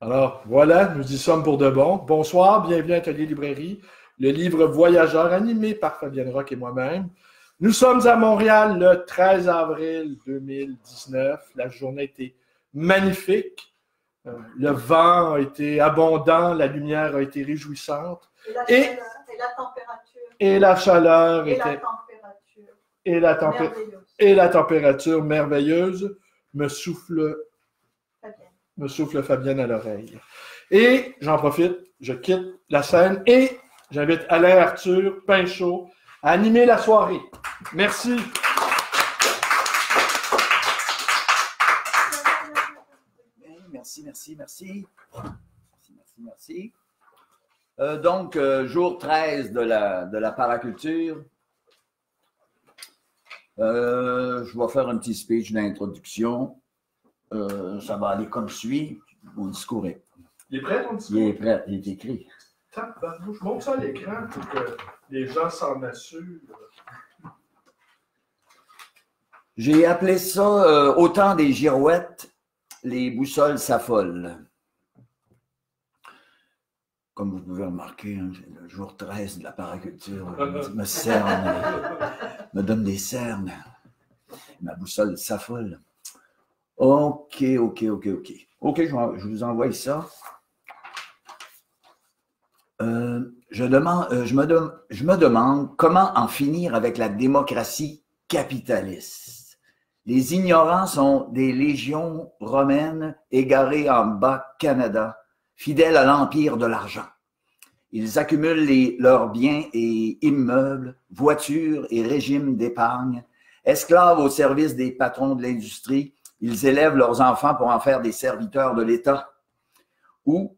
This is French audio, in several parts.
Alors, voilà, nous y sommes pour de bon. Bonsoir, bienvenue à Atelier Librairie, le livre Voyageurs animé par Fabienne Roch et moi-même. Nous sommes à Montréal le 13 avril 2019. La journée était magnifique. Le vent a été abondant, la lumière a été réjouissante. Et la chaleur était... Et la température merveilleuse me souffle Fabienne à l'oreille. Et j'en profite, je quitte la scène et j'invite Alain Arthur Pinchot à animer la soirée. Merci. Merci. Donc, jour 13 de la paraculture. Je vais faire un petit speech d'introduction. Ça va aller comme suit. Mon discours est... Il est prêt, ton discours? Il est prêt, il est écrit. Je monte ça à l'écran pour que les gens s'en assurent. J'ai appelé ça au temps des girouettes, les boussoles s'affolent. Comme vous pouvez remarquer, hein, le jour 13 de la paraculture me cerne, me donne des cernes. Ma boussole s'affole. OK, je vous envoie ça. Je me demande comment en finir avec la démocratie capitaliste. Les ignorants sont des légions romaines égarées en bas Canada, fidèles à l'empire de l'argent. Ils accumulent leurs biens et immeubles, voitures et régimes d'épargne. Esclaves au service des patrons de l'industrie, ils élèvent leurs enfants pour en faire des serviteurs de l'État ou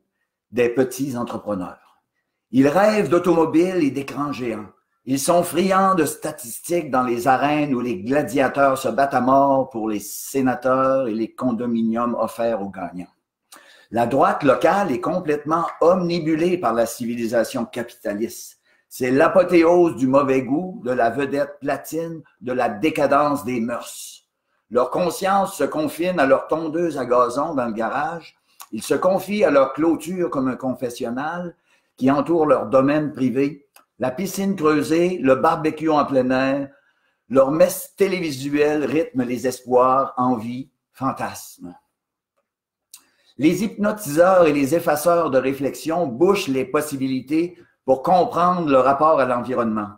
des petits entrepreneurs. Ils rêvent d'automobiles et d'écrans géants. Ils sont friands de statistiques dans les arènes où les gladiateurs se battent à mort pour les sénateurs et les condominiums offerts aux gagnants. La droite locale est complètement omnibulée par la civilisation capitaliste. C'est l'apothéose du mauvais goût, de la vedette platine, de la décadence des mœurs. Leur conscience se confine à leur tondeuse à gazon dans le garage. Ils se confient à leur clôture comme un confessionnal qui entoure leur domaine privé, la piscine creusée, le barbecue en plein air. Leur messe télévisuelle rythme les espoirs, envies, fantasmes. Les hypnotiseurs et les effaceurs de réflexion bouchent les possibilités pour comprendre le rapport à l'environnement.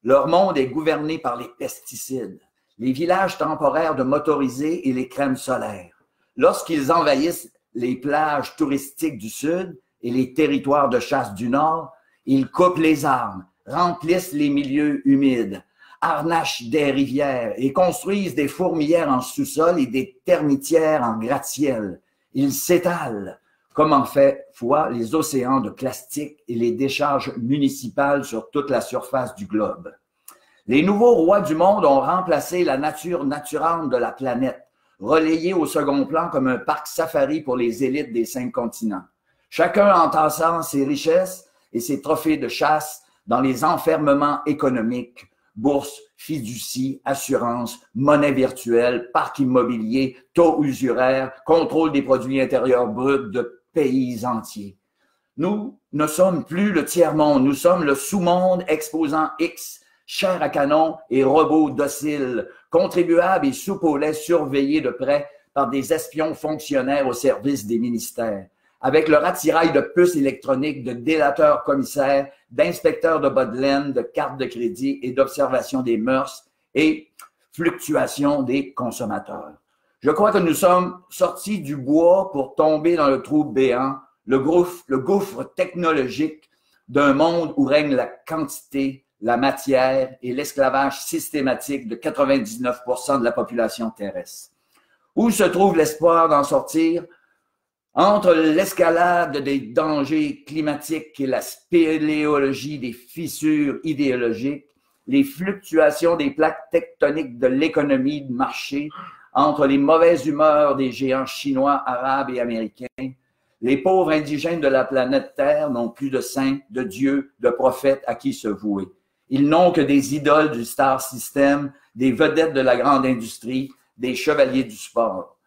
Leur monde est gouverné par les pesticides, les villages temporaires de motorisés et les crèmes solaires. Lorsqu'ils envahissent les plages touristiques du Sud et les territoires de chasse du Nord, ils coupent les arbres, remplissent les milieux humides, harnachent des rivières et construisent des fourmilières en sous-sol et des termitières en gratte-ciel. Ils s'étalent, comme en fait foi les océans de plastique et les décharges municipales sur toute la surface du globe. Les nouveaux rois du monde ont remplacé la nature naturante de la planète, relayée au second plan comme un parc safari pour les élites des 5 continents. Chacun entassant ses richesses et ses trophées de chasse dans les enfermements économiques, bourse, fiducie, assurance, monnaie virtuelle, parc immobilier, taux usuraires, contrôle des produits intérieurs bruts de pays entiers. Nous ne sommes plus le tiers-monde, nous sommes le sous-monde exposant X, chair à canon et robots dociles, contribuables et soupes au lait surveillés de près par des espions fonctionnaires au service des ministères, avec leur attirail de puces électroniques, de délateurs commissaires, d'inspecteurs de bas de laine, de cartes de crédit et d'observation des mœurs et fluctuation des consommateurs. Je crois que nous sommes sortis du bois pour tomber dans le trou béant, le gouffre technologique d'un monde où règne la quantité, la matière et l'esclavage systématique de 99% de la population terrestre. Où se trouve l'espoir d'en sortir? Entre l'escalade des dangers climatiques et la spéléologie des fissures idéologiques, les fluctuations des plaques tectoniques de l'économie de marché, entre les mauvaises humeurs des géants chinois, arabes et américains, les pauvres indigènes de la planète Terre n'ont plus de saints, de dieux, de prophètes à qui se vouer. Ils n'ont que des idoles du star system, des vedettes de la grande industrie, des chevaliers du sport.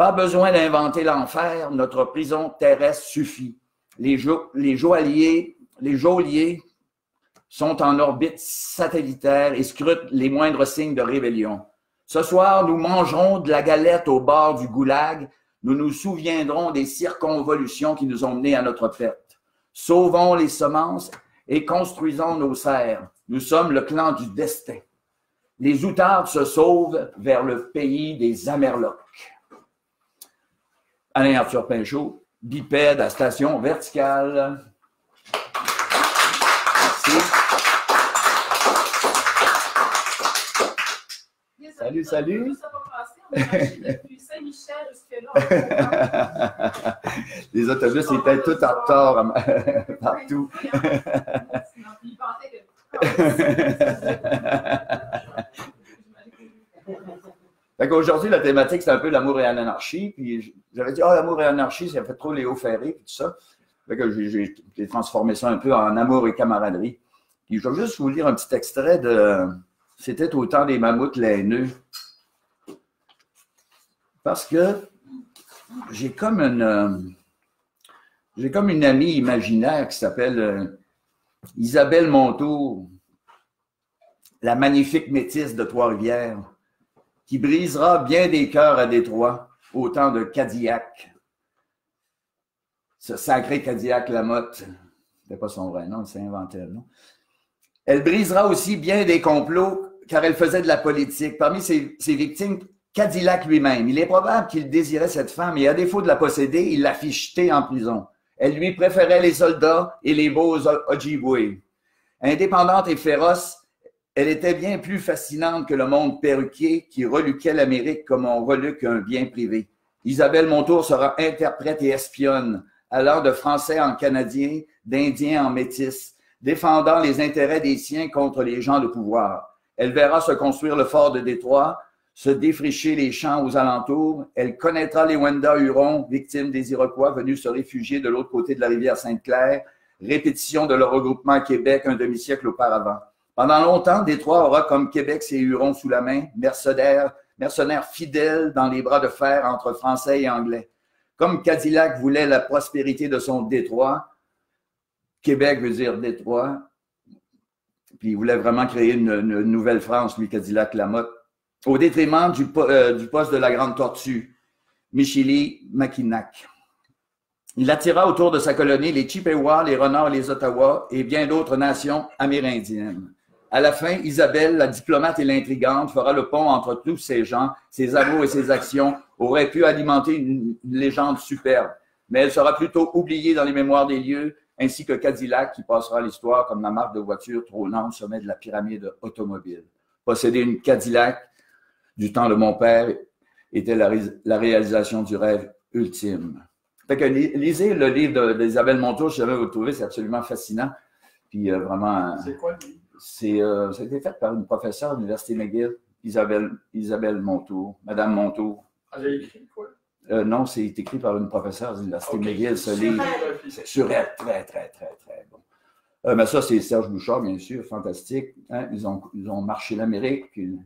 Pas besoin d'inventer l'enfer, notre prison terrestre suffit. Les geôliers sont en orbite satellitaire et scrutent les moindres signes de rébellion. Ce soir, nous mangerons de la galette au bord du goulag. Nous nous souviendrons des circonvolutions qui nous ont menés à notre perte. Sauvons les semences et construisons nos serres. Nous sommes le clan du destin. Les outardes se sauvent vers le pays des Amerlocs. Alain Arthur Pinchot, bipède à station verticale. Merci. Salut, salut. Depuis Saint-Michel jusque-là. Les autobus étaient tout en retard partout. Aujourd'hui, la thématique, c'est un peu l'amour et l'anarchie. Puis j'avais dit, l'amour et l'anarchie, ça fait trop Léo Ferré, et tout ça. Fait que j'ai transformé ça un peu en amour et camaraderie. Puis je vais juste vous lire un petit extrait de C'était au temps des mammouths laineux. Parce que j'ai comme une amie imaginaire qui s'appelle Isabelle Montour, la magnifique métisse de Trois-Rivières, qui brisera bien des cœurs à Détroit au temps de Cadillac. Ce sacré Cadillac Lamotte, c'était pas son vrai nom, il s'est inventé le nom. Elle brisera aussi bien des complots car elle faisait de la politique. Parmi ses victimes, Cadillac lui-même. Il est probable qu'il désirait cette femme et à défaut de la posséder, il l'a fit jeter en prison. Elle lui préférait les soldats et les beaux Ojibwe. Indépendante et féroce, elle était bien plus fascinante que le monde perruquier qui reluquait l'Amérique comme on reluque un bien privé. Isabelle Montour sera interprète et espionne, allant de français en canadien, d'indien en métis, défendant les intérêts des siens contre les gens de pouvoir. Elle verra se construire le fort de Détroit, se défricher les champs aux alentours. Elle connaîtra les Wendat-Hurons, victimes des Iroquois venus se réfugier de l'autre côté de la rivière Sainte-Claire, répétition de leur regroupement à Québec un demi-siècle auparavant. Pendant longtemps, Détroit aura comme Québec ses Hurons sous la main, mercenaires fidèles dans les bras de fer entre Français et Anglais. Comme Cadillac voulait la prospérité de son Détroit, Québec veut dire Détroit, puis il voulait vraiment créer une nouvelle France, lui, Cadillac Lamotte, au détriment du poste de la Grande Tortue, Michilimackinac. Il attira autour de sa colonie les Chippewas, les Renards, les Ottawa et bien d'autres nations amérindiennes. À la fin, Isabelle, la diplomate et l'intrigante, fera le pont entre tous ces gens. Ses amours et ses actions auraient pu alimenter une légende superbe, mais elle sera plutôt oubliée dans les mémoires des lieux, ainsi que Cadillac, qui passera à l'histoire comme la marque de voiture trônant au sommet de la pyramide automobile. Posséder une Cadillac du temps de mon père était la réalisation du rêve ultime. Fait que lisez le livre d'Isabelle Montour, je savais vous le trouver, c'est absolument fascinant. Puis vraiment. C'est quoi le livre? Ça a été fait par une professeure de l'Université McGill, Isabelle Montour, Madame Montour. Elle a écrit quoi? Non, c'est écrit par une professeure de l'Université McGill, ce livre. C'est sur elle, très, très, très, très bon. Mais ça, c'est Serge Bouchard, bien sûr, fantastique. Hein? Ils ont marché l'Amérique, puis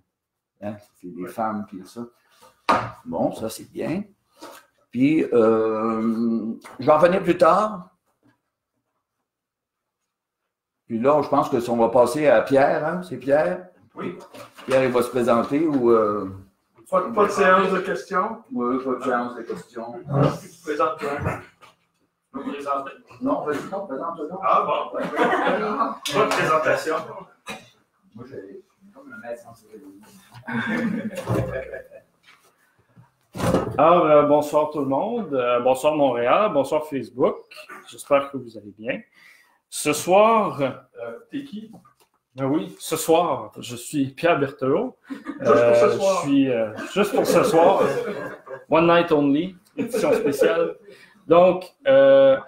hein? C'est des femmes, puis ça. Bon, ça, c'est bien. Puis, je vais en revenir plus tard. Puis là, je pense que on va passer à Pierre, hein? C'est Pierre? Oui. Pierre, il va se présenter ou... Pas de séance de questions? Oui, pas de séance de questions. Tu te présentes toi? Je me présenter? Non, vas-y, non, présente-toi. Ah bon? Pas de présentation. Moi, j'ai comme un maître en cérémonie. Alors, bonsoir tout le monde, bonsoir Montréal, bonsoir Facebook, j'espère que vous allez bien. Ce soir... T'es qui? Oui, ce soir, je suis Pierre Berthelot. Juste pour ce soir. Je suis juste pour ce soir, One Night Only, édition spéciale. Donc, je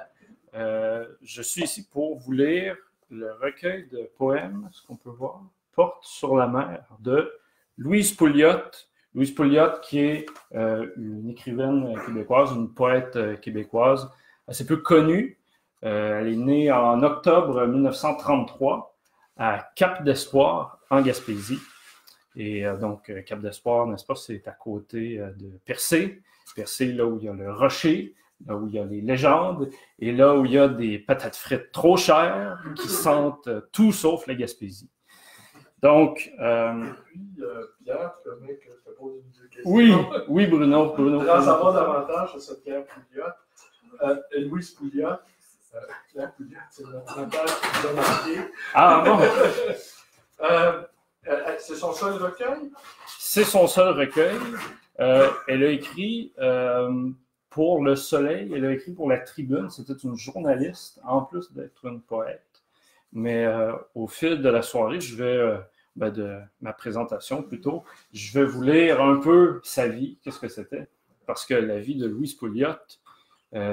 suis ici pour vous lire le recueil de poèmes, ce qu'on peut voir, Porte sur la mer, de Louise Pouliot. Louise Pouliot, qui est une écrivaine québécoise, une poète québécoise assez peu connue. Elle est née en octobre 1933 à Cap-d'Espoir, en Gaspésie. Et donc, Cap-d'Espoir, n'est-ce pas, c'est à côté de Percé. percé là où il y a le rocher, là où il y a les légendes, et là où il y a des patates frites trop chères qui sentent tout sauf la Gaspésie. Donc, Pierre, le mec, je te pose une question. oui, Bruno. Pour en savoir davantage sur cette Pierre Pouliot, Louis Pouliot, Pierre Pouliot, c'est notre notaire qui nous a marqué. Ah bon? C'est son seul recueil? C'est son seul recueil. Elle a écrit pour Le Soleil, elle a écrit pour La Tribune. C'était une journaliste, en plus d'être une poète. Mais au fil de la soirée, de ma présentation plutôt, je vais vous lire un peu sa vie, qu'est-ce que c'était. Parce que la vie de Louis Pouliot,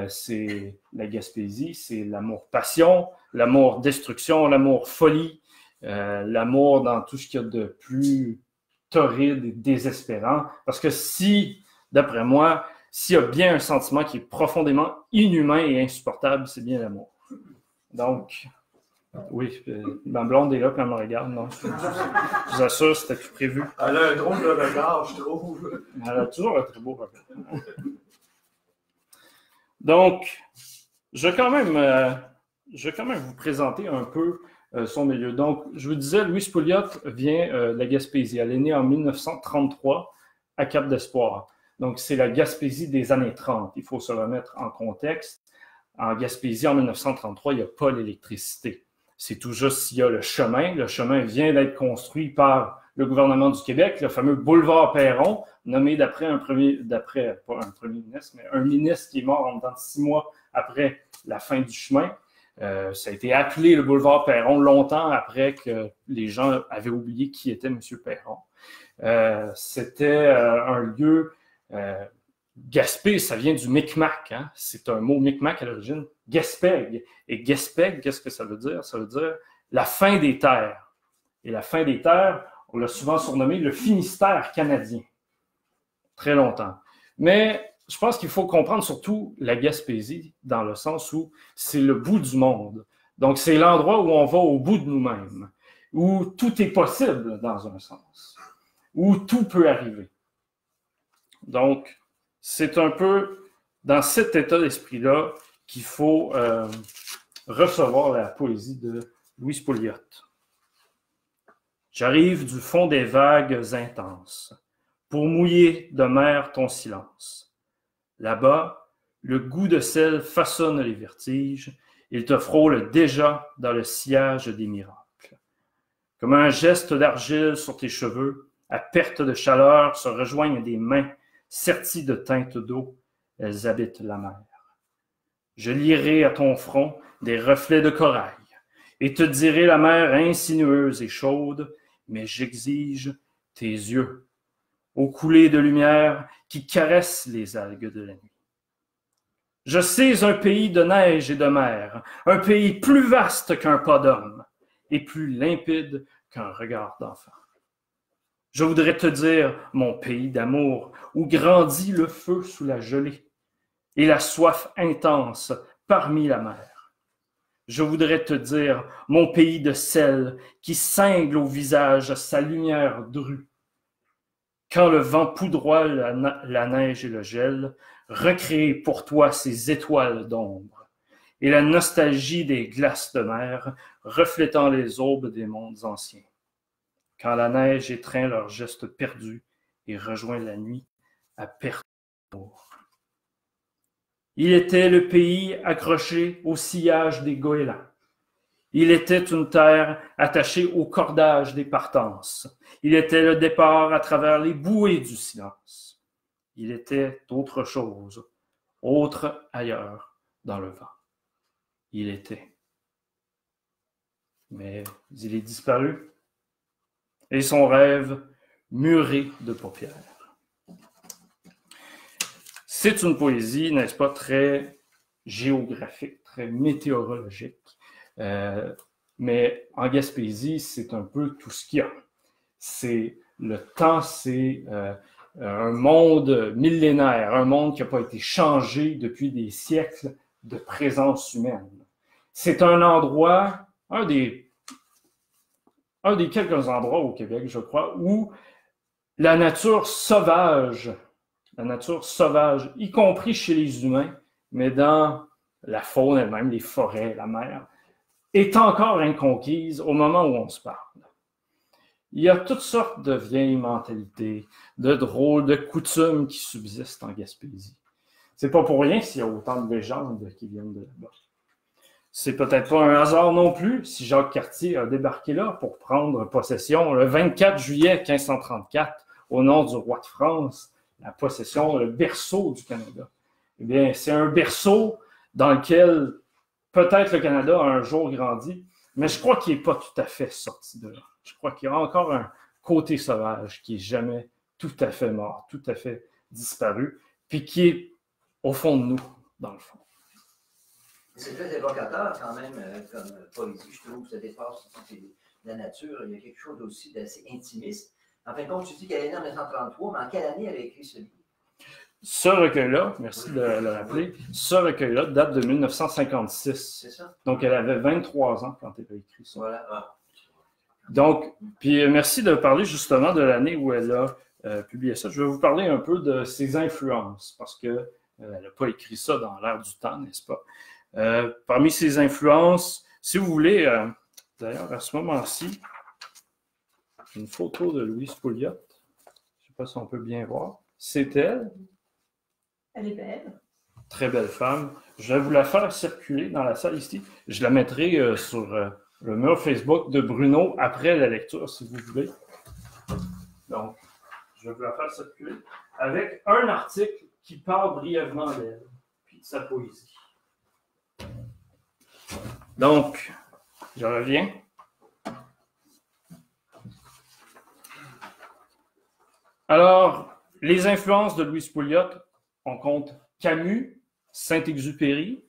c'est la Gaspésie, c'est l'amour-passion, l'amour-destruction, l'amour-folie, l'amour dans tout ce qu'il y a de plus torride et désespérant. Parce que d'après moi, s'il y a bien un sentiment qui est profondément inhumain et insupportable, c'est bien l'amour. Donc, oui, ma blonde est là quand elle me regarde. Non, je vous assure, c'était tout prévu. Elle a un drôle de regard, je trouve. Elle a toujours un très beau regard. Donc, je vais quand même vous présenter un peu son milieu. Donc, je vous disais, Louis Pouliot vient de la Gaspésie. Elle est née en 1933 à Cap-d'Espoir. Donc, c'est la Gaspésie des années 30. Il faut se remettre en contexte. En Gaspésie, en 1933, il n'y a pas l'électricité. C'est tout juste s'il y a le chemin. Le chemin vient d'être construit par le gouvernement du Québec, le fameux boulevard Perron, nommé pas un premier ministre, mais un ministre qui est mort en dedans de 6 mois après la fin du chemin. Ça a été appelé le boulevard Perron longtemps après que les gens avaient oublié qui était M. Perron. C'était un lieu... Gaspé, ça vient du Micmac, hein? C'est un mot Micmac à l'origine, Gaspègue. Et Gaspègue, qu'est-ce que ça veut dire? Ça veut dire la fin des terres. Et la fin des terres, on l'a souvent surnommé le Finistère canadien. Très longtemps. Mais je pense qu'il faut comprendre surtout la Gaspésie dans le sens où c'est le bout du monde. Donc, c'est l'endroit où on va au bout de nous-mêmes, où tout est possible dans un sens, où tout peut arriver. Donc, c'est un peu dans cet état d'esprit-là qu'il faut recevoir la poésie de Louis Pouliot. J'arrive du fond des vagues intenses pour mouiller de mer ton silence. Là-bas, le goût de sel façonne les vertiges, il te frôle déjà dans le sillage des miracles. Comme un geste d'argile sur tes cheveux, à perte de chaleur se rejoignent des mains serties de teintes d'eau, elles habitent la mer. Je lirai à ton front des reflets de corail, et te dirai la mer insinueuse et chaude, mais j'exige tes yeux, aux coulées de lumière qui caressent les algues de la nuit. Je sais un pays de neige et de mer, un pays plus vaste qu'un pas d'homme, et plus limpide qu'un regard d'enfant. Je voudrais te dire, mon pays d'amour, où grandit le feu sous la gelée et la soif intense parmi la mer. Je voudrais te dire, mon pays de sel qui cingle au visage sa lumière drue. Quand le vent poudroie la neige et le gel, recréer pour toi ces étoiles d'ombre et la nostalgie des glaces de mer reflétant les aubes des mondes anciens. Quand la neige étreint leurs gestes perdus et rejoint la nuit à perte d'amour. Il était le pays accroché au sillage des goélands. Il était une terre attachée au cordage des partances. Il était le départ à travers les bouées du silence. Il était autre chose, autre ailleurs dans le vent. Il était. Mais il est disparu. Et son rêve muré de paupières. C'est une poésie, n'est-ce pas, très géographique, très météorologique. Mais en Gaspésie, c'est un peu tout ce qu'il y a. C'est le temps, c'est un monde millénaire, un monde qui n'a pas été changé depuis des siècles de présence humaine. C'est un endroit, un des quelques endroits au Québec, je crois, où la nature sauvage la nature sauvage, y compris chez les humains, mais dans la faune elle-même, les forêts, la mer, est encore inconquise au moment où on se parle. Il y a toutes sortes de vieilles mentalités, de drôles, de coutumes qui subsistent en Gaspésie. C'est pas pour rien s'il y a autant de légendes qui viennent de là-bas. C'est peut-être pas un hasard non plus si Jacques Cartier a débarqué là pour prendre possession le 24 juillet 1534 au nom du roi de France, la possession, le berceau du Canada. Eh bien, c'est un berceau dans lequel peut-être le Canada a un jour grandi, mais je crois qu'il n'est pas tout à fait sorti de là. Je crois qu'il y a encore un côté sauvage qui n'est jamais tout à fait mort, tout à fait disparu, puis qui est au fond de nous, dans le fond. C'est très évocateur quand même comme poésie. Je trouve que ça dépasse la nature. Il y a quelque chose aussi d'assez intimiste. En fin de compte, tu dis qu'elle est née en 1933, mais en quelle année elle a écrit ce livre? Ce recueil-là, merci de le rappeler, ce recueil-là date de 1956. C'est ça? Donc, elle avait 23 ans quand elle a écrit ça. Voilà. Ah. Donc, puis merci de parler justement de l'année où elle a publié ça. Je vais vous parler un peu de ses influences, parce qu'elle n'a pas écrit ça dans l'air du temps, n'est-ce pas? Parmi ses influences, si vous voulez, d'ailleurs, à ce moment-ci, une photo de Louise Pouliot. Je ne sais pas si on peut bien voir. C'est elle. Elle est belle. Très belle femme. Je vais vous la faire circuler dans la salle ici. Je la mettrai sur le mur Facebook de Bruno après la lecture, si vous voulez. Donc, je vais vous la faire circuler avec un article qui parle brièvement d'elle, puis de sa poésie. Donc, je reviens. Alors, les influences de Louise Pouliot, on compte Camus, Saint-Exupéry,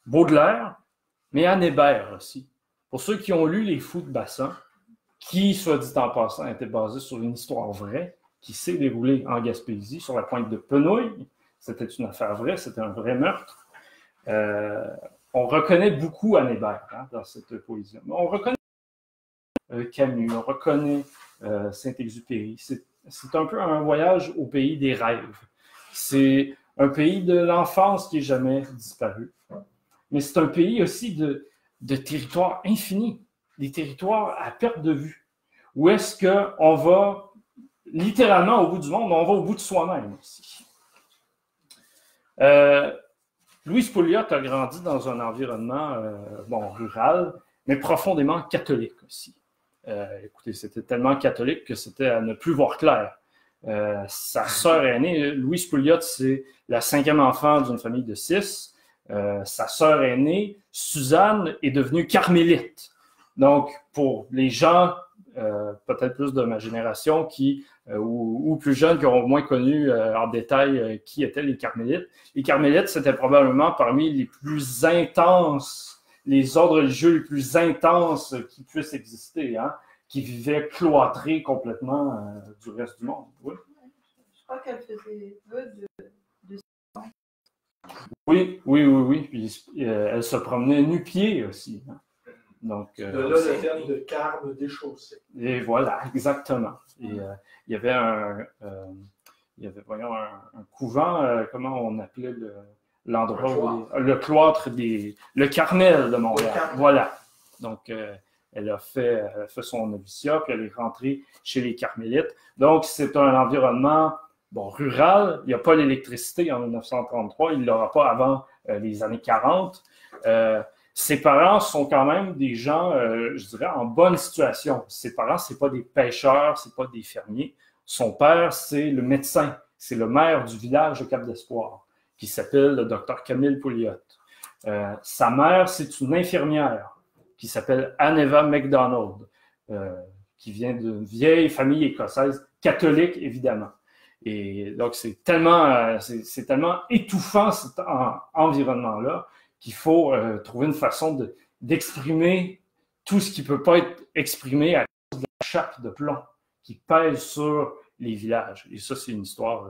Baudelaire, mais Anne Hébert aussi. Pour ceux qui ont lu Les Fous de Bassan, qui, soit dit en passant, était basé sur une histoire vraie, qui s'est déroulée en Gaspésie, sur la pointe de Penouille. C'était une affaire vraie, c'était un vrai meurtre. On reconnaît beaucoup Anne Hébert dans cette poésie. On reconnaît Camus, on reconnaît Saint-Exupéry. C'est un peu un voyage au pays des rêves. C'est un pays de l'enfance qui n'est jamais disparu. Mais c'est un pays aussi de territoires infinis, des territoires à perte de vue. Où est-ce qu'on va littéralement au bout du monde, mais on va au bout de soi-même aussi. Louise Pouliot a grandi dans un environnement rural, mais profondément catholique aussi. Écoutez, c'était tellement catholique que c'était à ne plus voir clair. Sa sœur aînée, Louise Pouliot, c'est la 5e enfant d'une famille de 6. Sa sœur aînée, Suzanne, est devenue carmélite. Donc, pour les gens, peut-être plus de ma génération, ou plus jeunes qui ont moins connu en détail qui étaient les carmélites c'était probablement parmi les plus intenses, les ordres religieux les plus intenses qui puissent exister, qui vivaient cloîtrés complètement du reste du monde. Oui. Je crois qu'elle faisait vœu de... Oui. Puis, elle se promenait nu-pied aussi. Donc, de là le terme de carme déchaussé. Et voilà, exactement. Et il y avait un couvent, comment on appelait l'endroit le cloître le Carmel de Montréal. Voilà. Donc, elle a fait son noviciat, puis elle est rentrée chez les Carmélites. Donc, c'est un environnement rural. Il n'y a pas l'électricité en 1933. Il ne l'aura pas avant les années 40. Ses parents sont quand même des gens, je dirais, en bonne situation. Ses parents, ce n'est pas des pêcheurs, ce n'est pas des fermiers. Son père, c'est le médecin. C'est le maire du village de Cap-d'Espoir, qui s'appelle le docteur Camille Pouliot. Sa mère, c'est une infirmière qui s'appelle Anne-Eva MacDonald, qui vient d'une vieille famille écossaise, catholique, évidemment. Et donc, c'est tellement étouffant, cet environnement-là, qu'il faut trouver une façon d'exprimer tout ce qui ne peut pas être exprimé à cause de la chape de plomb qui pèse sur les villages. Et ça, c'est une histoire,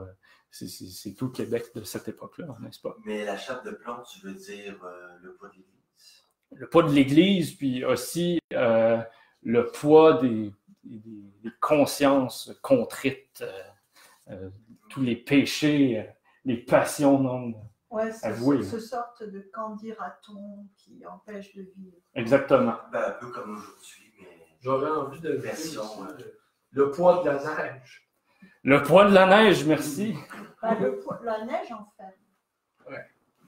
c'est tout le Québec de cette époque-là, n'est-ce pas? Mais la chape de plomb, tu veux dire le poids de l'Église? Le poids de l'Église, puis aussi le poids des consciences contrites tous les péchés, les passions non Ouais, avouées. ce sorte de candidaton qui empêche de vivre. Exactement. Ben, un peu comme aujourd'hui, mais J'aurais envie de version. le poids de la neige. Le poids de la neige, merci. Ben, la neige enferme.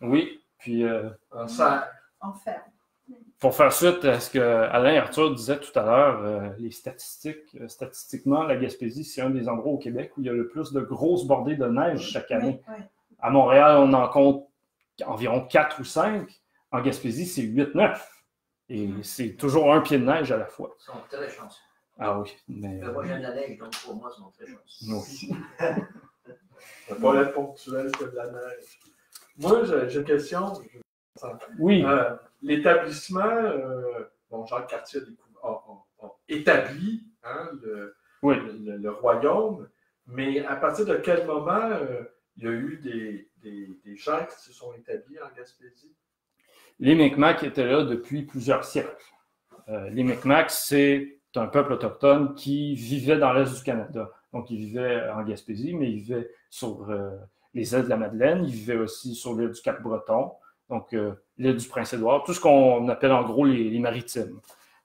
Oui, puis En serre. Enferme. pour faire suite à ce que Alain Arthur disait tout à l'heure, les statistiques, statistiquement, la Gaspésie, c'est un des endroits au Québec où il y a le plus de grosses bordées de neige chaque année. Oui, oui. À Montréal, on en compte environ 4 ou 5. En Gaspésie, c'est 8-9. Et c'est toujours un pied de neige à la fois. Ils sont très chanceux. Ah oui, mais... Moi, j'aime la neige, donc pour moi, ils sont très chanceux. nous aussi. Ça va pas être ponctuel que de la neige. Moi, j'ai une question. Oui, L'établissement, bon, Jacques Cartier a établi hein, oui. le royaume, mais à partir de quel moment il y a eu des gens qui se sont établis en Gaspésie? Les Micmacs étaient là depuis plusieurs siècles. Les Micmacs, c'est un peuple autochtone qui vivait dans l'est du Canada. Donc, ils vivaient en Gaspésie, mais ils vivaient sur les îles de la Madeleine. Ils vivaient aussi sur l'île du Cap-Breton, donc l'île du Prince-Édouard, tout ce qu'on appelle en gros les maritimes.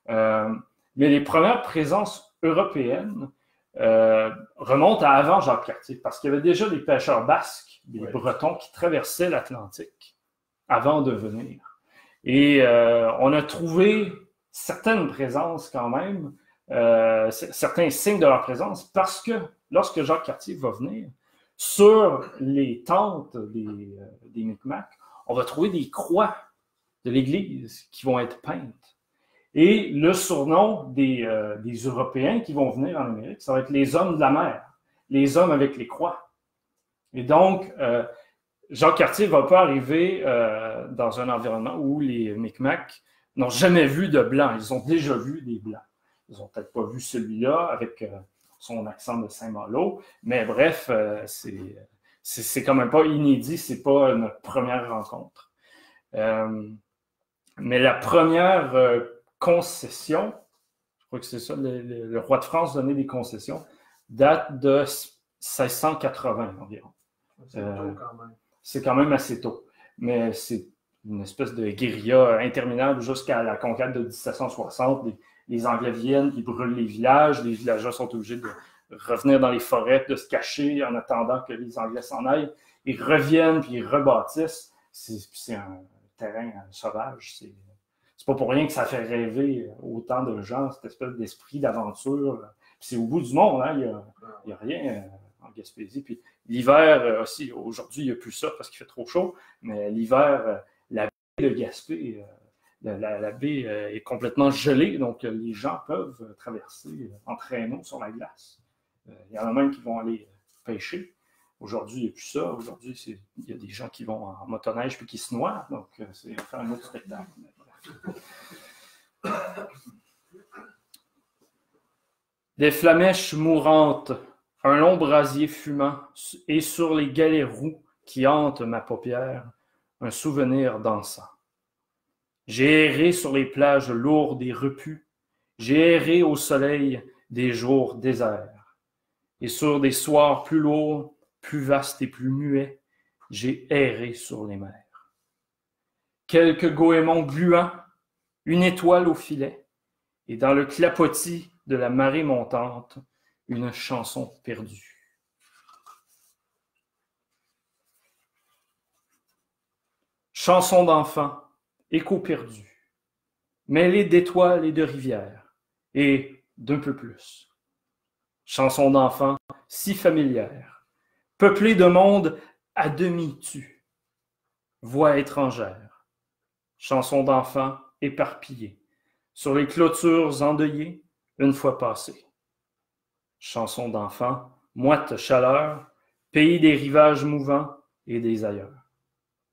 Mais les premières présences européennes remontent à avant Jacques Cartier, parce qu'il y avait déjà des pêcheurs basques, des Bretons qui traversaient l'Atlantique avant de venir. Et on a trouvé certaines présences quand même, certains signes de leur présence, parce que lorsque Jacques Cartier va venir, sur les tentes des Micmacs, on va trouver des croix de l'Église qui vont être peintes. Et le surnom des Européens qui vont venir en Amérique, ça va être les hommes de la mer, les hommes avec les croix. Et donc, Jacques Cartier ne va pas arriver dans un environnement où les Micmacs n'ont jamais vu de blancs. Ils ont déjà vu des blancs. Ils n'ont peut-être pas vu celui-là avec son accent de Saint-Malo, mais bref, c'est quand même pas inédit, c'est pas notre première rencontre. Mais la première concession, je crois que c'est ça, le roi de France donnait des concessions, date de 1680 environ. C'est tôt quand même. C'est quand même assez tôt, mais c'est une espèce de guérilla interminable jusqu'à la conquête de 1760. Les Anglais viennent, ils brûlent les villages villageois sont obligés de revenir dans les forêts, de se cacher en attendant que les Anglais s'en aillent. Ils reviennent, puis ils rebâtissent. C'est un terrain sauvage. C'est pas pour rien que ça fait rêver autant de gens, cette espèce d'esprit d'aventure. C'est au bout du monde, hein? Il n'y a rien en Gaspésie. Puis l'hiver aussi, aujourd'hui, il n'y a plus ça parce qu'il fait trop chaud, mais l'hiver, la baie de Gaspé, la baie est complètement gelée, donc les gens peuvent traverser en traîneau sur la glace. Il y en a même qui vont aller pêcher. Aujourd'hui, il n'y a plus ça. Aujourd'hui, il y a des gens qui vont en motoneige puis qui se noient, donc c'est faire un autre spectacle. Des flamèches mourantes, un long brasier fumant, et sur les galets roux qui hantent ma paupière, un souvenir dansant. J'ai erré sur les plages lourdes et repues, j'ai erré au soleil des jours déserts, et sur des soirs plus lourds, plus vastes et plus muets, j'ai erré sur les mers. Quelques goémons gluants, une étoile au filet, et dans le clapotis de la marée montante, une chanson perdue. Chanson d'enfant, écho perdu, mêlée d'étoiles et de rivières, et d'un peu plus. Chanson d'enfant si familière, peuplée de monde à demi tu. Voix étrangère, chanson d'enfant éparpillée, sur les clôtures endeuillées, une fois passée. Chanson d'enfant, moite chaleur, pays des rivages mouvants et des ailleurs.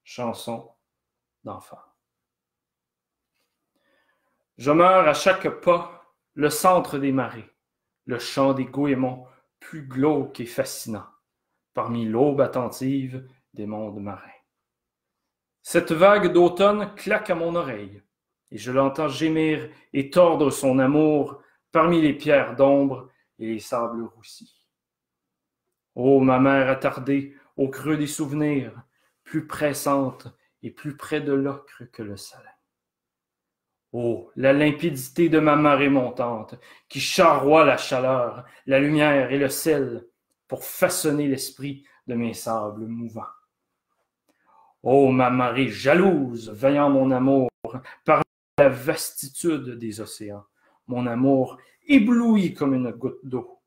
Chanson d'enfant. Je meurs à chaque pas, le centre des marées, le chant des goémons plus glauque et fascinant, parmi l'aube attentive des mondes marins. Cette vague d'automne claque à mon oreille, et je l'entends gémir et tordre son amour parmi les pierres d'ombre et les sables roussis. Ô ma mère attardée, au creux des souvenirs, plus pressante et plus près de l'ocre que le salin. Oh, la limpidité de ma marée montante, qui charroie la chaleur, la lumière et le sel pour façonner l'esprit de mes sables mouvants. Oh, ma marée jalouse, veillant mon amour, par la vastitude des océans, mon amour ébloui comme une goutte d'eau,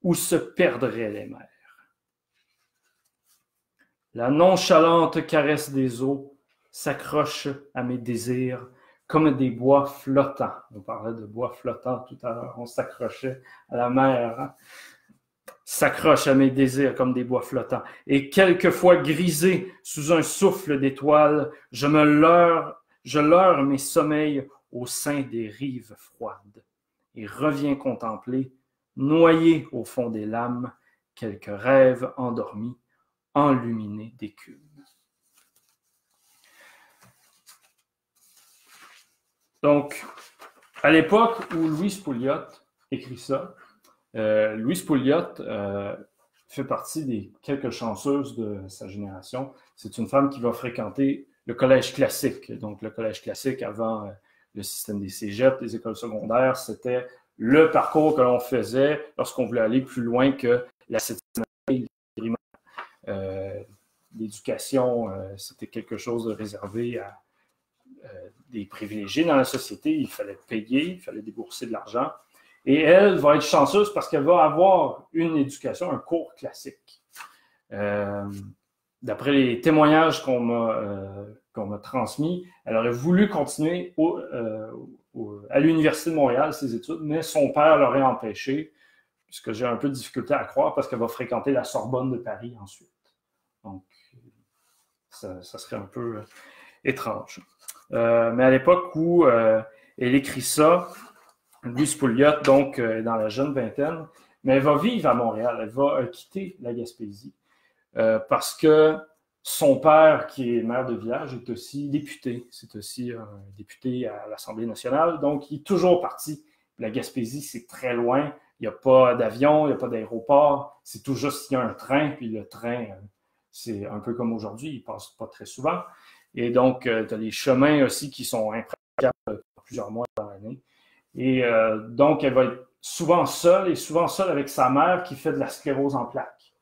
où se perdraient les mers. La nonchalante caresse des eaux s'accroche à mes désirs comme des bois flottants. On parlait de bois flottants tout à l'heure, on s'accrochait à la mer. Hein? S'accroche à mes désirs comme des bois flottants. Et quelquefois grisé sous un souffle d'étoiles, je leurre mes sommeils au sein des rives froides et reviens contempler, noyé au fond des lames, quelques rêves endormis, enluminés d'écume. Donc, à l'époque où Louise Pouliot écrit ça, Louise Pouliot fait partie des quelques chanceuses de sa génération. C'est une femme qui va fréquenter le collège classique. Donc, le collège classique, avant le système des cégeps, des écoles secondaires, c'était le parcours que l'on faisait lorsqu'on voulait aller plus loin que la septième année. L'éducation, c'était quelque chose de réservé à des privilégiés dans la société. Il fallait payer, il fallait débourser de l'argent. Et elle va être chanceuse parce qu'elle va avoir une éducation, un cours classique. D'après les témoignages qu'on m'a transmis, elle aurait voulu continuer à l'Université de Montréal ses études, mais son père l'aurait empêché, puisque j'ai un peu de difficulté à croire, parce qu'elle va fréquenter la Sorbonne de Paris ensuite. Donc, ça serait un peu étrange. Mais à l'époque où elle écrit ça, Louise Pouliot, donc, est dans la jeune vingtaine, mais elle va vivre à Montréal, elle va quitter la Gaspésie, parce que son père, qui est maire de village, est aussi député. C'est aussi un député à l'Assemblée nationale, donc il est toujours parti. La Gaspésie, c'est très loin, il n'y a pas d'avion, il n'y a pas d'aéroport, c'est tout juste s'il y a un train, puis le train, c'est un peu comme aujourd'hui, il ne passe pas très souvent. Et donc, tu as les chemins aussi qui sont impraticables plusieurs mois dans l'année. Et donc, elle va être souvent seule avec sa mère qui fait de la sclérose en plaques.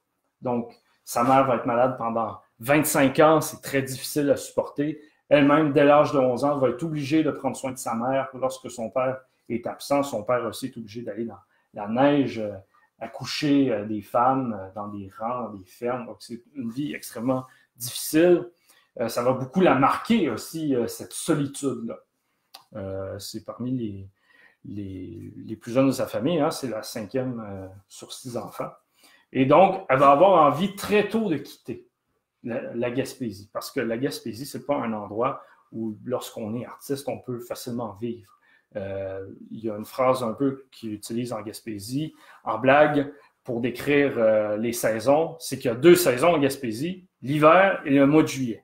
Donc, sa mère va être malade pendant 25 ans, c'est très difficile à supporter. Elle-même, dès l'âge de 11 ans, va être obligée de prendre soin de sa mère lorsque son père est absent. Son père aussi est obligé d'aller dans la neige, accoucher des femmes dans des rangs, dans des fermes. Donc, c'est une vie extrêmement difficile. Ça va beaucoup la marquer aussi, cette solitude-là. C'est parmi les plus jeunes de sa famille, hein, c'est la 5e sur 6 enfants. Et donc, elle va avoir envie très tôt de quitter la Gaspésie, parce que la Gaspésie, ce n'est pas un endroit où, lorsqu'on est artiste, on peut facilement vivre. Il y a une phrase un peu qu'il utilise en Gaspésie, en blague, pour décrire les saisons, c'est qu'il y a 2 saisons en Gaspésie, l'hiver et le mois de juillet.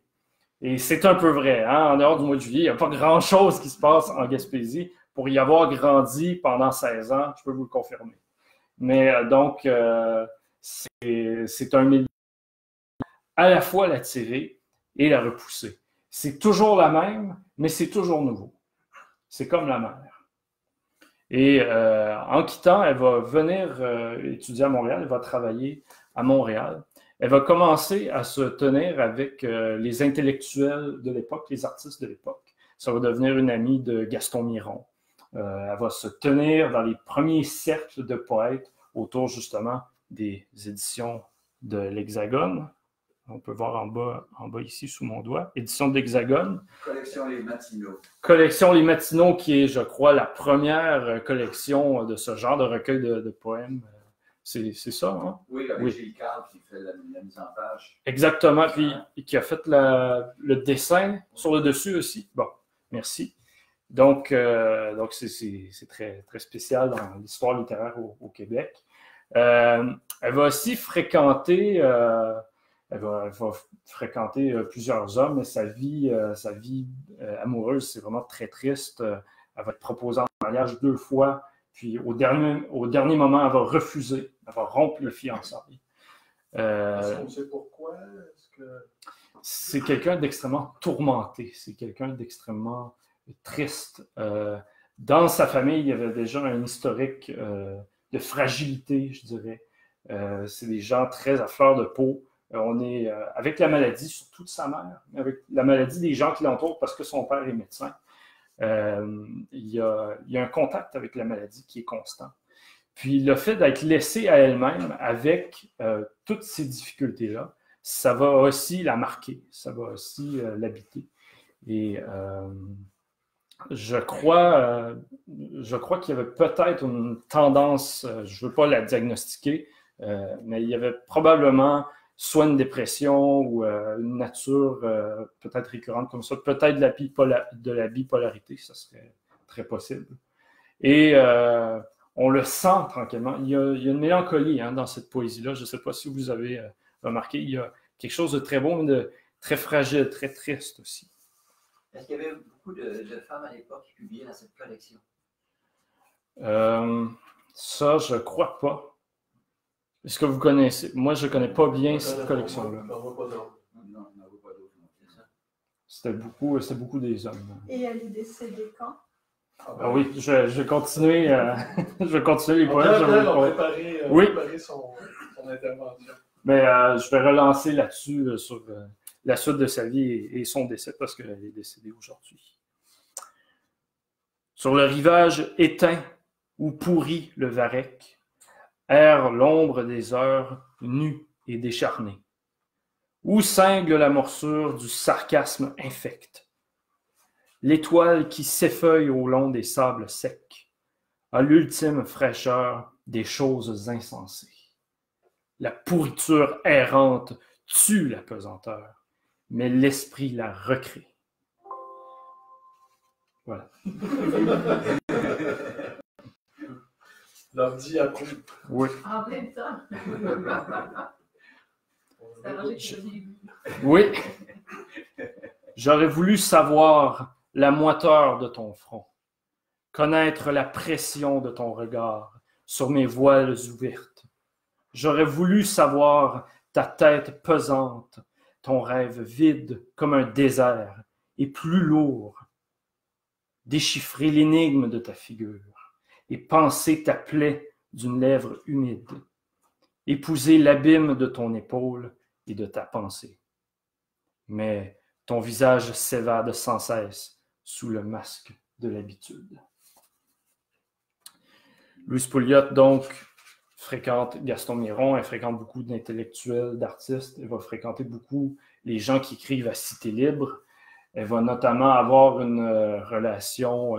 Et c'est un peu vrai, hein? En dehors du mois de juillet, il n'y a pas grand-chose qui se passe en Gaspésie. Pour y avoir grandi pendant 16 ans, je peux vous le confirmer. Mais donc, c'est un milieu à la fois l'attirer et la repousser. C'est toujours la même, mais c'est toujours nouveau. C'est comme la mer. Et en quittant, elle va venir étudier à Montréal, elle va travailler à Montréal. Elle va commencer à se tenir avec les intellectuels de l'époque, les artistes de l'époque. Ça va devenir une amie de Gaston Miron. Elle va se tenir dans les premiers cercles de poètes autour justement des éditions de l'Hexagone. On peut voir en bas ici sous mon doigt. Édition de l'Hexagone. Collection Les Matinaux. Collection Les Matinaux, qui est, je crois, la première collection de ce genre de recueil de poèmes. C'est ça, hein? Oui, avec Gilles Carle qui fait la mise en page. Exactement, puis qui a fait le dessin sur le dessus aussi. Bon, merci. Donc c'est très, très spécial dans l'histoire littéraire au Québec. Elle va aussi fréquenter, plusieurs hommes, mais sa vie amoureuse, c'est vraiment très triste. Elle va être proposée en mariage 2 fois, puis au dernier moment, elle va refuser, elle va rompre le fiançailles. Est-ce qu'on sait pourquoi? C'est quelqu'un d'extrêmement tourmenté, c'est quelqu'un d'extrêmement triste. Dans sa famille, il y avait déjà un historique de fragilité, je dirais. C'est des gens très à fleur de peau. On est avec la maladie, surtout de sa mère, avec la maladie des gens qui l'entourent parce que son père est médecin. Il y a un contact avec la maladie qui est constant. Puis le fait d'être laissée à elle-même avec toutes ces difficultés-là, ça va aussi la marquer, ça va aussi l'habiter. Et je crois qu'il y avait peut-être une tendance, je ne veux pas la diagnostiquer, mais il y avait probablement soit une dépression ou une nature peut-être récurrente comme ça, peut-être de la bipolarité, ça serait très possible. Et on le sent tranquillement. Il y a une mélancolie dans cette poésie-là. Je ne sais pas si vous avez remarqué. Il y a quelque chose de très beau, mais de très fragile, très triste aussi. Est-ce qu'il y avait beaucoup de femmes à l'époque qui publiaient dans cette collection? Ça, je ne crois pas. Est-ce que vous connaissez? Moi, je ne connais pas bien cette collection-là. C'était beaucoup des hommes. Et elle est décédée quand? Ah oui, je vais continuer, je vais continuer les poèmes. On va préparer son intervention. Mais je vais relancer là-dessus sur la suite de sa vie et son décès parce qu'elle est décédée aujourd'hui. Sur le rivage éteint où pourrit le varech, erre l'ombre des heures nues et décharnées. Où cingle la morsure du sarcasme infect. L'étoile qui s'effeuille au long des sables secs a l'ultime fraîcheur des choses insensées. La pourriture errante tue la pesanteur, mais l'esprit la recrée. Voilà. L'ordi approuve. Oui. En même temps. Oui. J'aurais voulu savoir la moiteur de ton front, connaître la pression de ton regard sur mes voiles ouvertes. J'aurais voulu savoir ta tête pesante, ton rêve vide comme un désert et plus lourd. Déchiffrer l'énigme de ta figure et penser ta plaie d'une lèvre humide. Épouser l'abîme de ton épaule et de ta pensée. Mais ton visage s'évade sans cesse sous le masque de l'habitude. Louise Pouliot, donc, fréquente Gaston Miron, elle fréquente beaucoup d'intellectuels, d'artistes, elle va fréquenter beaucoup les gens qui écrivent à Cité Libre. Elle va notamment avoir une relation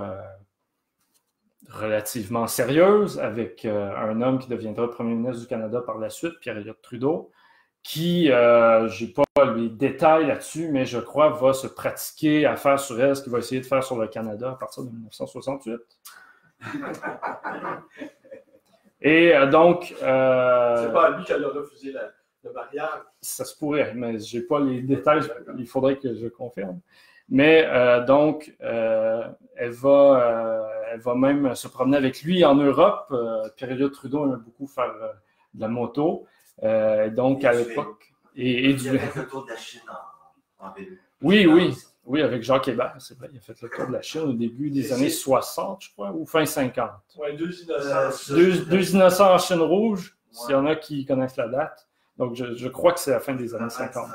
relativement sérieuse avec un homme qui deviendra premier ministre du Canada par la suite, Pierre-Éliott Trudeau, qui, je n'ai pas les détails là-dessus, mais je crois va se pratiquer à faire sur elle ce qu'il va essayer de faire sur le Canada à partir de 1968. Et donc... c'est pas à lui qu'elle a refusé le mariage. Ça se pourrait, mais je n'ai pas les détails, il faudrait que je confirme. Mais donc, elle va même se promener avec lui en Europe. Pierre-Éliott Trudeau aime beaucoup faire de la moto. Donc, à l'époque... Et il a fait le tour de la Chine en vélo. Oui, avec Jacques Hébert, c'est vrai. Il a fait le tour de la Chine au début des années 60, je crois, ou fin 50. Oui, deux innocents. Deux innocents en Chine rouge, s'il y en a qui connaissent la date. Donc, je crois que c'est la fin des années 50.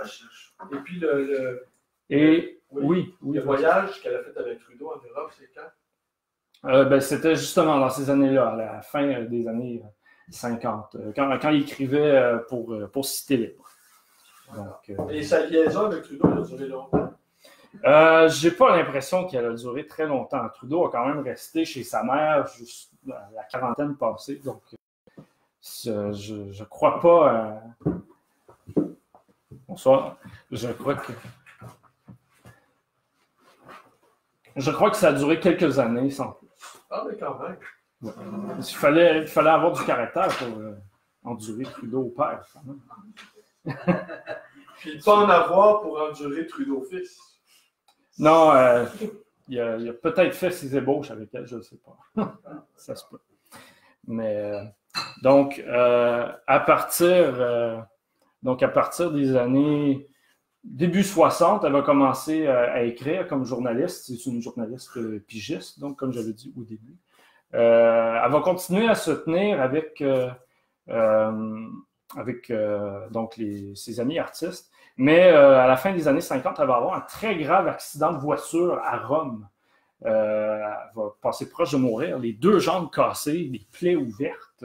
Et puis, oui. Le voyage qu'elle a fait avec Trudeau en Europe, c'est quand? C'était justement dans ces années-là, à la fin des années 50, quand il écrivait pour Cité Libre. Donc, et sa liaison avec Trudeau, elle a duré longtemps? J'ai pas l'impression qu'elle a duré très longtemps. Trudeau a quand même resté chez sa mère jusqu'à la quarantaine passée. Donc, je crois pas... Bonsoir. Je crois que ça a duré quelques années sans plus. Ah, mais quand même. Ouais. Il fallait avoir du caractère pour endurer Trudeau au père. Quand même. Puis pas en avoir pour endurer Trudeau fils. Non, il a peut-être fait ses ébauches avec elle, je ne sais pas. Ça se peut. Mais donc, à partir Donc, à partir des années début 60, elle va commencer à écrire comme journaliste. C'est une journaliste pigiste, donc, comme j'avais dit au début. Elle va continuer à se tenir avec donc ses amis artistes. Mais à la fin des années 50, elle va avoir un très grave accident de voiture à Rome. Elle va passer proche de mourir, les 2 jambes cassées, les plaies ouvertes.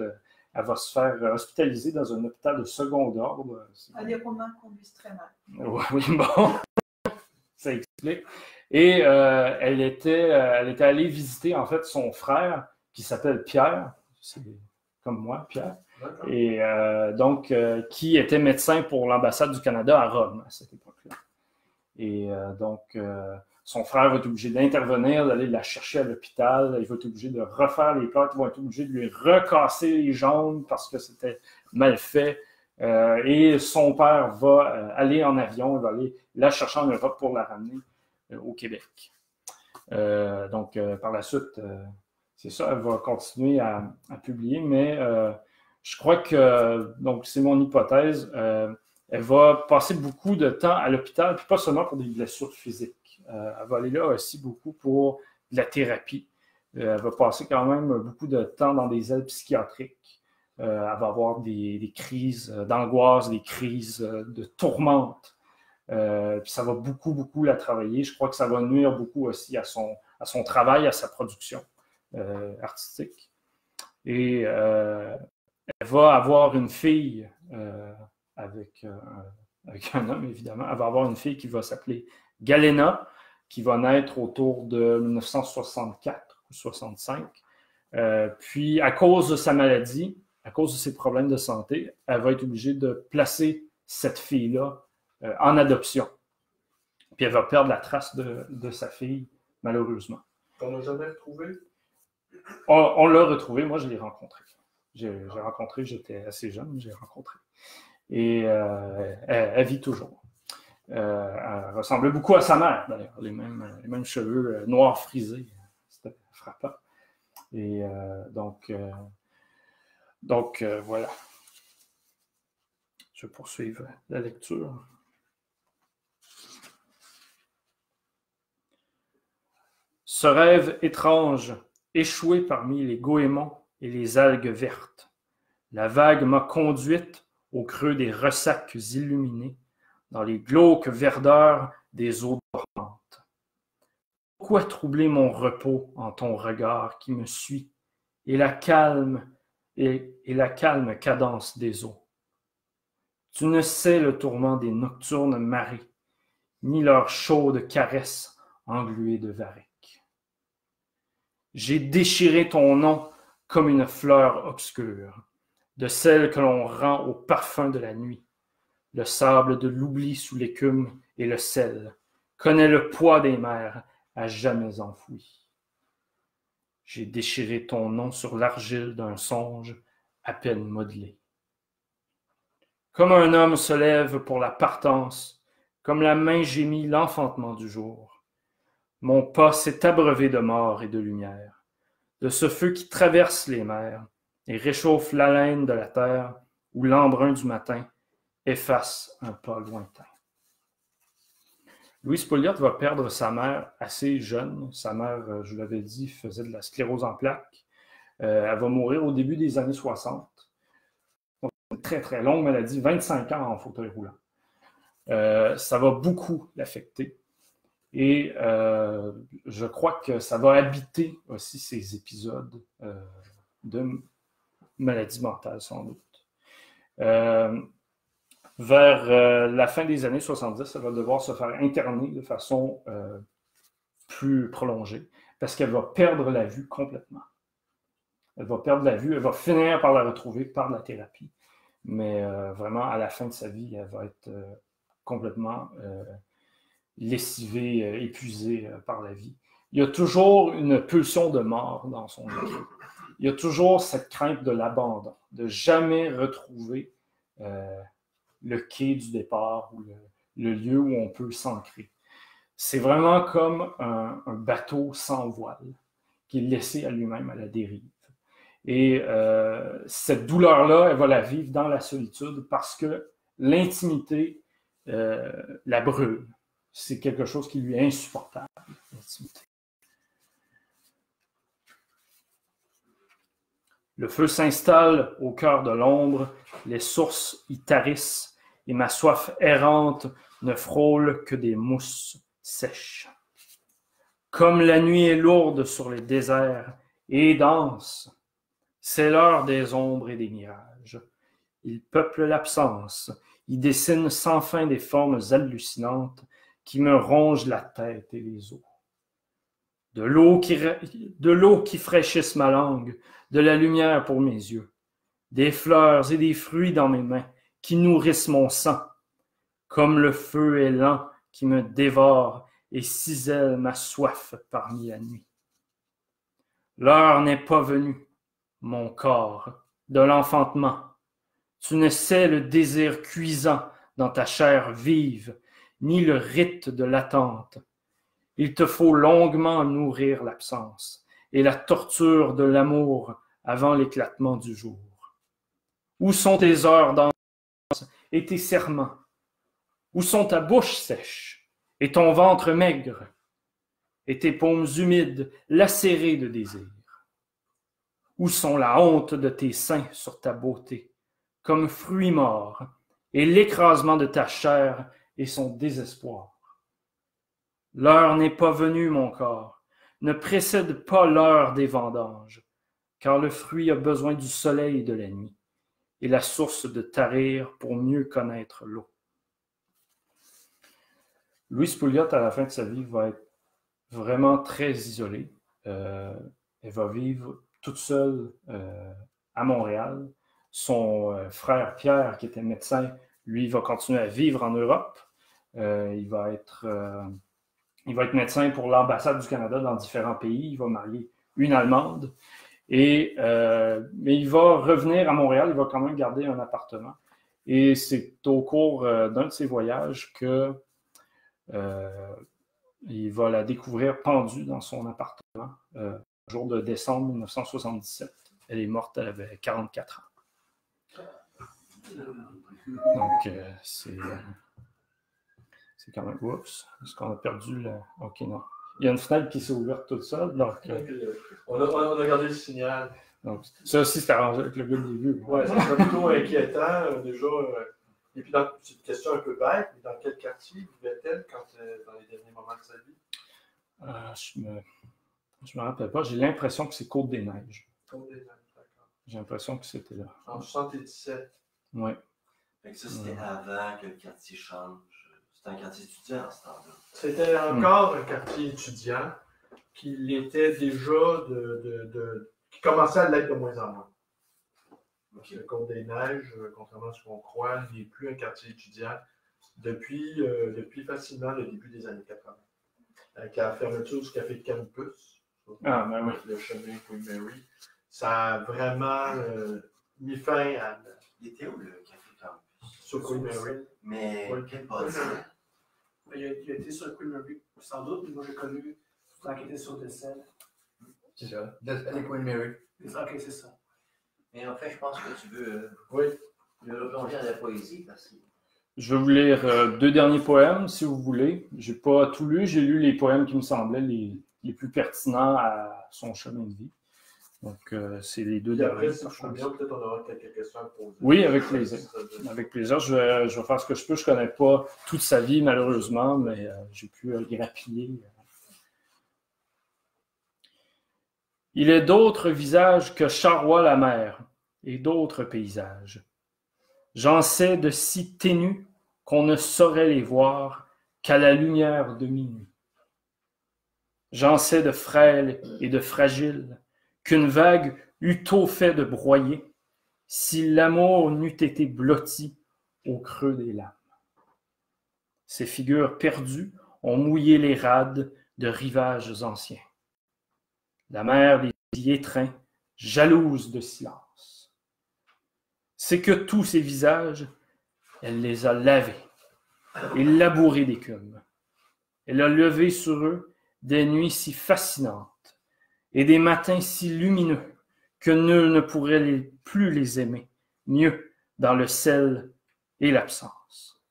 Elle va se faire hospitaliser dans un hôpital de second ordre. Les Romains conduisent très mal. Oui, bon, ça explique. Et elle était allée visiter en fait son frère qui s'appelle Pierre, c'est comme moi, Pierre, et donc qui était médecin pour l'ambassade du Canada à Rome à cette époque-là. Et donc son frère va être obligé d'intervenir, d'aller la chercher à l'hôpital. Il va être obligé de refaire les plâtres. Ils vont être obligés de lui recasser les jambes parce que c'était mal fait. Et son père va aller en avion. Il va aller la chercher en Europe pour la ramener au Québec. Donc, par la suite, c'est ça, elle va continuer à publier. Mais je crois que, donc c'est mon hypothèse, elle va passer beaucoup de temps à l'hôpital, puis pas seulement pour des blessures physiques. Elle va aller là aussi beaucoup pour de la thérapie. Elle va passer quand même beaucoup de temps dans des ailes psychiatriques. Elle va avoir des crises d'angoisse, des crises de tourmente. Puis ça va beaucoup, beaucoup la travailler. Je crois que ça va nuire beaucoup aussi à son travail, à sa production artistique. Et elle va avoir une fille avec un homme, évidemment. Elle va avoir une fille qui va s'appeler Galena, qui va naître autour de 1964 ou 65. Puis, à cause de sa maladie, à cause de ses problèmes de santé, elle va être obligée de placer cette fille-là en adoption. Puis, elle va perdre la trace de sa fille, malheureusement. On l'a jamais retrouvé? On l'a retrouvée. Moi, je l'ai rencontrée. J'ai rencontré, j'étais assez jeune, j'ai rencontré. Et elle vit toujours. Elle ressemblait beaucoup à sa mère, d'ailleurs. Les mêmes cheveux noirs frisés. C'était frappant. Et donc, voilà. Je vais poursuivre la lecture. Ce rêve étrange, échoué parmi les goémons et les algues vertes. La vague m'a conduite au creux des ressacs illuminés, dans les glauques verdeurs des eaux dormantes. Pourquoi troubler mon repos en ton regard qui me suit et la calme cadence des eaux? Tu ne sais le tourment des nocturnes marées, ni leur chaude caresse engluée de varech. J'ai déchiré ton nom comme une fleur obscure, de celle que l'on rend au parfum de la nuit. Le sable de l'oubli sous l'écume et le sel connaît le poids des mers à jamais enfoui. J'ai déchiré ton nom sur l'argile d'un songe à peine modelé. Comme un homme se lève pour la partance, comme la main gémit l'enfantement du jour, mon pas s'est abreuvé de mort et de lumière, de ce feu qui traverse les mers et réchauffe l'haleine de la terre où l'embrun du matin efface un pas lointain. Louise Pouliot va perdre sa mère assez jeune. Sa mère, je l'avais dit, faisait de la sclérose en plaques. Elle va mourir au début des années 60. Donc, une très, très longue maladie, 25 ans en fauteuil roulant. Ça va beaucoup l'affecter. Et je crois que ça va habiter aussi ces épisodes de maladie mentale, sans doute. Vers la fin des années 70, elle va devoir se faire interner de façon plus prolongée parce qu'elle va perdre la vue complètement. Elle va perdre la vue, elle va finir par la retrouver par la thérapie. Mais vraiment, à la fin de sa vie, elle va être complètement lessivée, épuisée par la vie. Il y a toujours une pulsion de mort dans son écrit. Il y a toujours cette crainte de l'abandon, de jamais retrouver le quai du départ ou le lieu où on peut s'ancrer. C'est vraiment comme un bateau sans voile qui est laissé à lui-même à la dérive. Et cette douleur-là, elle va la vivre dans la solitude parce qu'elle l'intimité la brûle. C'est quelque chose qui lui est insupportable, l'intimité. Le feu s'installe au cœur de l'ombre, les sources y tarissent, et ma soif errante ne frôle que des mousses sèches. Comme la nuit est lourde sur les déserts et dense, c'est l'heure des ombres et des mirages. Ils peuplent l'absence, ils dessinent sans fin des formes hallucinantes qui me rongent la tête et les os. De l'eau qui fraîchisse ma langue, de la lumière pour mes yeux, des fleurs et des fruits dans mes mains qui nourrissent mon sang, comme le feu est lent qui me dévore et cisèle ma soif parmi la nuit. L'heure n'est pas venue, mon corps, de l'enfantement. Tu ne sais le désir cuisant dans ta chair vive, ni le rite de l'attente. Il te faut longuement nourrir l'absence et la torture de l'amour avant l'éclatement du jour. Où sont tes heures d'enfance et tes serments? Où sont ta bouche sèche et ton ventre maigre et tes paumes humides lacérées de désir? Où sont la honte de tes seins sur ta beauté, comme fruit mort, et l'écrasement de ta chair et son désespoir? L'heure n'est pas venue, mon corps, ne précède pas l'heure des vendanges, car le fruit a besoin du soleil et de la nuit, et la source de tarir pour mieux connaître l'eau. Louise Pouliot, à la fin de sa vie, va être vraiment très isolée. Elle va vivre toute seule à Montréal. Son frère Pierre, qui était médecin, lui, va continuer à vivre en Europe. Il va être médecin pour l'ambassade du Canada dans différents pays. Il va marier une Allemande. Mais il va revenir à Montréal. Il va quand même garder un appartement. Et c'est au cours d'un de ses voyages que il va la découvrir pendue dans son appartement le jour de décembre 1977. Elle est morte, elle avait 44 ans. Donc, c'est quand même... Oups, est-ce qu'on a perdu le... OK, non. Il y a une fenêtre qui s'est ouverte toute seule. Donc, on a gardé le signal. Donc, ça aussi, c'est arrangé avec le gars du début. Oui, ça serait plutôt inquiétant, déjà. Et puis, c'est une question un peu bête, mais dans quel quartier vivait-elle dans les derniers moments de sa vie? Je me rappelle pas. J'ai l'impression que c'est Côte-des-Neiges. Côte-des-Neiges, d'accord. J'ai l'impression que c'était là. En 77. Oui. Ça, c'était avant que le quartier change. C'était un quartier étudiant à ce temps-là. C'était encore un quartier étudiant qui était déjà qui commençait à l'être de moins en moins. Okay. Le Côte-des-Neiges, contrairement à ce qu'on croit, n'est plus un quartier étudiant depuis facilement le début des années 80. Avec la fermeture du café de Campus, le chemin Queen Mary, ça a vraiment mis fin à... Il était où le café Campus? Sur Queen Mary. Mais quel bâtiment? Il a été sur Queen Mary, sans doute, mais moi j'ai connu tant qu'il était sur Decel. C'est ça, Decel Queen Mary. Ok, c'est ça. Mais en fait, je pense que tu veux le replonger dans la poésie parce que... Je vais vous lire 2 derniers poèmes, si vous voulez. Je n'ai pas tout lu. J'ai lu les poèmes qui me semblaient les plus pertinents à son chemin de vie. Donc, c'est les 2 derniers. Après, si je bien, peut-être on aura quelques questions à poser. Oui, avec plaisir. Avec plaisir. Je vais faire ce que je peux. Je ne connais pas toute sa vie, malheureusement, mais j'ai pu grappiller. Il est d'autres visages que charroie la mer et d'autres paysages. J'en sais de si ténus qu'on ne saurait les voir qu'à la lumière de minuit. J'en sais de frêles et de fragiles qu'une vague eût tôt fait de broyer si l'amour n'eût été blotti au creux des lames. Ces figures perdues ont mouillé les rades de rivages anciens. La mer les y étreint, jalouse de silence. C'est que tous ces visages, elle les a lavés et labourés d'écume. Elle a levé sur eux des nuits si fascinantes et des matins si lumineux que nul ne pourrait plus les aimer mieux dans le sel et l'absence.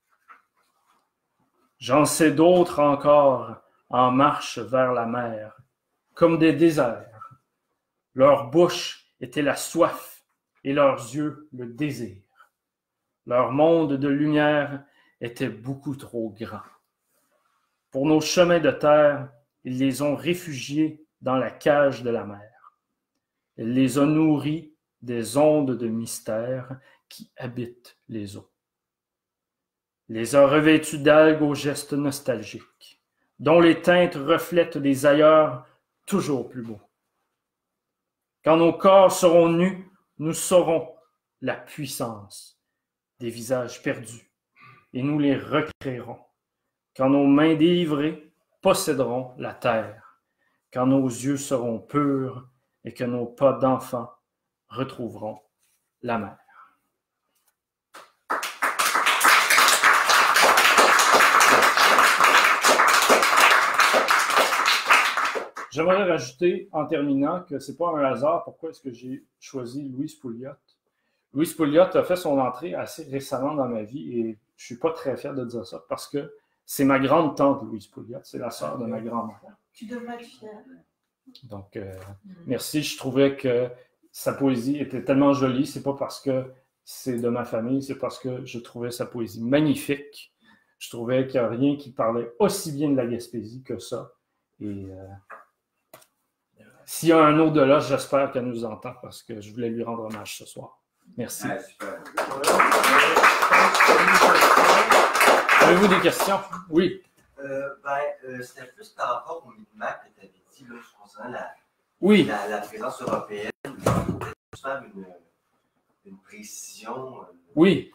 J'en sais d'autres encore en marche vers la mer, comme des déserts. Leur bouche était la soif et leurs yeux le désir. Leur monde de lumière était beaucoup trop grand. Pour nos chemins de terre, ils les ont réfugiés dans la cage de la mer. Il les a nourris des ondes de mystère qui habitent les eaux. Il les a revêtus d'algues aux gestes nostalgiques, dont les teintes reflètent des ailleurs toujours plus beaux. Quand nos corps seront nus, nous saurons la puissance des visages perdus et nous les recréerons. Quand nos mains délivrées posséderont la terre, quand nos yeux seront purs et que nos pas d'enfants retrouveront la mer. J'aimerais rajouter en terminant que ce n'est pas un hasard pourquoi est-ce que j'ai choisi Louise Pouliot. Louise Pouliot a fait son entrée assez récemment dans ma vie et je ne suis pas très fier de dire ça parce que c'est ma grande tante Louise Pouliot, c'est la sœur de ma grand-mère. Tu devrais être fier. Donc, merci. Je trouvais que sa poésie était tellement jolie. C'est pas parce que c'est de ma famille, c'est parce que je trouvais sa poésie magnifique. Je trouvais qu'il n'y a rien qui parlait aussi bien de la Gaspésie que ça. Et s'il y a un au-delà, j'espère qu'elle nous entend parce que je voulais lui rendre hommage ce soir. Merci. Ah, super. Avez-vous des questions? Oui. C'était plus par rapport au Micmac que tu avais dit, là, concernant Oui. la présence européenne. Peut-être faire une précision. Oui.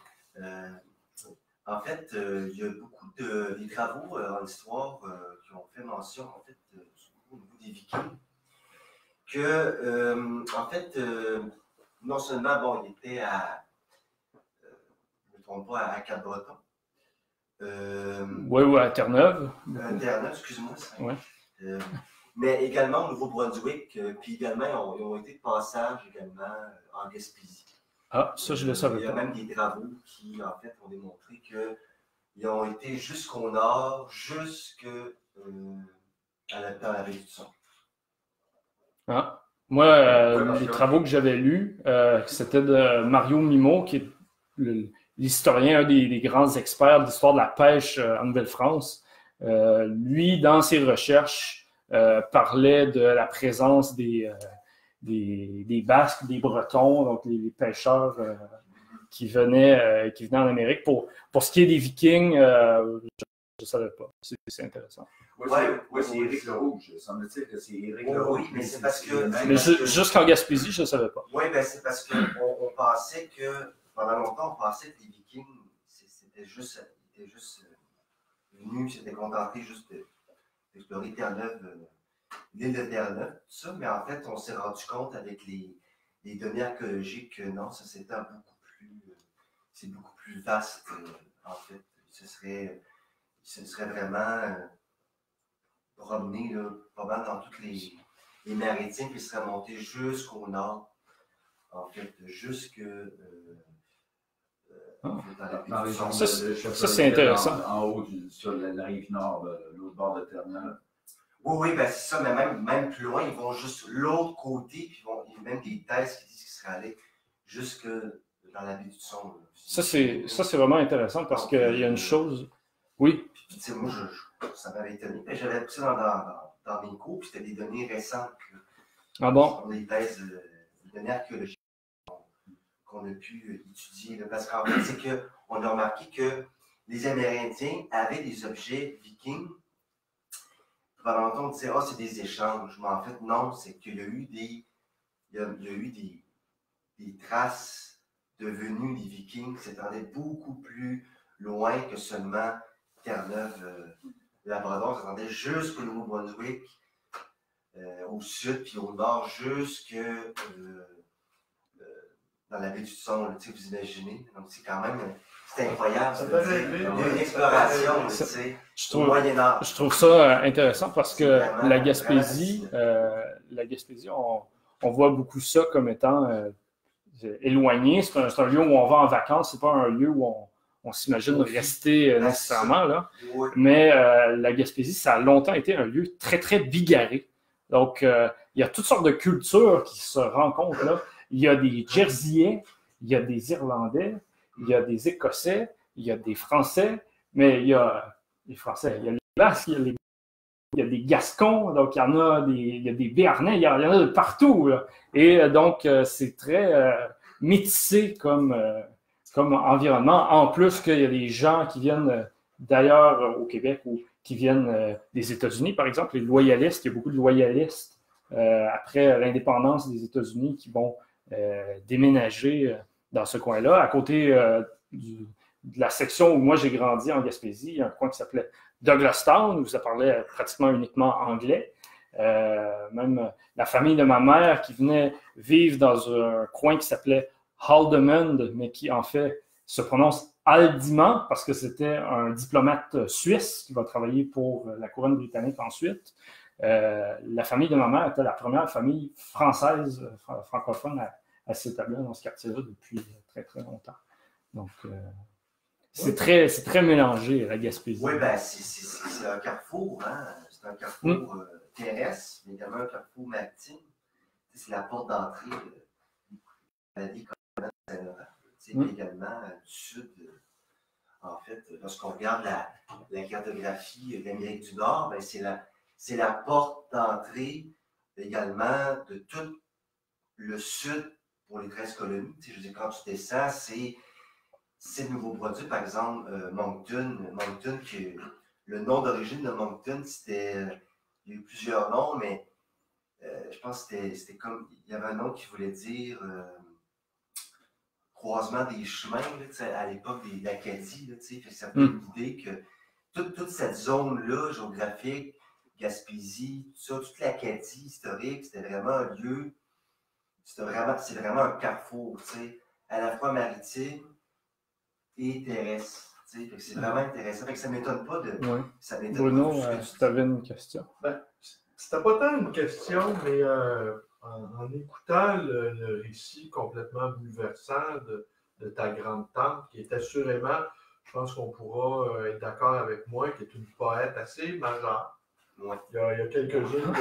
En fait, il y a beaucoup des travaux en histoire qui ont fait mention, en fait, au niveau des Vikings, que, en fait, non seulement, bon, il était je ne me trompe pas, à Cap-Breton. Oui, à Terre-Neuve. Terre-Neuve, excuse-moi. Ouais. Mais également au Nouveau-Brunswick, puis également, ils ont été de passage également en Gaspésie. Ah, ça, je le savais Il y a pas. même des travaux qui, en fait, ont démontré qu'ils ont été jusqu'au nord, dans la rive du Son. Ah. Moi, les travaux que j'avais lus, c'était de Mario Mimo, qui est l'historien, un des grands experts de l'histoire de la pêche en Nouvelle-France. Lui, dans ses recherches, parlait de la présence des Basques, des Bretons, donc les pêcheurs qui venaient en Amérique. Pour ce qui est des Vikings, je ne savais pas. C'est intéressant. Oui, c'est Éric le Rouge. Semble-t-il que c'est Éric le Rouge. Oui, mais c'est parce que... Mais jusqu'en Gaspésie, je ne savais pas. Oui, ben c'est parce qu'on pensait que, pendant longtemps, on pensait que les Vikings, c'était juste venus, s'étaient contentés juste d'explorer Terre-Neuve, l'île de Terre-Neuve, tout ça, mais en fait, on s'est rendu compte avec les données archéologiques que non, ça c'était c'est beaucoup plus vaste, en fait. Ce serait vraiment promené là, pas mal dans toutes les maritimes, puis serait monté jusqu'au nord, en fait, jusque dans la baie du Son. Ça, c'est intéressant. En haut, sur la rive nord, l'autre bord de Terre-Neuve. Oui, ben c'est ça, mais même plus loin, ils vont juste l'autre côté, puis il y a même des thèses qui disent qu'ils seraient allés jusque dans la baie du Son. Ça, c'est vraiment intéressant parce qu'il y a une chose. Oui. Puis, tu sais, moi, ça m'avait étonné. J'avais pris ça dans mes cours, puis c'était des données récentes. Ah bon? Des thèses, des données archéologiques qu'on a pu étudier. Là, parce qu'en fait, c'est qu'on a remarqué que les Amérindiens avaient des objets vikings. Pendant longtemps, on disait, c'est des échanges. Mais en fait, non, c'est qu'il y a eu des traces de venue des Vikings qui s'étendaient beaucoup plus loin que seulement Terre-Neuve, Labrador. Ça s'étendait jusqu'au Nouveau-Brunswick, au sud, puis au nord, jusque dans la baie du Son, là, vous imaginez. Donc, c'est quand même... C'est incroyable. Ça peut régler. Il y a une exploration, tu sais, au Moyen-Âge. Je trouve ça intéressant parce que la Gaspésie, on voit beaucoup ça comme étant éloigné. C'est un lieu où on va en vacances, c'est pas un lieu où on s'imagine rester nécessairement là. Oui. Mais la Gaspésie, ça a longtemps été un lieu très, très bigarré. Donc, il y a toutes sortes de cultures qui se rencontrent là. Il y a des Jerseyais, il y a des Irlandais, il y a des Écossais, il y a des Français, mais il y a les Français, il y a les Basques, il y a des Gascons, donc il y a des Béarnais, il y en a de partout, là. Et donc, c'est très métissé comme environnement. En plus qu'il y a des gens qui viennent d'ailleurs au Québec ou qui viennent des États-Unis, par exemple, les loyalistes, il y a beaucoup de loyalistes après l'indépendance des États-Unis qui vont déménager dans ce coin-là. À côté de la section où moi j'ai grandi en Gaspésie, il y a un coin qui s'appelait Douglastown, où ça parlait pratiquement uniquement anglais. Même la famille de ma mère qui venait vivre dans un coin qui s'appelait Haldimand, mais qui en fait se prononce Haldimand parce que c'était un diplomate suisse qui va travailler pour la couronne britannique ensuite. La famille de ma mère était la première famille française, francophone à s'établir dans ce quartier-là depuis très, très longtemps. Donc, c'est très mélangé, la Gaspésie. Oui, ben, c'est un carrefour, hein? C'est un carrefour terrestre, mais également un carrefour maritime. C'est la porte d'entrée de la vie commune de Saint-Laurent. Également du sud. En fait, lorsqu'on regarde la cartographie de l'Amérique du Nord, ben, c'est la porte d'entrée également de tout le sud pour les 13 colonies. Je veux dire, quand tu descends, c'est le Nouveau-Brunswick, par exemple, Moncton, le nom d'origine de Moncton, c'était. Il y a eu plusieurs noms, mais je pense que c'était comme. Il y avait un nom qui voulait dire croisement des chemins, là, à l'époque de l'Acadie. Ça fait l'idée que toute cette zone-là, géographique, Gaspésie, tout ça, toute l'Acadie historique, c'était vraiment un lieu. C'est vraiment un carrefour, à la fois maritime et terrestre. C'est vraiment intéressant. Fait que ça ne m'étonne pas de. Oui. Ça m'étonne Bruno, pas tu avais une question. Ben, c'était pas tant une question, mais en écoutant le récit complètement bouleversant de ta grande-tante, qui est assurément, je pense qu'on pourra être d'accord avec moi, qui est une poète assez majeure. Ouais. Il y a quelques-unes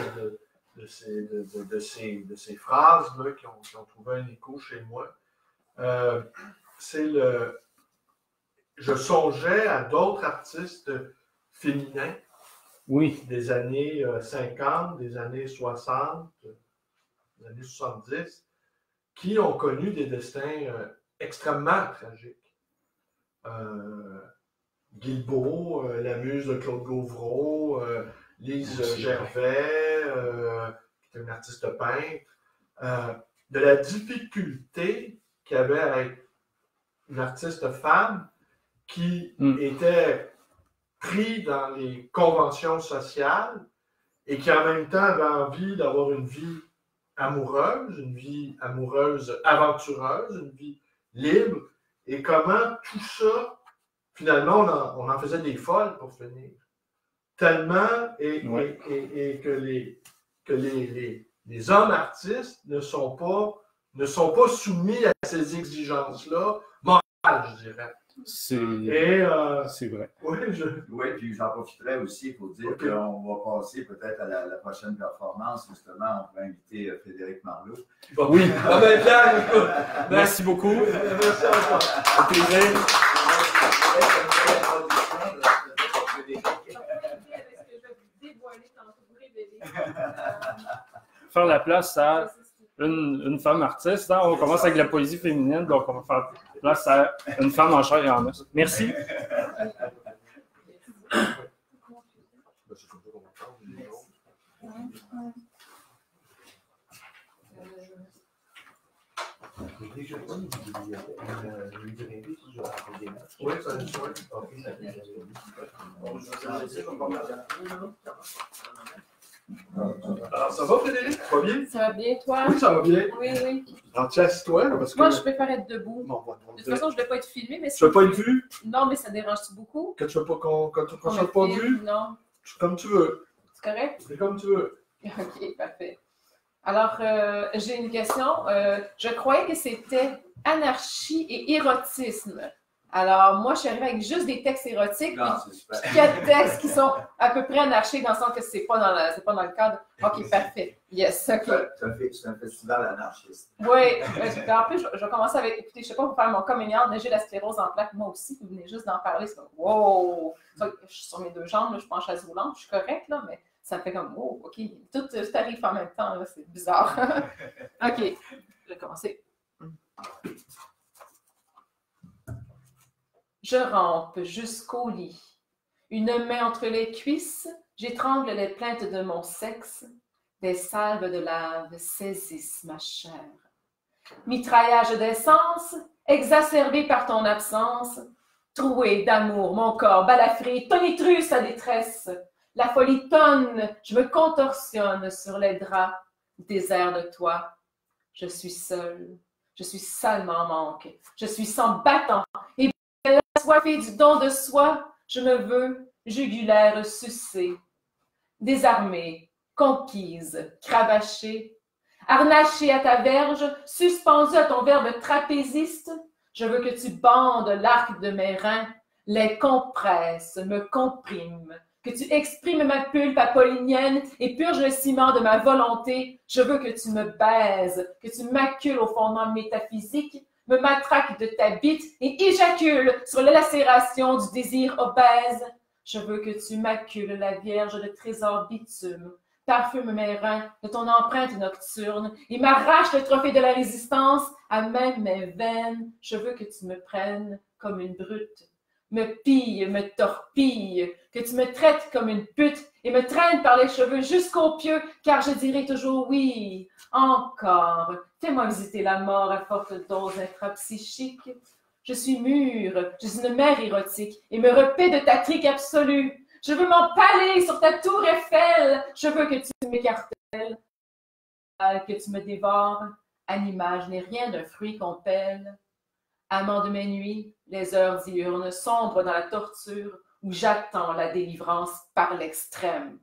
de ces phrases-là qui ont trouvé un écho chez moi. Je songeais à d'autres artistes féminins des années 50, des années 60, des années 70, qui ont connu des destins extrêmement tragiques. Guilbeault, la muse de Claude Gauvreau, Lise Gervais, qui est une artiste peintre, de la difficulté qu'il y avait à être une artiste femme qui était pris dans les conventions sociales et qui en même temps avait envie d'avoir une vie amoureuse aventureuse, une vie libre, et comment tout ça, finalement, on en faisait des folles pour finir. Tellement, et que les hommes artistes ne sont pas soumis à ces exigences-là, morales, je dirais. C'est vrai. Oui, puis j'en profiterai aussi pour dire qu'on va passer peut-être à la prochaine performance. Justement, on va inviter Frédéric Marleau. Oui. Écoute, merci beaucoup. Merci à toi. Au plaisir. Faire la place à une femme artiste. Hein? On commence avec la poésie féminine, donc on va faire place à une femme en chair et en os. Merci. Alors, ça va, Frédéric? Ça va bien? Ça va bien, toi? Oui, ça va bien. Oui. Alors, tu assis-toi, parce que... Moi, je préfère être debout. Bon, de toute façon, je ne vais pas être filmée. Mais tu ne veux pas être vu? Non, mais ça dérange-tu beaucoup? Que tu ne veux pas qu'on soit pas vu? Non. Comme tu veux. C'est correct? C'est comme tu veux. OK, parfait. Alors, j'ai une question. Je croyais que c'était anarchie et érotisme Alors, moi, je suis arrivée avec juste des textes érotiques, Non, c'est super. puis 4 textes qui sont à peu près anarchiques dans le sens que c'est pas dans le cadre. OK, parfait. Yes, OK. C'est un festival anarchiste. Oui, en plus, je vais commencer avec, écoutez, je sais pas, pour faire mon coming out, mais j'ai la sclérose en plaques, moi aussi, vous venez juste d'en parler, c'est comme, wow! Je suis sur mes 2 jambes, là, je prends en chaise roulante, je suis correcte, là, mais ça me fait comme, wow, OK, tout arrive en même temps, là, c'est bizarre. OK, je vais commencer. Je rampe jusqu'au lit. Une main entre les cuisses, j'étrangle les plaintes de mon sexe. Des salves de lave saisissent ma chair. Mitraillage d'essence, exacerbé par ton absence. Troué d'amour, mon corps balafré, tonitrusse sa détresse. La folie tonne, je me contorsionne sur les draps. Désert de toi, je suis seule, je suis salement en manque, je suis sans battant et assoiffée du don de soi, je me veux jugulaire sucée, désarmée, conquise, cravachée, harnachée à ta verge, suspendue à ton verbe trapéziste, je veux que tu bandes l'arc de mes reins, les compresses, me compriment, que tu exprimes ma pulpe apollinienne et purges le ciment de ma volonté. Je veux que tu me baises, que tu macules au fondement métaphysique, me matraques de ta bite et éjacules sur la lacération du désir obèse. Je veux que tu macules la Vierge de trésors bitume, parfume mes reins de ton empreinte nocturne et m'arrache le trophée de la résistance à même mes veines. Je veux que tu me prennes comme une brute, me pille, me torpille, que tu me traites comme une pute et me traînes par les cheveux jusqu'au pieu, car je dirai toujours oui, encore. Fais-moi visiter la mort à forte dose intrapsychique. Je suis mûre, je suis une mère érotique et me repais de ta trique absolue. Je veux m'empaler sur ta tour Eiffel. Je veux que tu m'écartelles, que tu me dévores. Animal, je n'ai rien d'un fruit qu'on pèle. Amant de mes nuits, les heures diurnes sombrent dans la torture où j'attends la délivrance par l'extrême.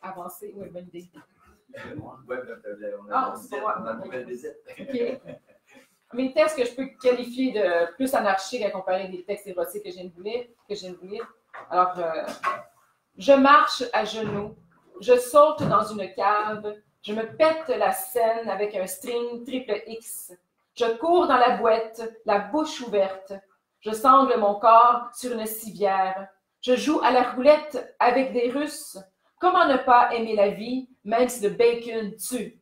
Avancer, oui, bonne idée. Okay. Mes textes que je peux qualifier de plus anarchiques à comparer des textes érotiques que je viens de lire. Alors, je marche à genoux, je saute dans une cave, je me pète la scène avec un string triple X. Je cours dans la boîte, la bouche ouverte. Je sangle mon corps sur une civière. Je joue à la roulette avec des Russes. Comment ne pas aimer la vie, même si le bacon tue?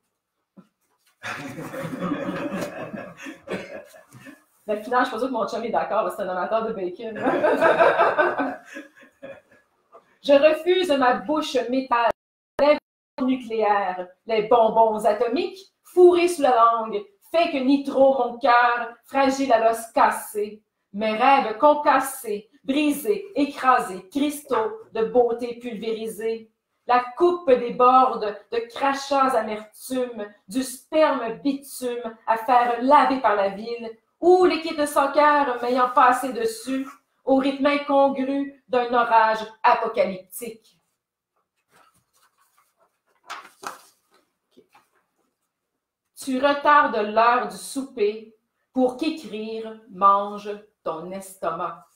La finale, je ne suis pas sûre que mon chum est d'accord, c'est un amateur de bacon. Je refuse ma bouche métal, les nucléaires, les bonbons atomiques, fourrés sous la langue, fake nitro, mon cœur, fragile à l'os cassé, mes rêves concassés, brisés, écrasés, cristaux de beauté pulvérisés. La coupe déborde de crachats amertumes, du sperme bitume à faire laver par la ville, ou l'équipe de soccer m'ayant passé dessus, au rythme incongru d'un orage apocalyptique. Tu retardes l'heure du souper pour qu'écrire mange ton estomac.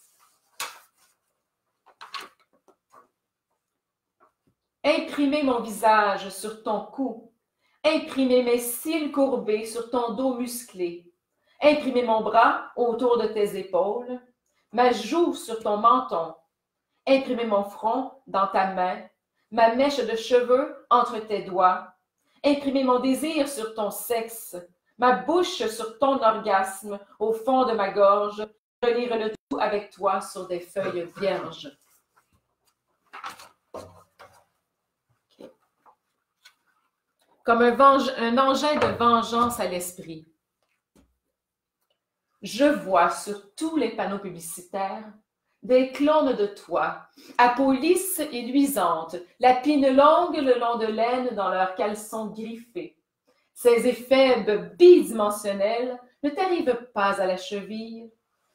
Imprimer mon visage sur ton cou, imprimer mes cils courbés sur ton dos musclé, imprimer mon bras autour de tes épaules, ma joue sur ton menton, imprimer mon front dans ta main, ma mèche de cheveux entre tes doigts, imprimer mon désir sur ton sexe, ma bouche sur ton orgasme au fond de ma gorge, relire le tout avec toi sur des feuilles vierges. Okay. Comme un engin de vengeance à l'esprit. Je vois sur tous les panneaux publicitaires des clones de toi, à peau lisse et luisante, la pine longue le long de l'aine dans leurs caleçons griffés. Ces éphèbes bidimensionnels ne t'arrivent pas à la cheville,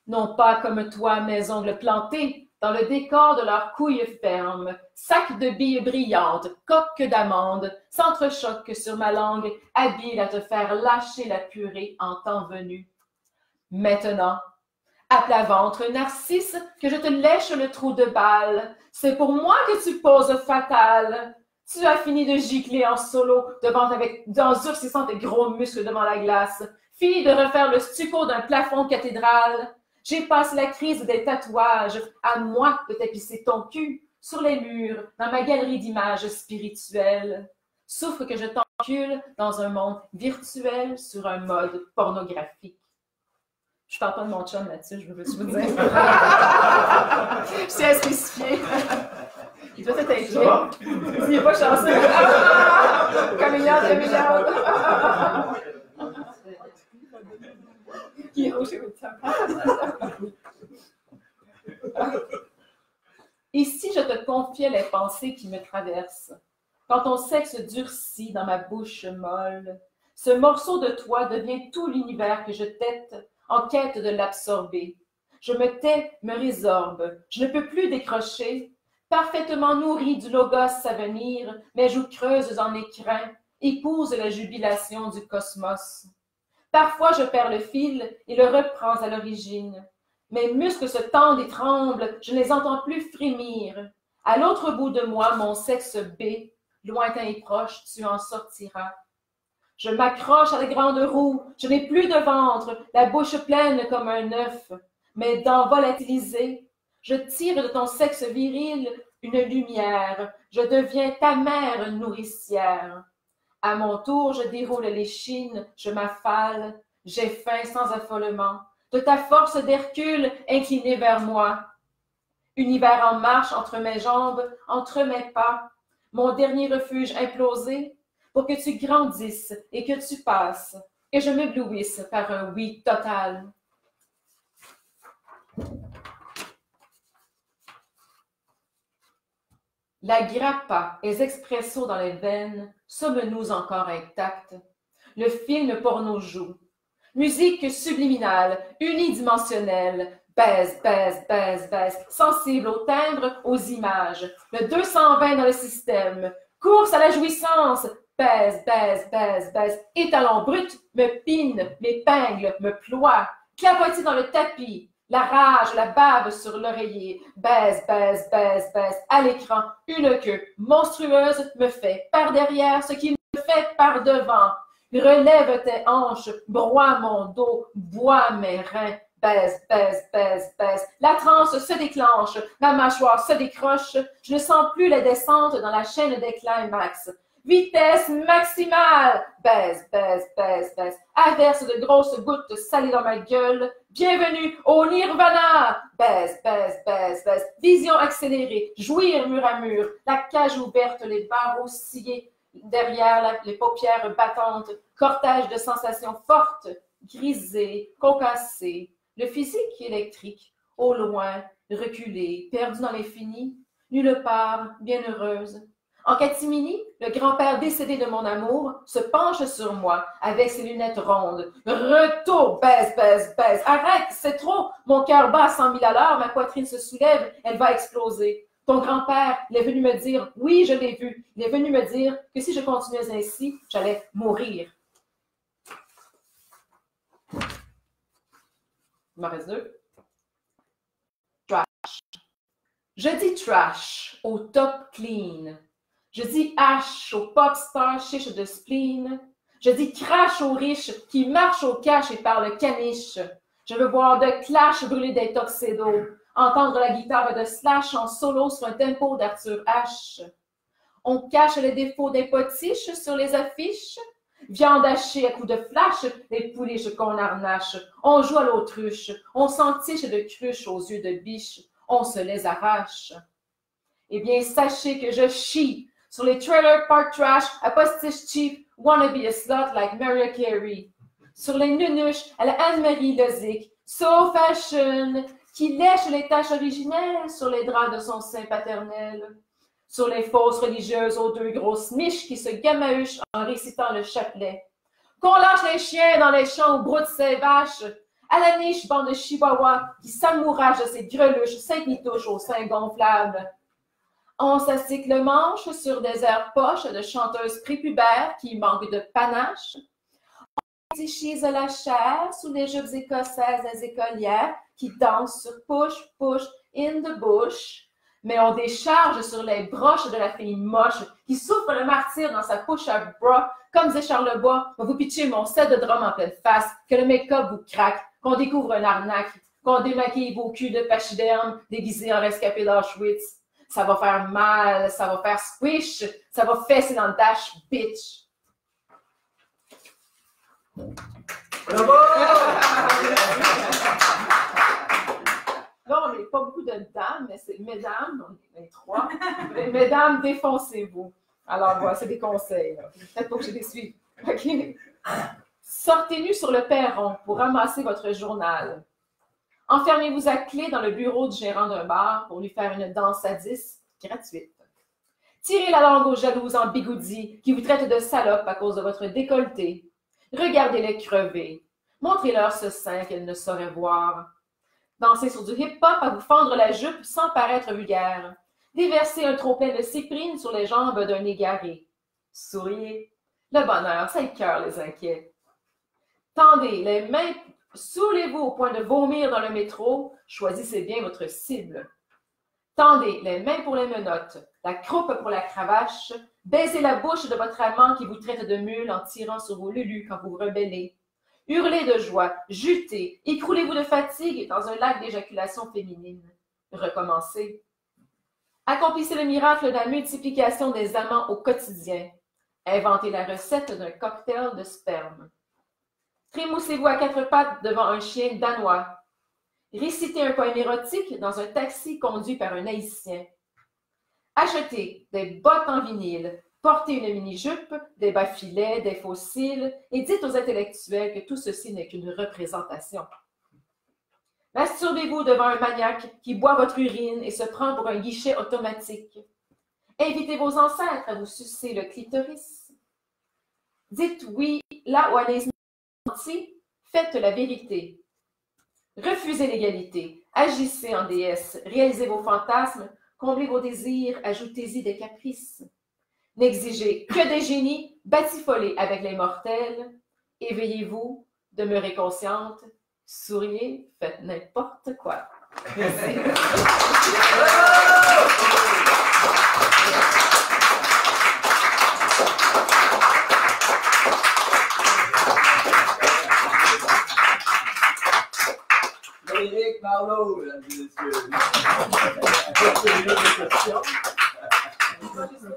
non pas comme toi mes ongles plantés, dans le décor de leurs couilles fermes, sacs de billes brillantes, coques d'amandes, s'entrechoquent sur ma langue, habiles à te faire lâcher la purée en temps venu. Maintenant, à plat ventre, Narcisse, que je te lèche le trou de balle, c'est pour moi que tu poses fatal. Tu as fini de gicler en solo en durcissant tes gros muscles devant la glace, fini de refaire le stucco d'un plafond de cathédrale. J'ai passé la crise des tatouages, à moi de tapisser ton cul sur les murs, dans ma galerie d'images spirituelles. Souffre que je t'encule dans un monde virtuel sur un mode pornographique. Je parle pas de mon chum là-dessus, je veux vous dire. Je tiens à spécifier. Il doit être inquiet. Il n'est pas chanceux. Camillard. Qui est rouge et Ici, je te confiais les pensées qui me traversent. Quand ton sexe durcit dans ma bouche molle, ce morceau de toi devient tout l'univers que je tête en quête de l'absorber. Je me tais, me résorbe, je ne peux plus décrocher. Parfaitement nourri du logos à venir, mes joues creuses en écrin épousent la jubilation du cosmos. Parfois, je perds le fil et le reprends à l'origine. Mes muscles se tendent et tremblent, je ne les entends plus frémir. À l'autre bout de moi, mon sexe B, lointain et proche, tu en sortiras. Je m'accroche à la grande roue, je n'ai plus de ventre, la bouche pleine comme un œuf, mes dents volatilisées. Je tire de ton sexe viril une lumière, je deviens ta mère nourricière. À mon tour, je déroule l'échine, je m'affale, j'ai faim sans affolement, de ta force d'Hercule inclinée vers moi. Univers en marche entre mes jambes, entre mes pas, mon dernier refuge implosé, pour que tu grandisses et que tu passes, et je m'éblouisse par un oui total. La grappa et les expressos dans les veines, sommes-nous encore intacts? Le film porno joue. Musique subliminale, unidimensionnelle, baise, sensible aux timbres, aux images. Le 220 dans le système, course à la jouissance, baise, étalon brut, me pine, m'épingle, me ploie, clapotis dans le tapis, la rage, la bave sur l'oreiller, baise, à l'écran, une queue monstrueuse me fait par derrière ce qu'il me fait par devant. Relève tes hanches, broie mon dos, bois mes reins, baise. La transe se déclenche, ma mâchoire se décroche, je ne sens plus la descente dans la chaîne des climax. Vitesse maximale, baise. Averse de grosses gouttes salées dans ma gueule. Bienvenue au Nirvana, baise. Vision accélérée, jouir mur à mur, la cage ouverte, les barreaux sciés, derrière les paupières battantes, cortège de sensations fortes, grisées, concassées, le physique électrique, au loin, reculé, perdu dans l'infini, nulle part, bienheureuse. En catimini, le grand-père décédé de mon amour se penche sur moi avec ses lunettes rondes. Retour, baise. Arrête, c'est trop. Mon cœur bat à 100 000 à l'heure, ma poitrine se soulève, elle va exploser. Ton grand-père, il est venu me dire, oui, je l'ai vu, il est venu me dire que si je continuais ainsi, j'allais mourir. Il m'en reste 2. Trash. Je dis trash au top clean. Je dis hache au pop star chiche de spleen. Je dis crash aux riches qui marchent au cash et parlent caniche. Je veux voir de clash brûler des tuxedos, entendre la guitare de Slash en solo sur un tempo d'Arthur H. On cache les défauts des potiches sur les affiches. Viande hachée à coups de flash, les pouliches qu'on harnache. On joue à l'autruche, on s'entiche de cruche aux yeux de biche. On se les arrache. Eh bien, sachez que je chie sur les trailer park trash à postiche cheap, wanna be a slut like Mariah Carey. Sur les nunuches à la Anne-Marie Lozic, so fashion, qui lèche les taches originelles sur les draps de son sein paternel. Sur les fausses religieuses aux 2 grosses miches qui se gamahuchent en récitant le chapelet. Qu'on lâche les chiens dans les champs où broutent ses vaches, À la niche, bande de chihuahuas qui s'amouragent de ces greluches 5 nitouches aux seins gonflables. On s'assique le manche sur des airs poches de chanteuses prépubères qui manquent de panache. On fétichise la chair sous les jupes écossaises des écolières qui dansent sur push, push, in the bush. Mais on décharge sur les broches de la fille moche qui souffre le martyre dans sa push-up bra. Comme disait Charlebois, on va vous pitcher mon set de drum en pleine face, que le make-up vous craque, qu'on découvre un arnaque, qu'on démaquille vos culs de pachyderme déguisés en rescapés d'Auschwitz. Ça va faire mal, ça va faire squish, ça va fesser dans le dash, bitch. Bravo! Là, on n'est pas beaucoup de dames, mais c'est mesdames, on est 3. Mesdames, défoncez-vous. Alors, voilà, c'est des conseils. Peut-être pas que je les suis. OK. Sortez nu sur le perron pour ramasser votre journal. Enfermez-vous à clé dans le bureau du gérant d'un bar pour lui faire une danse à 10 gratuite. Tirez la langue aux jalouses en bigoudi qui vous traitent de salope à cause de votre décolleté. Regardez-les crever. Montrez-leur ce sein qu'elles ne sauraient voir. Dansez sur du hip-hop à vous fendre la jupe sans paraître vulgaire. Déversez un trop-plein de cyprine sur les jambes d'un égaré. Souriez. Le bonheur, ça écœure les inquiets. Tendez les mains, saoulez-vous au point de vomir dans le métro. Choisissez bien votre cible. Tendez les mains pour les menottes, la croupe pour la cravache. Baisez la bouche de votre amant qui vous traite de mule en tirant sur vos lulus quand vous vous rebellez. Hurlez de joie, jutez, écroulez-vous de fatigue dans un lac d'éjaculation féminine. Recommencez. Accomplissez le miracle de la multiplication des amants au quotidien. Inventez la recette d'un cocktail de sperme. Trémoussez-vous à 4 pattes devant un chien danois. Récitez un poème érotique dans un taxi conduit par un haïtien. Achetez des bottes en vinyle, portez une mini-jupe, des bas-filets, des fossiles et dites aux intellectuels que tout ceci n'est qu'une représentation. Masturbez-vous devant un maniaque qui boit votre urine et se prend pour un guichet automatique. Invitez vos ancêtres à vous sucer le clitoris. Dites oui là où allez mentir, faites la vérité. Refusez l'égalité, agissez en déesse, réalisez vos fantasmes, comblez vos désirs, ajoutez-y des caprices. N'exigez que des génies, batifolez avec les mortels, éveillez-vous, demeurez consciente, souriez, faites n'importe quoi. Merci. Éric Marleau, mesdames et messieurs. Quand est-ce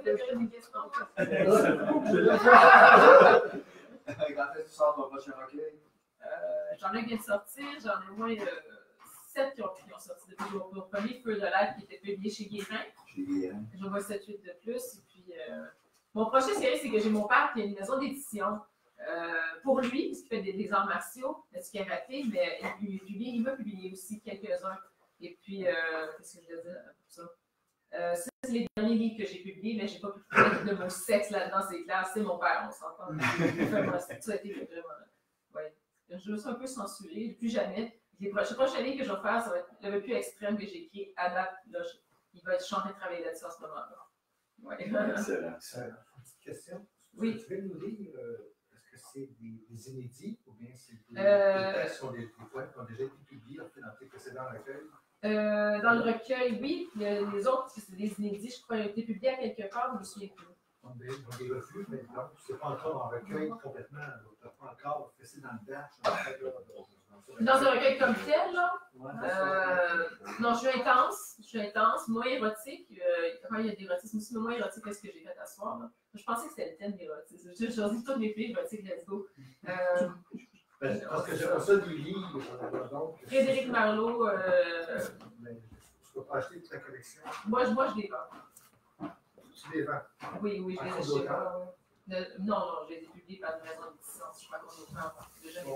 que tu sors ton prochain recueil? J'en ai bien de sortir, j'en ai au moins 7 qui ont sorti depuis mon premier Feu de l'air qui était publié chez Guérin. J'en vois 7-8 de plus. Et puis, mon prochain série, c'est que j'ai mon père qui a une maison d'édition. Pour lui, parce qu'il fait des arts martiaux, du karaté, mais il va publier aussi quelques-uns. Et puis, qu'est-ce que je veux dire pour ça? Ça, c'est les derniers livres que j'ai publiés, mais je n'ai pas pu faire de mon sexe là-dedans, c'est clair. C'est mon père, on s'entend. Ça a été vraiment. Ouais. Je me suis un peu censurée, plus jamais. Les prochains livres que je vais faire, ça va être le plus extrême que j'ai écrit à date. Là, il va être chanté de travailler là-dessus en ce moment-là. Ouais. Excellent. Une petite question. Oui. Tu peux nous dire, est-ce que c'est des inédits ou bien c'est des textes sur des poèmes qui ont déjà été publiés dans tes précédents recueils? Dans le recueil, oui. Les autres, c'est des inédits, je crois, qu'ils ont été publiés à quelque part, je me souviens plus. On des refus, mais donc, c'est pas encore en recueil complètement. Tu n'as pas encore fait dans le dash. Dans un recueil comme tel, là? Ouais, Non, je suis intense, moins érotique. Quand il y a de l'érotisme aussi, mais moins érotique que ce que j'ai fait à ce soir. Là. Je pensais que c'était le thème d'érotisme. Je choisis toutes mes filles érotiques, let's go. Parce que j'ai pas ça du livre. Donc, Frédéric Marleau. Tu vas pas acheter toute la collection. Moi, je les vends. Tu les vends. Oui, je les achète. Non, je les ai publiés par une maison d'édition. Je crois qu'on est pas déjà les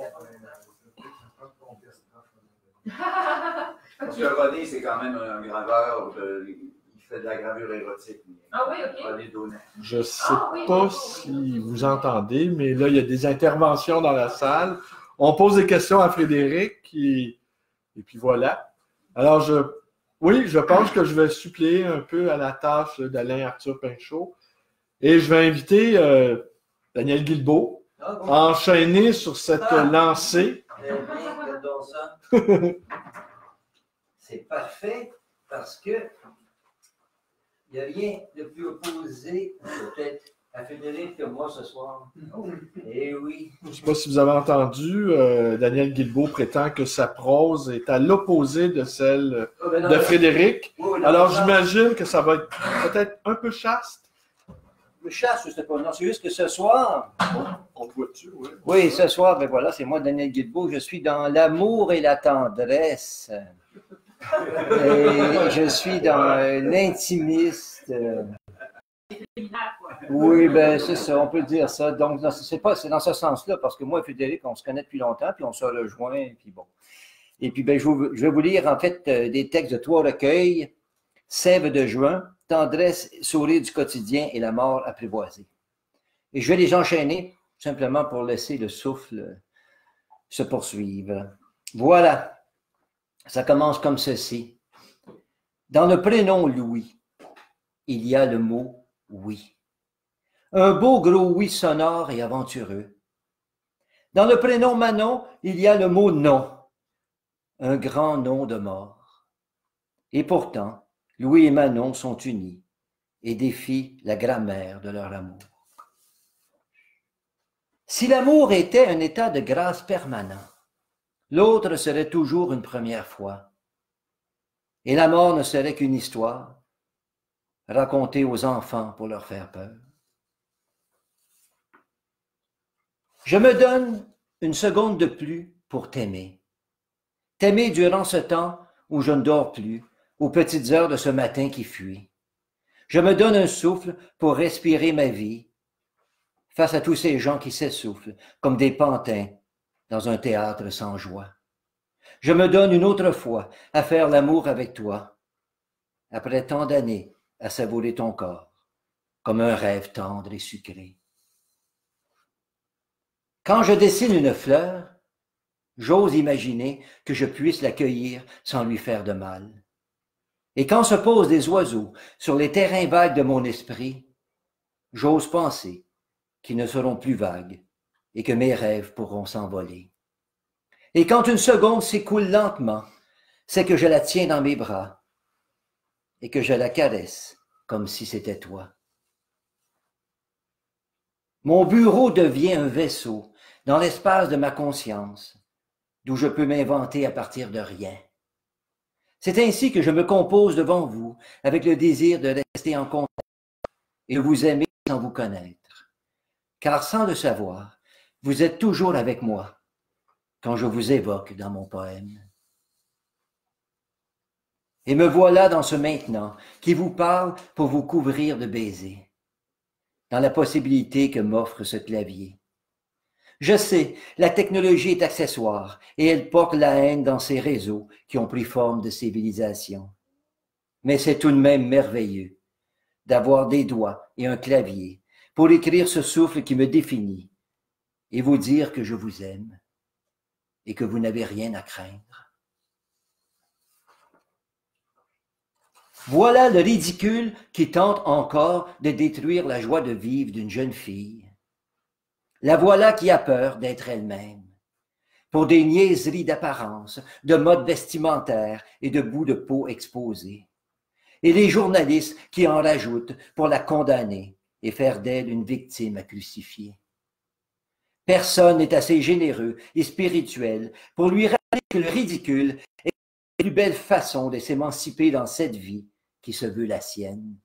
Parce que René, c'est quand même un graveur, il fait de la gravure érotique. Ah oui, ok. René Donnet. Je ne sais pas si vous entendez, mais là, il y a des interventions dans la salle. on pose des questions à Frédéric et puis voilà. Alors, je pense que je vais suppléer un peu à la tâche d'Alain Arthur Pinchot et je vais inviter Daniel Guilbeault à enchaîner sur cette lancée. Regardons ça. C'est parfait parce que il n'y a rien de plus opposé peut-être à Frédéric que moi ce soir. Eh oui. Je ne sais pas si vous avez entendu, Daniel Guilbeault prétend que sa prose est à l'opposé de celle de Frédéric. Alors j'imagine que ça va être peut-être un peu chaste. Le chasse, je sais pas. Non, c'est juste que ce soir. On te voit-tu, oui. Oui, ce soir, ben voilà, c'est moi, Daniel Guilbeault. Je suis dans l'amour et la tendresse. Et je suis dans l'intimiste. Oui, ben c'est ça, on peut dire ça. Donc, c'est dans ce sens-là, parce que moi et Frédéric, on se connaît depuis longtemps, puis on se rejoint, puis bon. Et puis, ben, je vais vous lire, en fait, des textes de 3 recueils, Sève de juin, Tendresse, sourire du quotidien et la mort apprivoisée. Et je vais les enchaîner, simplement pour laisser le souffle se poursuivre. Voilà, ça commence comme ceci. Dans le prénom Louis, il y a le mot oui. Un beau gros oui sonore et aventureux. Dans le prénom Manon, il y a le mot non. Un grand nom de mort. Et pourtant, Louis et Manon sont unis et défient la grammaire de leur amour. Si l'amour était un état de grâce permanent, l'autre serait toujours une première fois. Et la mort ne serait qu'une histoire racontée aux enfants pour leur faire peur. Je me donne une seconde de plus pour t'aimer. T'aimer durant ce temps où je ne dors plus, aux petites heures de ce matin qui fuit. Je me donne un souffle pour respirer ma vie face à tous ces gens qui s'essoufflent comme des pantins dans un théâtre sans joie. Je me donne une autre fois à faire l'amour avec toi, après tant d'années à savourer ton corps, comme un rêve tendre et sucré. Quand je dessine une fleur, j'ose imaginer que je puisse l'accueillir sans lui faire de mal. Et quand se posent des oiseaux sur les terrains vagues de mon esprit, j'ose penser qu'ils ne seront plus vagues et que mes rêves pourront s'envoler. Et quand une seconde s'écoule lentement, c'est que je la tiens dans mes bras et que je la caresse comme si c'était toi. Mon bureau devient un vaisseau dans l'espace de ma conscience, d'où je peux m'inventer à partir de rien. C'est ainsi que je me compose devant vous avec le désir de rester en contact et de vous aimer sans vous connaître. Car sans le savoir, vous êtes toujours avec moi quand je vous évoque dans mon poème. Et me voilà dans ce maintenant qui vous parle pour vous couvrir de baisers, dans la possibilité que m'offre ce clavier. Je sais, la technologie est accessoire et elle porte la haine dans ces réseaux qui ont pris forme de civilisation. Mais c'est tout de même merveilleux d'avoir des doigts et un clavier pour écrire ce souffle qui me définit et vous dire que je vous aime et que vous n'avez rien à craindre. Voilà le ridicule qui tente encore de détruire la joie de vivre d'une jeune fille. La voilà qui a peur d'être elle-même, pour des niaiseries d'apparence, de modes vestimentaires et de bouts de peau exposés. Et les journalistes qui en rajoutent pour la condamner et faire d'elle une victime à crucifier. Personne n'est assez généreux et spirituel pour lui rappeler que le ridicule est la plus belle façon de s'émanciper dans cette vie qui se veut la sienne.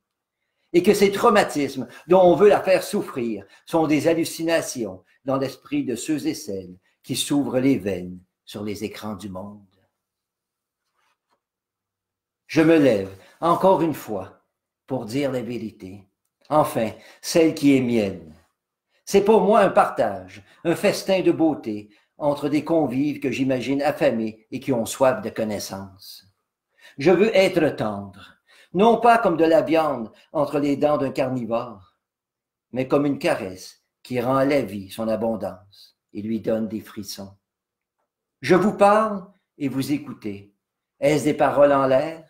Et que ces traumatismes dont on veut la faire souffrir sont des hallucinations dans l'esprit de ceux et celles qui s'ouvrent les veines sur les écrans du monde. Je me lève encore une fois pour dire la vérité, enfin celle qui est mienne. C'est pour moi un partage, un festin de beauté entre des convives que j'imagine affamés et qui ont soif de connaissance. Je veux être tendre, non pas comme de la viande entre les dents d'un carnivore, mais comme une caresse qui rend à la vie son abondance et lui donne des frissons. Je vous parle et vous écoutez. Est-ce des paroles en l'air?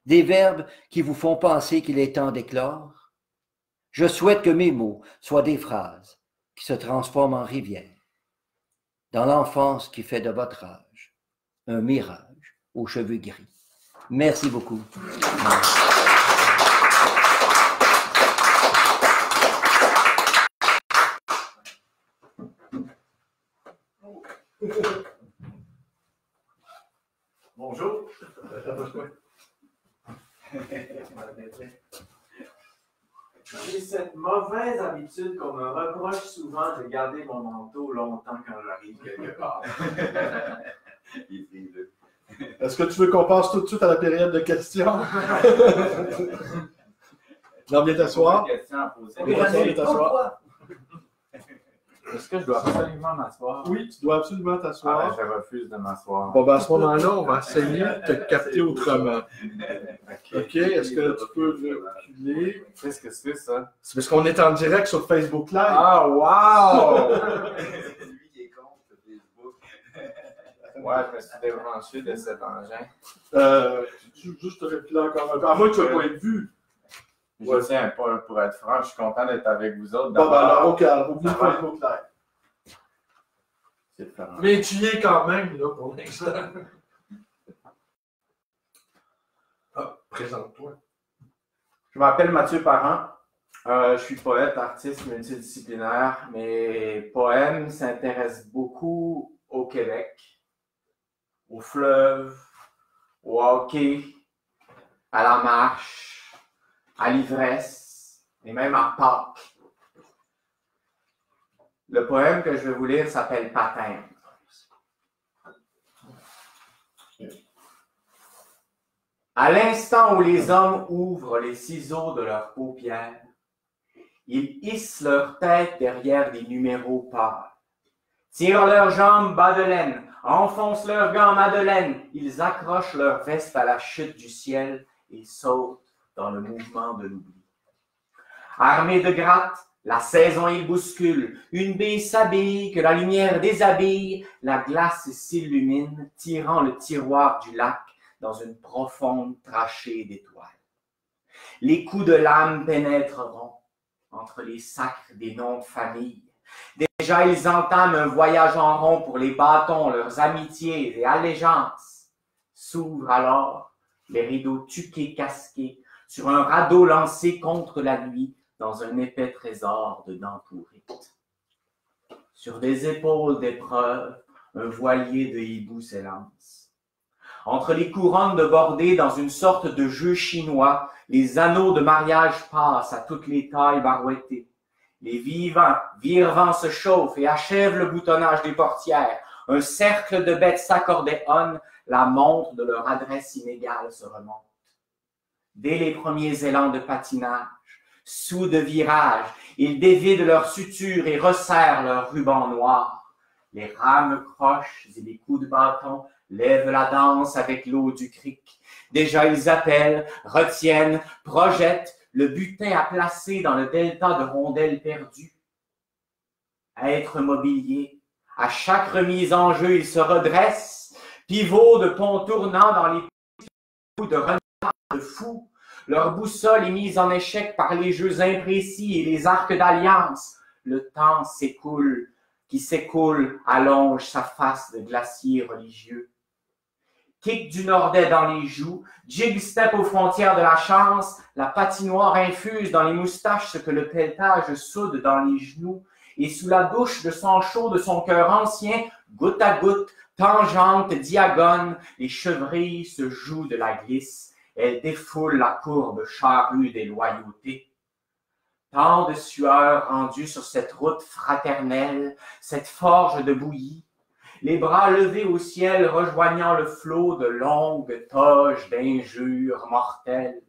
Des verbes qui vous font penser qu'il est temps d'éclore? Je souhaite que mes mots soient des phrases qui se transforment en rivières. Dans l'enfance qui fait de votre âge un mirage aux cheveux gris. Merci beaucoup. Bonjour. J'ai cette mauvaise habitude qu'on me reproche souvent de garder mon manteau longtemps quand j'arrive quelque part. Est-ce que tu veux qu'on passe tout de suite à la période de questions? Non, viens t'asseoir. Viens t'asseoir. Est-ce que je dois absolument m'asseoir? Oui, tu dois absolument t'asseoir. Je refuse de m'asseoir. Bon, ben à ce moment-là, on va essayer de te capter autrement. OK, est-ce que tu peux reculer? Qu'est-ce que c'est ça? C'est parce qu'on est en direct sur Facebook Live. Ah, wow! C'est lui qui est contre Facebook. Ouais, je me suis débranché de cet engin. Juste te reculer encore un peu. À moins que tu n'aies pas été vu. Je tiens pas, pour être franc, je suis content d'être avec vous autres. Bon, ben alors, OK, oublie Facebook Live. C'est différent. Mais tu y es quand même, là, pour l'instant. Ah, présente-toi. Je m'appelle Mathieu Parent. Je suis poète, artiste multidisciplinaire. Mes poèmes s'intéressent beaucoup au Québec, au fleuve, au hockey, à la marche, à l'ivresse et même à Pâques. Le poème que je vais vous lire s'appelle Pateindre. À l'instant où les hommes ouvrent les ciseaux de leurs paupières, ils hissent leur tête derrière des numéros pâles, tirent leurs jambes bas de laine, enfoncent leurs gants madeleine, ils accrochent leur veste à la chute du ciel et sautent dans le mouvement de l'oubli. Armés de gratte, la saison ils bousculent, une bille s'habille, que la lumière déshabille, la glace s'illumine, tirant le tiroir du lac dans une profonde trachée d'étoiles. Les coups de lame pénétreront entre les sacres des noms de famille. Déjà ils entament un voyage en rond pour les bâtons, leurs amitiés et allégeances. S'ouvrent alors les rideaux tuqués casqués sur un radeau lancé contre la nuit dans un épais trésor de dents pourrites. Sur des épaules d'épreuve, un voilier de hibou s'élance. Entre les couronnes de bordées dans une sorte de jeu chinois, les anneaux de mariage passent à toutes les tailles barouettées. Les vivants, virevents se chauffent et achèvent le boutonnage des portières. Un cercle de bêtes s'accordéonne, la montre de leur adresse inégale se remonte. Dès les premiers élans de patinage, sous de virage, ils dévident leurs sutures et resserrent leurs rubans noirs. Les rames croches et les coups de bâton lèvent la danse avec l'eau du cric. Déjà ils appellent, retiennent, projettent le butin à placer dans le delta de rondelles perdues. Être mobilier, à chaque remise en jeu, ils se redressent, pivot de pont tournant dans les coups de renard de fou. Leur boussole est mise en échec par les jeux imprécis et les arcs d'alliance. Le temps s'écoule, qui s'écoule, allonge sa face de glacier religieux. Kick du Nordais dans les joues, jig-step aux frontières de la chance, la patinoire infuse dans les moustaches ce que le pelletage soude dans les genoux, et sous la douche de sang chaud de son cœur ancien, goutte à goutte, tangente, diagone, les chevrilles se jouent de la glisse, elles défoulent la courbe charrue des loyautés. Tant de sueurs rendues sur cette route fraternelle, cette forge de bouillie, les bras levés au ciel rejoignant le flot de longues toges d'injures mortelles.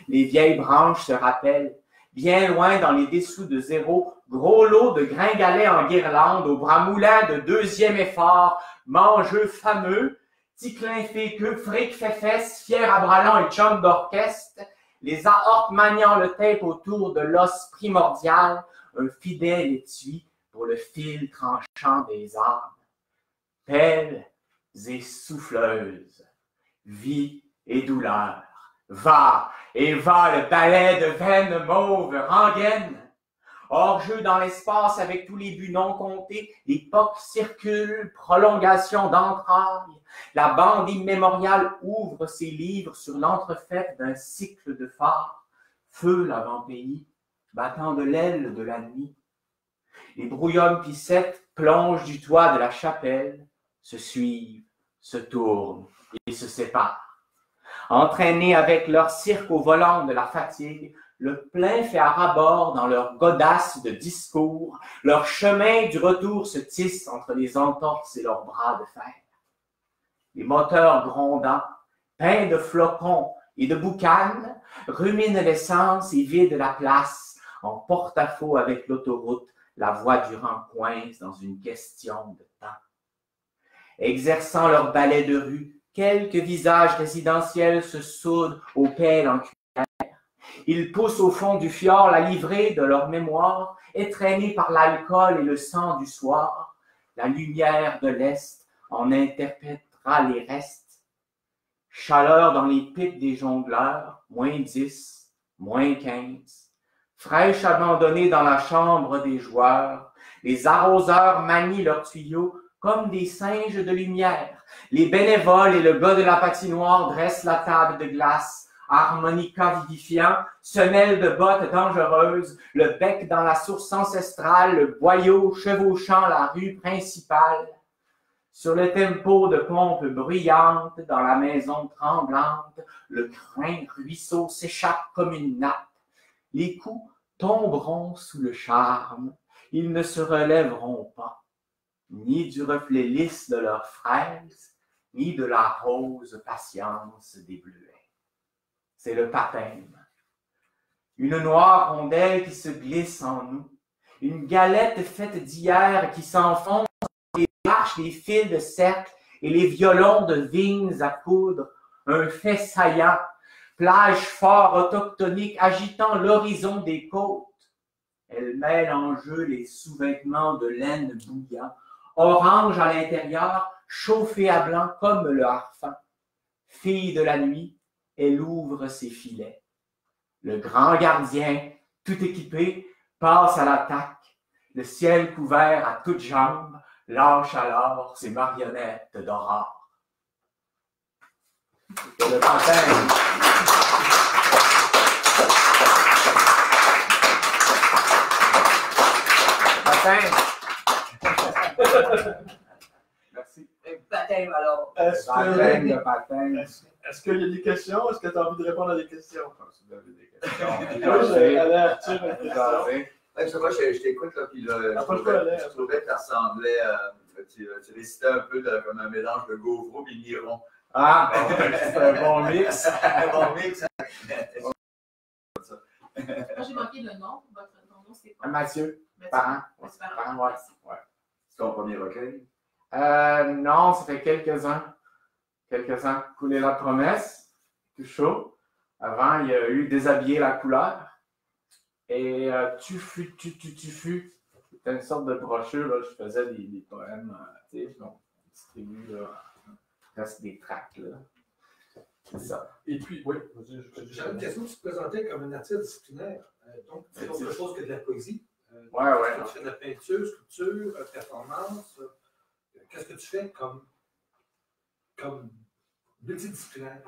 Les vieilles branches se rappellent, bien loin dans les dessous de zéro, gros lot de gringalets en guirlande, aux bras moulins de deuxième effort, mangeux fameux, ticlin féqueux, fric fesse, fier à bras longs et chum d'orchestre, les aortes maniant le tape autour de l'os primordial, un fidèle étui pour le fil tranchant des âmes. pelles et souffleuses, vie et douleur. Va et va le balai de veines mauves rengaines. Hors-jeu dans l'espace avec tous les buts non comptés, l'époque circule, prolongation d'entrailles. La bande immémoriale ouvre ses livres sur l'entrefaite d'un cycle de phare. Feu l'avant-pays, battant de l'aile de la nuit. Les brouillons pissettes plongent du toit de la chapelle, se suivent, se tournent et se séparent. Entraînés avec leur cirque au volant de la fatigue, le plein fait à ras-bord dans leur godasse de discours, leur chemin du retour se tisse entre les entorses et leurs bras de fer. Les moteurs grondants, peints de flocons et de boucanes, ruminent l'essence et vident la place, en porte-à-faux avec l'autoroute, la voie du rang coince dans une question de temps. Exerçant leur balai de rue, quelques visages résidentiels se soudent aux pelles en cuillère. Ils poussent au fond du fjord la livrée de leur mémoire, étreignés par l'alcool et le sang du soir. La lumière de l'Est en interprétera les restes. Chaleur dans les pics des jongleurs, -10, -15. Fraîche abandonnée dans la chambre des joueurs, les arroseurs manient leurs tuyaux comme des singes de lumière. Les bénévoles et le gars de la patinoire dressent la table de glace, harmonica vivifiant, semelle de bottes dangereuses, le bec dans la source ancestrale, le boyau chevauchant la rue principale. Sur le tempo de pompe bruyante, dans la maison tremblante, le crin ruisseau s'échappe comme une nappe. Les coups tomberont sous le charme, ils ne se relèveront pas, ni du reflet lisse de leurs fraises, ni de la rose patience des bleuets. C'est le baptême. Une noire rondelle qui se glisse en nous, une galette faite d'hier qui s'enfonce dans les marches des fils de cercle et les violons de vignes à coudre, un fait saillant, plage fort autochtonique agitant l'horizon des côtes. Elle mêle en jeu les sous-vêtements de laine bouillant, orange à l'intérieur, chauffé à blanc comme le harfang. Fille de la nuit, elle ouvre ses filets. Le grand gardien, tout équipé, passe à l'attaque. Le ciel couvert à toutes jambes lâche alors ses marionnettes d'aurore. C'est le baptême. Merci. Baptême alors. Est-ce Est-ce qu'il y a des questions? Est-ce que tu as envie de répondre à des questions? Si vous avez des questions. Moi, je t'écoute, là, puis là, je trouvais que ça ressemblait à. Tu récitais un peu comme un mélange de Gauvreau et Niron. Ah, bon, c'est un bon mix. Un bon mix. Moi, j'ai manqué le nom. Ton nom, c'est quoi? Mathieu. Mathieu. Parent. Ouais. C'est ton premier recueil? Non, ça fait quelques ans. Couler la promesse, tout chaud. Avant, il y a eu Déshabiller la couleur. Et tu fus. C'était une sorte de brochure, là. Je faisais des poèmes, tu sais, on distribue, là, presque des tracts, là. C'est ça. Et puis, oui, J'avais une question, tu te présentais comme un artiste disciplinaire. Donc, tu fais autre chose que de la poésie. Ouais. Tu fais de la peinture, sculpture, performance. Qu'est-ce que tu fais comme multidisciplinaire?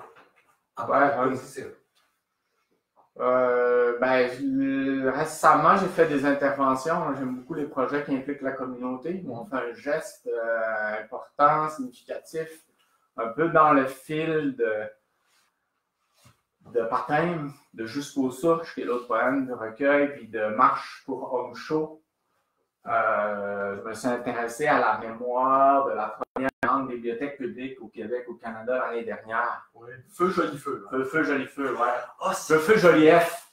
Récemment, j'ai fait des interventions. J'aime beaucoup les projets qui impliquent la communauté. Ils m'ont fait un geste important, significatif, un peu dans le fil de Baptême, de Jusqu'aux Sources, qui est l'autre poème de recueil, puis de Marche pour Homme chaud. Je me suis intéressé à la mémoire de la première grande bibliothèque publique au Québec, au Canada, l'année dernière. Oui. Feu Jolifeu. Feu Jolifeu, ouais. Oh, Feu Jolief.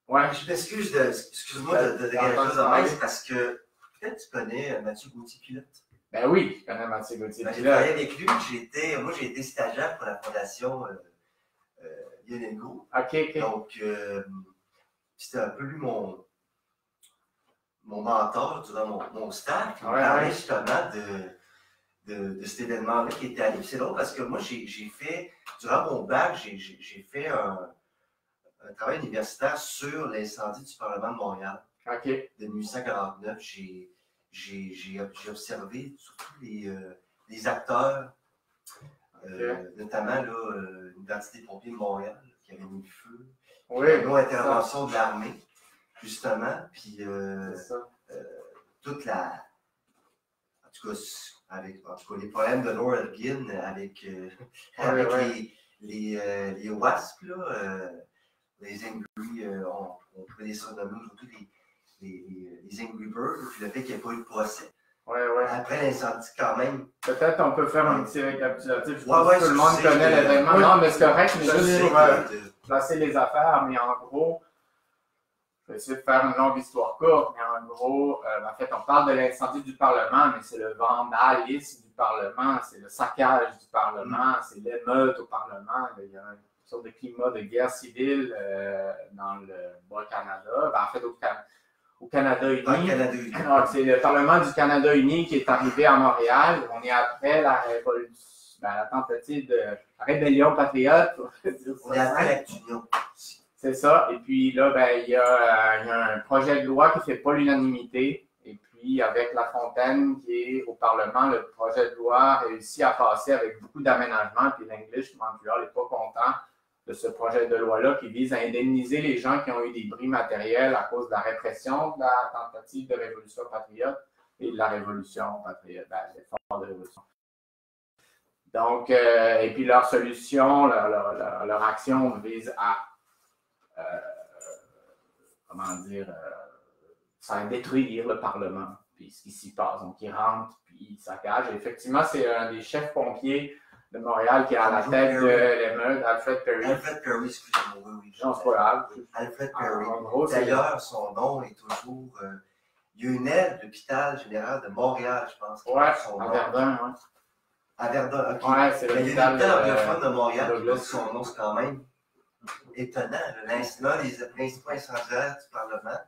Ouais. Je m'excuse excuse-moi de dégager ça de même, c'est parce que peut-être tu connais Mathieu Gauthier-Pilote. Ben oui, je connais Mathieu J'ai Gauthier-Pilote. travaillé avec lui, moi j'ai été stagiaire pour la fondation Yonengo. OK. Donc, c'était un peu lui mon mentor durant mon stage. Il me parlait justement de cet événement-là qui était arrivé. C'est drôle parce que moi, j'ai fait, durant mon bac, j'ai fait un travail universitaire sur l'incendie du Parlement de Montréal de 1849. J'ai observé surtout les acteurs, notamment une identité des pompiers de Montréal qui avait mis le feu. Une intervention de l'armée, justement. Puis toute la. En tout cas, les problèmes de Laura Elgin avec les WASP, là, les Angry, on peut les surnommer surtout les Angry Birds, puis le fait qu'il n'y ait pas eu de procès. Après l'incendie, quand même. Peut-être on peut faire un petit récapitulatif. Je pense que tout le monde connaît l'événement. Non, mais c'est correct, mais juste pour placer les affaires, mais en gros, je vais essayer de faire une longue histoire courte, mais en gros, en fait, on parle de l'incendie du Parlement, mais c'est le vandalisme du Parlement, c'est le saccage du Parlement, c'est l'émeute au Parlement. Il y a une sorte de climat de guerre civile dans le Bas-Canada. En fait, au Canada uni. C'est le Parlement du Canada uni qui est arrivé à Montréal. On est après la révolution, la tentative de rébellion patriote. On est après l'acte d'union. C'est ça. Et puis là, il y a un projet de loi qui ne fait pas l'unanimité. Et puis, avec La Fontaine qui est au Parlement, le projet de loi réussit à passer avec beaucoup d'aménagements. Puis l'English Montreal n'est pas content de ce projet de loi-là qui vise à indemniser les gens qui ont eu des bris matériels à cause de la répression de la tentative de révolution patriote et de la révolution patriote, l'effort de révolution. Donc, et puis leur solution, leur action vise à, ça détruire le Parlement, puis ce qui s'y passe. Donc, ils rentrent, puis ils saccagent. Et effectivement, c'est un des chefs pompiers de Montréal qui est à la tête de l'émeute, Alfred Perry. Alfred Perry, excusez-moi, oui. Non, c'est pas grave. Alfred Perry. D'ailleurs, son nom est toujours... il y a une aile de l'hôpital général de Montréal, je pense. À Verdun, oui. À Verdun, OK. Ouais, c'est l'hôpital anglophone de Montréal, son nom, c'est quand même étonnant. L'un des principaux incendiaires du Parlement,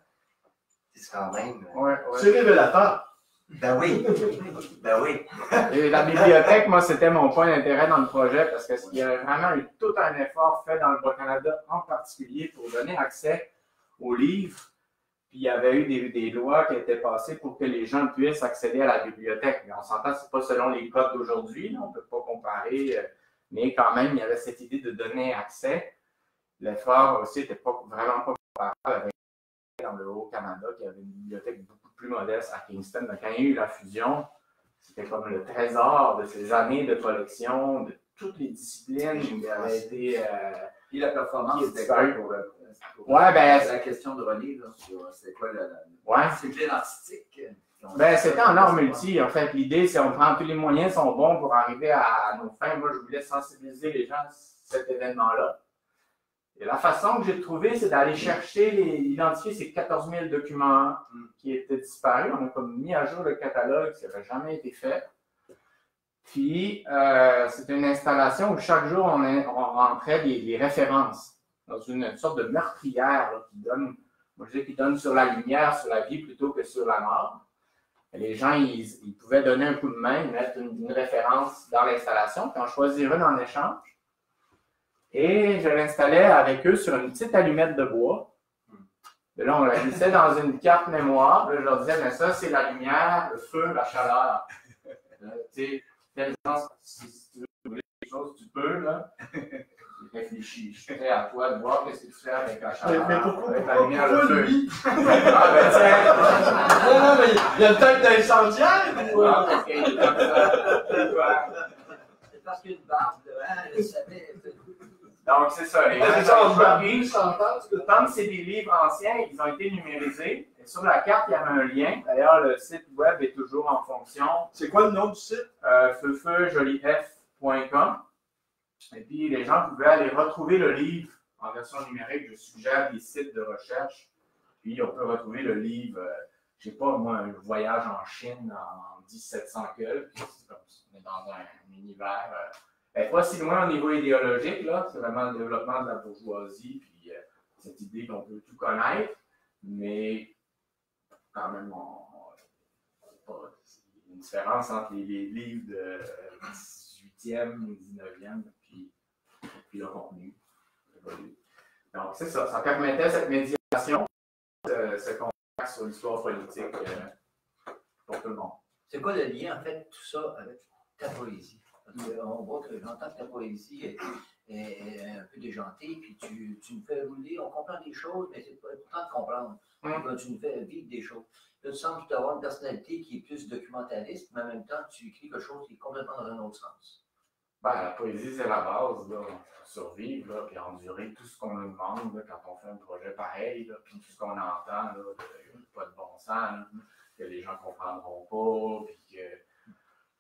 c'est quand même... C'est révélateur. Ben oui. Et la bibliothèque, moi, c'était mon point d'intérêt dans le projet parce qu'il y a vraiment eu tout un effort fait dans le Bas-Canada en particulier pour donner accès aux livres. Puis il y avait eu des lois qui étaient passées pour que les gens puissent accéder à la bibliothèque. Mais on s'entend, ce n'est pas selon les codes d'aujourd'hui, on ne peut pas comparer, mais quand même, il y avait cette idée de donner accès. L'effort aussi n'était vraiment pas comparable avec dans le Haut-Canada, qui avait une bibliothèque beaucoup plus modeste à Kingston. Donc, quand il y a eu la fusion, c'était comme le trésor de ces années de collection, de toutes les disciplines qui avaient été... Puis la performance, c'était quoi pour la question de relire, c'était quoi le discipline artistique? C'était en art multi. En fait, l'idée, c'est qu'on prend tous les moyens sont bons pour arriver à nos fins. Moi, je voulais sensibiliser les gens à cet événement-là. Et la façon que j'ai trouvée, c'est d'aller chercher, identifier ces 14 000 documents qui étaient disparus. On a comme mis à jour le catalogue, ça n'avait jamais été fait. Puis, c'est une installation où chaque jour, on rentrait les références dans une sorte de meurtrière là, qui donne, moi je dis, qui donne sur la lumière, sur la vie plutôt que sur la mort. Et les gens, ils pouvaient donner un coup de main, mettre une référence dans l'installation, puis en choisir une en échange. Et je l'installais avec eux sur une petite allumette de bois. Et là, on la glissait dans une carte mémoire. Là, je leur disais, mais ça, c'est la lumière, le feu, la chaleur. Tu sais, si tu veux quelque chose, tu peux, là. Réfléchis. Je suis prêt à toi de voir qu'est-ce que tu fais avec la chaleur. Mais pourquoi, avec la lumière, le feu. lui? Ah, ben tiens! Non, mais il y a une tête d'incendiaire! C'est parce qu'il y a une barbe devant, je savais. Donc, c'est ça. Comme c'est des livres anciens, ils ont été numérisés. Et sur la carte, il y avait un lien. D'ailleurs, le site web est toujours en fonction. C'est quoi le nom du site? feufeujolif.com. Et puis, les gens pouvaient aller retrouver le livre en version numérique. Je suggère des sites de recherche. Puis, on peut retrouver le livre, je ne sais pas, moi, un voyage en Chine en 1700 quelques. On est dans un univers... pas si loin au niveau idéologique, là, c'est vraiment le développement de la bourgeoisie, puis cette idée qu'on peut tout connaître, mais quand même, une différence entre les livres de 18e, 19e, puis le contenu. Donc, c'est ça. Ça permettait cette médiation, ce contact sur l'histoire politique pour tout le monde. C'est quoi le lien, en fait, tout ça avec ta poésie? On voit que j'entends que ta poésie est un peu déjantée, puis tu nous fais rouler, on comprend des choses, mais c'est pas important de comprendre. Tu nous fais vivre des choses. Là, tu sembles avoir une personnalité qui est plus documentaliste, mais en même temps, tu écris quelque chose qui est complètement dans un autre sens. Ben, la poésie, c'est la base, là, pour survivre, là, puis endurer tout ce qu'on nous demande là, quand on fait un projet pareil, là, puis tout ce qu'on entend, là, pas de bon sens, là, que les gens ne comprendront pas, puis que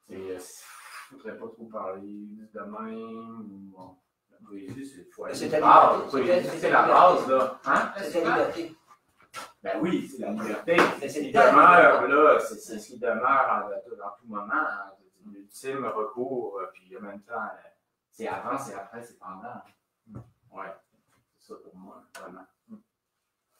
il ne faudrait pas trop parler de même. Bon, la poésie, c'est la base. C'est la base, là. Hein? C'est la liberté. Ben oui, c'est la liberté. C'est ce qui demeure, là, c'est ce qui demeure en tout moment. L'ultime recours, puis en même temps, c'est avant, c'est après, c'est pendant. Ouais, c'est ça pour moi, vraiment.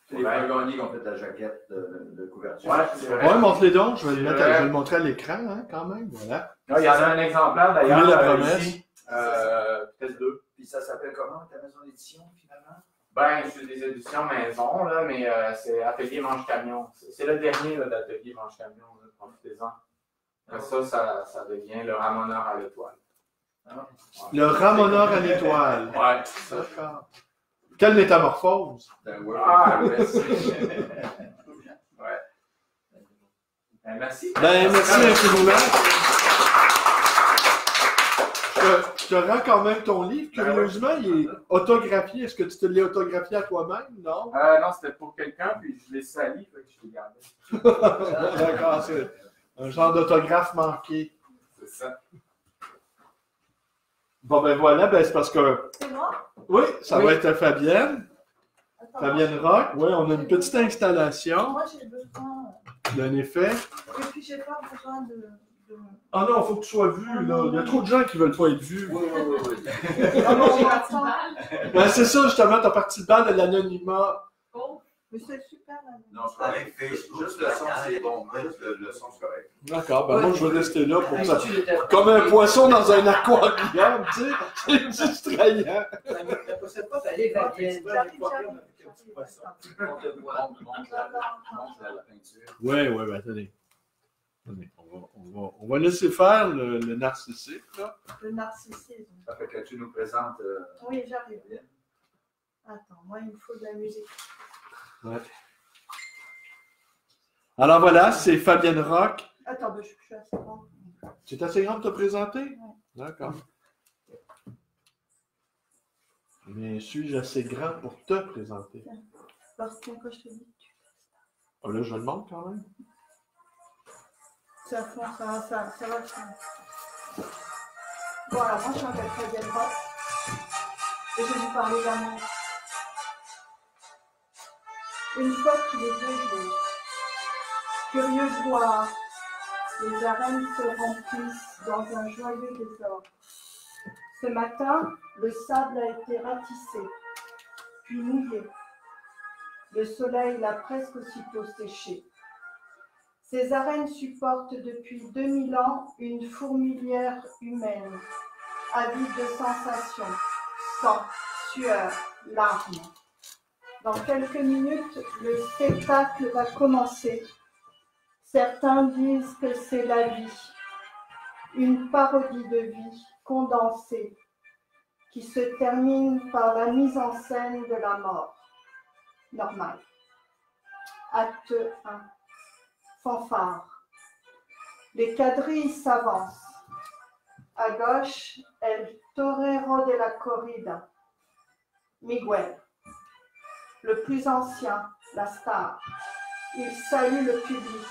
C'est les frères Gagné qui ont fait la jaquette de couverture. Ouais, c'est vrai. Ouais, montre-les donc, je vais le montrer à l'écran, hein, quand même, voilà. Là, il y en a un exemplaire d'ailleurs. La promesse. Ici, peut-être deux. Puis ça s'appelle comment, ta maison d'édition, finalement? Ben, c'est des éditions maison, là, mais c'est Atelier Manche-Camion. C'est le dernier d'Atelier Manche-Camion, profitez-en. Ça devient le ramoneur à l'étoile. Le ramoneur à l'étoile. Ouais. D'accord. Quelle métamorphose! Ah, merci. Ouais. Ben, merci. Ben, merci infiniment. Je te rends quand même ton livre. Curieusement, il est autographié. Est-ce que tu te l'as autographié à toi-même? Non? Non, c'était pour quelqu'un, puis je l'ai sali, fait que je l'ai gardé. D'accord, c'est un genre d'autographe manqué. C'est ça. Bon, ben voilà, ben c'est parce que... C'est moi? Oui, ça va être Fabienne. Attends, Fabienne Rock. Oui, on a une petite installation. moi j'ai besoin. D'un effet. Et puis j'ai pas besoin de. Ah non, il faut que tu sois vu, là. Il y a trop de gens qui veulent pas être vus. Oui. Ah non, J'ai on parti attend. mal. Ben c'est ça, justement, t'as parti le bal de l'anonymat. Oh, Mais c'est super. Là. Non, c'est pas avec Facebook. Juste le son, c'est bon. Juste le son, c'est correct. D'accord, ben moi je vais rester là pour ça. Comme un poisson dans un aquarium, tu sais. C'est distrayant. Ça ne possède pas d'aller vers J'arrive. on te voit. Montre la peinture. Oui, ben attendez. On va laisser faire le narcissique, là. Le narcissisme. Ça fait que tu nous présentes. Oui, j'arrive. Attends, moi il me faut de la musique. Ouais. Alors voilà, c'est Fabienne Rock. Attends, ben, je suis assez grande. Tu es assez grande de te présenter? Ouais. D'accord. Mais suis-je assez grand pour te présenter? Parce que quand je te dis, tu Oh, là, je le montre quand même. ça fond, ça va. Bon, alors moi je m'appelle Fabienne Rock et je vais vous parler d'amour. Une fois tous les 2 jours, curieux de voir, les arènes se remplissent dans un joyeux désordre. Ce matin, le sable a été ratissé, puis mouillé. Le soleil l'a presque aussitôt séché. Ces arènes supportent depuis 2000 ans une fourmilière humaine, avide de sensations, sang, sueur, larmes. Dans quelques minutes, le spectacle va commencer. Certains disent que c'est la vie, une parodie de vie condensée, qui se termine par la mise en scène de la mort. Normal. Acte 1. Fanfare. Les quadrilles s'avancent. À gauche, El Torero de la Corrida. Miguel. Le plus ancien, la star. Il salue le public.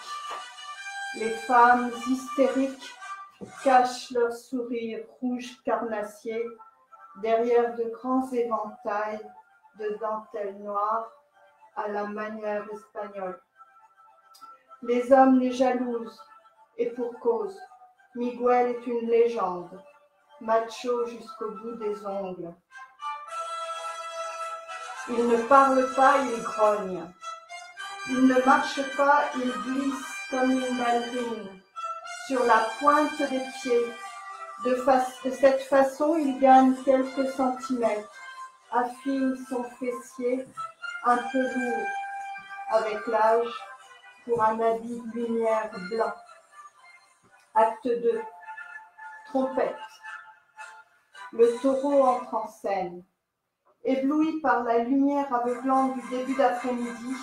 Les femmes hystériques cachent leur sourire rouge carnassier derrière de grands éventails de dentelle noire à la manière espagnole. Les hommes les jalousent, et pour cause. Miguel est une légende, macho jusqu'au bout des ongles. Il ne parle pas, il grogne. Il ne marche pas, il glisse comme une ballerine, sur la pointe des pieds. De cette façon, il gagne quelques centimètres, affine son fessier, un peu lourd avec l'âge, pour un habit de lumière blanc. Acte 2. Trompette. Le taureau entre en scène. Ébloui par la lumière aveuglante du début d'après-midi,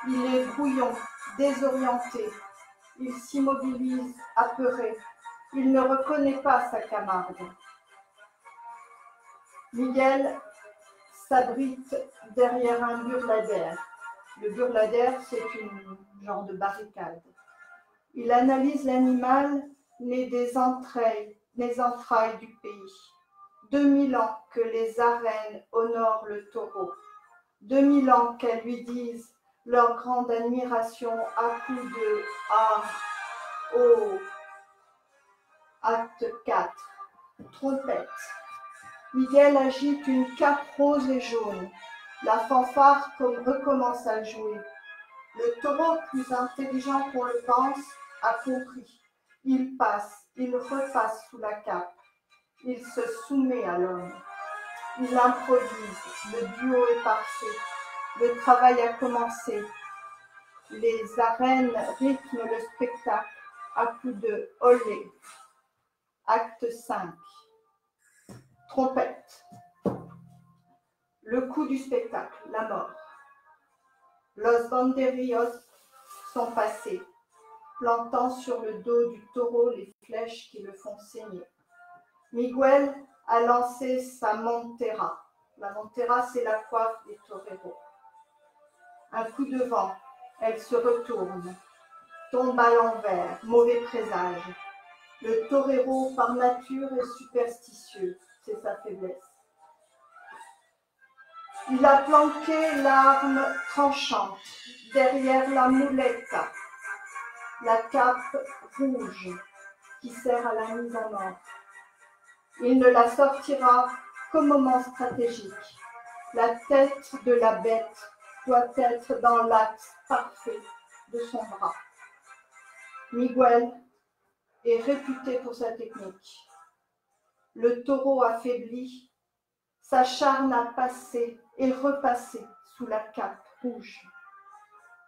il est brouillon, désorienté. Il s'immobilise, apeuré. Il ne reconnaît pas sa Camargue. Miguel s'abrite derrière un burladère. Le burladère, c'est une genre de barricade. Il analyse l'animal né des entrailles du pays. 2000 ans que les arènes honorent le taureau. 2000 ans qu'elles lui disent leur grande admiration à coups de « Ah, oh ». Acte 4. Trompette. Miguel agite une cape rose et jaune. La fanfare recommence à jouer. Le taureau, plus intelligent qu'on le pense, a compris. Il passe, il repasse sous la cape. Il se soumet à l'homme. Il improvise. Le duo est parfait. Le travail a commencé. Les arènes rythment le spectacle à coups de olé. Acte 5. Trompette. Le coup du spectacle, la mort. Los banderillos sont passés, plantant sur le dos du taureau les flèches qui le font saigner. Miguel a lancé sa montera. La montera, c'est la coiffe des toreros. Un coup de vent, elle se retourne, tombe à l'envers, mauvais présage. Le torero, par nature, est superstitieux, c'est sa faiblesse. Il a planqué l'arme tranchante derrière la muleta, la cape rouge qui sert à la mise en ordre. Il ne la sortira qu'au moment stratégique. La tête de la bête doit être dans l'axe parfait de son bras. Miguel est réputé pour sa technique. Le taureau affaibli s'acharne à passer et repasser sous la cape rouge.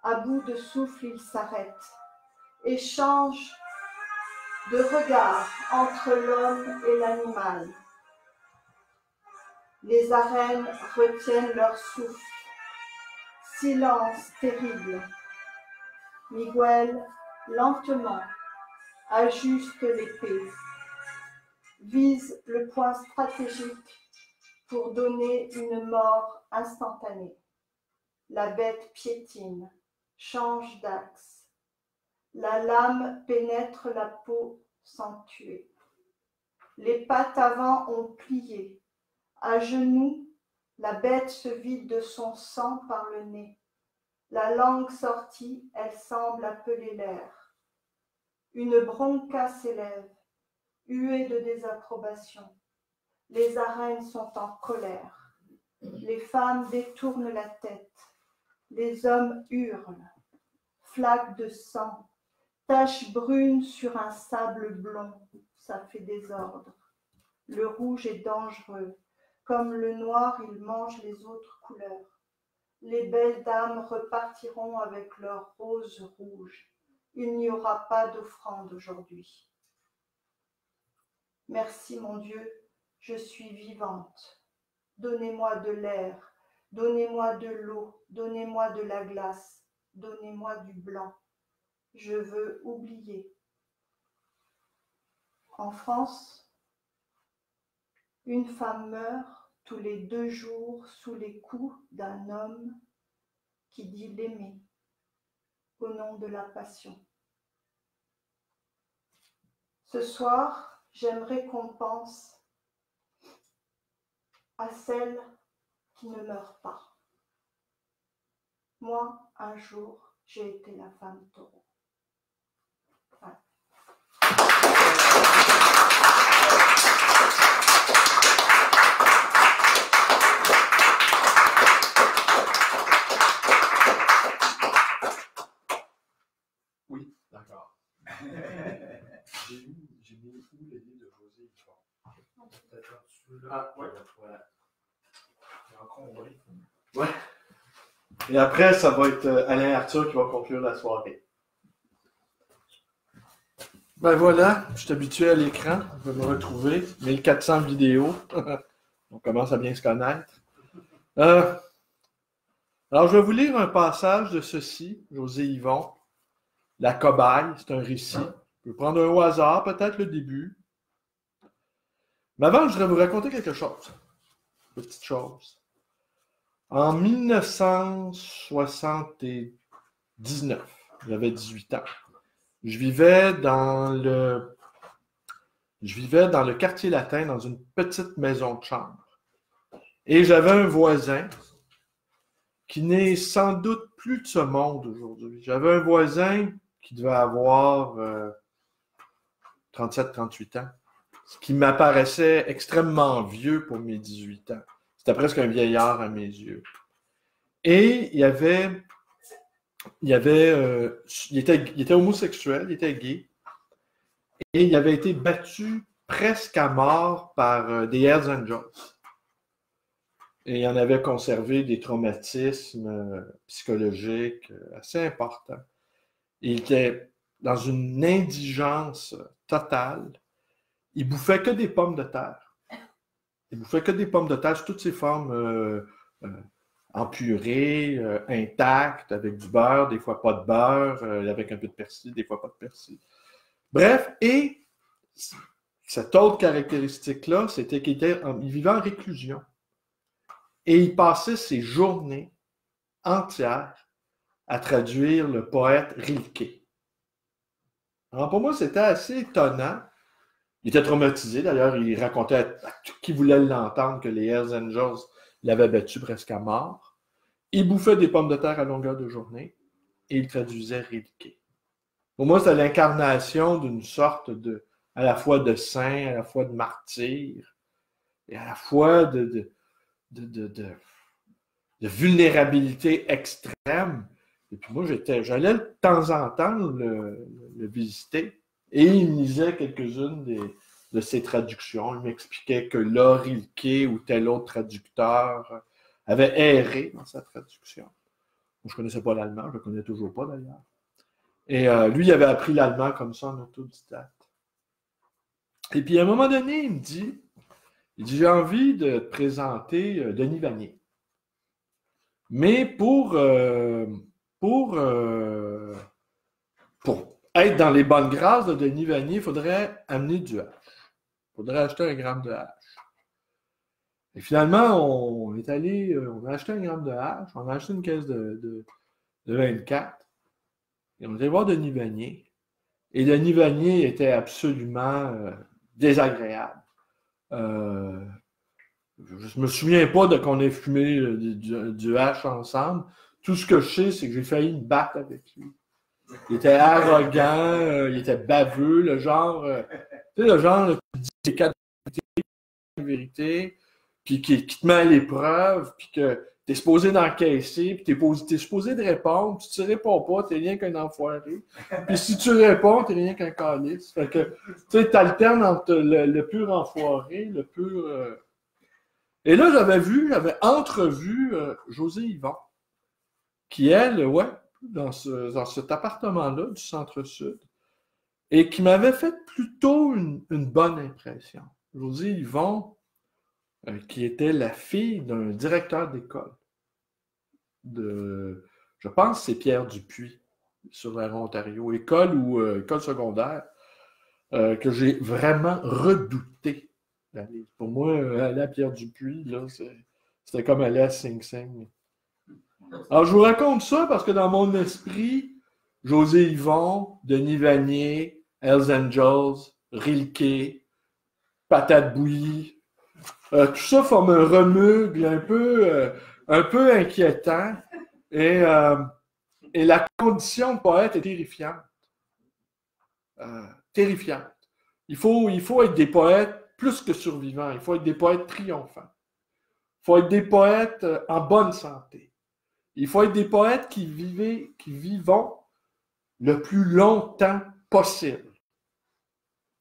À bout de souffle, il s'arrête, échange de regard entre l'homme et l'animal. Les arènes retiennent leur souffle. Silence terrible. Miguel, lentement, ajuste l'épée, vise le point stratégique pour donner une mort instantanée. La bête piétine, change d'axe. La lame pénètre la peau sans tuer. Les pattes avant ont plié. À genoux, la bête se vide de son sang par le nez. La langue sortie, elle semble appeler l'air. Une bronca s'élève, huée de désapprobation. Les arènes sont en colère. Les femmes détournent la tête. Les hommes hurlent. Flaques de sang, taches brunes sur un sable blond, ça fait désordre. Le rouge est dangereux. Comme le noir, il mange les autres couleurs. Les belles dames repartiront avec leur rose rouge. Il n'y aura pas d'offrande aujourd'hui. Merci mon Dieu, je suis vivante. Donnez-moi de l'air, donnez-moi de l'eau, donnez-moi de la glace, donnez-moi du blanc. Je veux oublier. En France, une femme meurt tous les 2 jours sous les coups d'un homme qui dit l'aimer au nom de la passion. Ce soir, j'aimerais qu'on pense à celle qui ne meurt pas. Moi, un jour, j'ai été la femme taureau. Voilà. Oui, d'accord. Ah, ouais. Voilà. Encombré. Ouais. Et après, ça va être Alain Arthur qui va conclure la soirée. Ben voilà, je suis habitué à l'écran, je vais me retrouver. 1400 vidéos. On commence à bien se connaître. Alors, je vais vous lire un passage de ceci, José Yvon. La cobaye, c'est un récit. Je vais prendre un au hasard, peut-être le début. Mais avant, je voudrais vous raconter quelque chose. Une petite chose. En 1979, j'avais 18 ans. Je vivais dans le quartier latin, dans une petite maison de chambre. Et j'avais un voisin qui n'est sans doute plus de ce monde aujourd'hui. J'avais un voisin qui devait avoir 37-38 ans, ce qui m'apparaissait extrêmement vieux pour mes 18 ans. C'était presque un vieillard à mes yeux. Et il était homosexuel, il était gay, et il avait été battu presque à mort par des Hells Angels. Et il en avait conservé des traumatismes psychologiques assez importants. Il était dans une indigence totale. Il bouffait que des pommes de terre. Il bouffait que des pommes de terre sous toutes ses formes en purée, intactes, avec du beurre, des fois pas de beurre, avec un peu de persil, des fois pas de persil. Bref, et cette autre caractéristique-là, c'était qu'il vivait en réclusion. Et il passait ses journées entières à traduire le poète Rilke. Alors pour moi, c'était assez étonnant. Il était traumatisé, d'ailleurs, il racontait à qui voulait l'entendre que les Hells Angels l'avaient battu presque à mort. Il bouffait des pommes de terre à longueur de journée et il traduisait Rilke. Pour moi, c'est l'incarnation d'une sorte à la fois de saint, à la fois de martyr, et à la fois de vulnérabilité extrême. Et puis moi, j'allais de temps en temps le visiter et il me lisait quelques-unes de ses traductions. Il m'expliquait que là, Rilke ou tel autre traducteur avait erré dans sa traduction. Moi, je ne connaissais pas l'allemand, je ne le connais toujours pas d'ailleurs. Et lui, il avait appris l'allemand comme ça en autodidacte. Et puis à un moment donné, il me dit, j'ai envie de te présenter Denis Vanier. Mais pour être dans les bonnes grâces de Denis Vanier, il faudrait amener du hache. Il faudrait acheter 1 gramme de hache. Et finalement, on a acheté 1 gramme de hache, on a acheté une caisse de 24, et on est allé voir Denis Vanier. Et Denis Vanier était absolument désagréable. Je ne me souviens pas de qu'on ait fumé du hache ensemble. Tout ce que je sais, c'est que j'ai failli me battre avec lui. Il était arrogant, il était baveux, le genre qui dit les 4 vérités, puis qui te met à l'épreuve, puis que tu es supposé d'encaisser, puis tu es supposé de répondre, puis si tu ne réponds pas, tu n'es rien qu'un enfoiré. Puis si tu réponds, tu n'es rien qu'un calice. Fait que, tu sais, alternes entre le pur enfoiré, le pur... Et là, j'avais entrevu José Yvon, qui, elle, dans cet appartement-là du Centre-Sud, et qui m'avait fait plutôt une bonne impression. José Yvon, qui était la fille d'un directeur d'école. Je pense que c'est Pierre Dupuis, sur la rue Ontario, école secondaire, que j'ai vraiment redouté d'aller. Pour moi, aller à Pierre Dupuis, là, c'était comme aller à Sing Sing. Alors, je vous raconte ça parce que dans mon esprit, José Yvon, Denis Vanier, Hells Angels, Rilke, Patate bouillie, tout ça forme un remeuble un peu inquiétant et la condition de poète est terrifiante. Terrifiante. Il faut être des poètes plus que survivants. Il faut être des poètes triomphants. Il faut être des poètes en bonne santé. Il faut être des poètes qui vivons le plus longtemps possible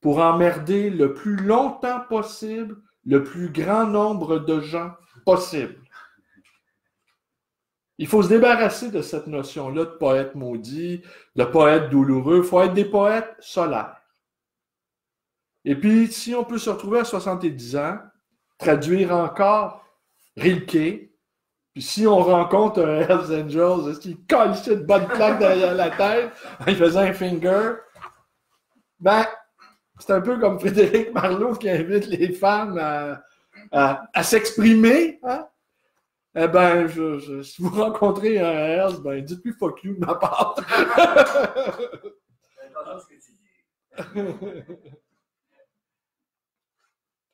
pour emmerder le plus longtemps possible le plus grand nombre de gens possible. Il faut se débarrasser de cette notion-là de poète maudit, de poète douloureux. Il faut être des poètes solaires. Et puis, si on peut se retrouver à 70 ans, traduire encore Rilke, puis si on rencontre un Hells Angels, est-ce qu'il calissait de bonne plaque derrière la tête, il faisait un finger, ben, c'est un peu comme Frédéric Marleau qui invite les femmes à s'exprimer, hein? Eh ben, si vous rencontrez un Hells, ben, dites-lui fuck you de ma part.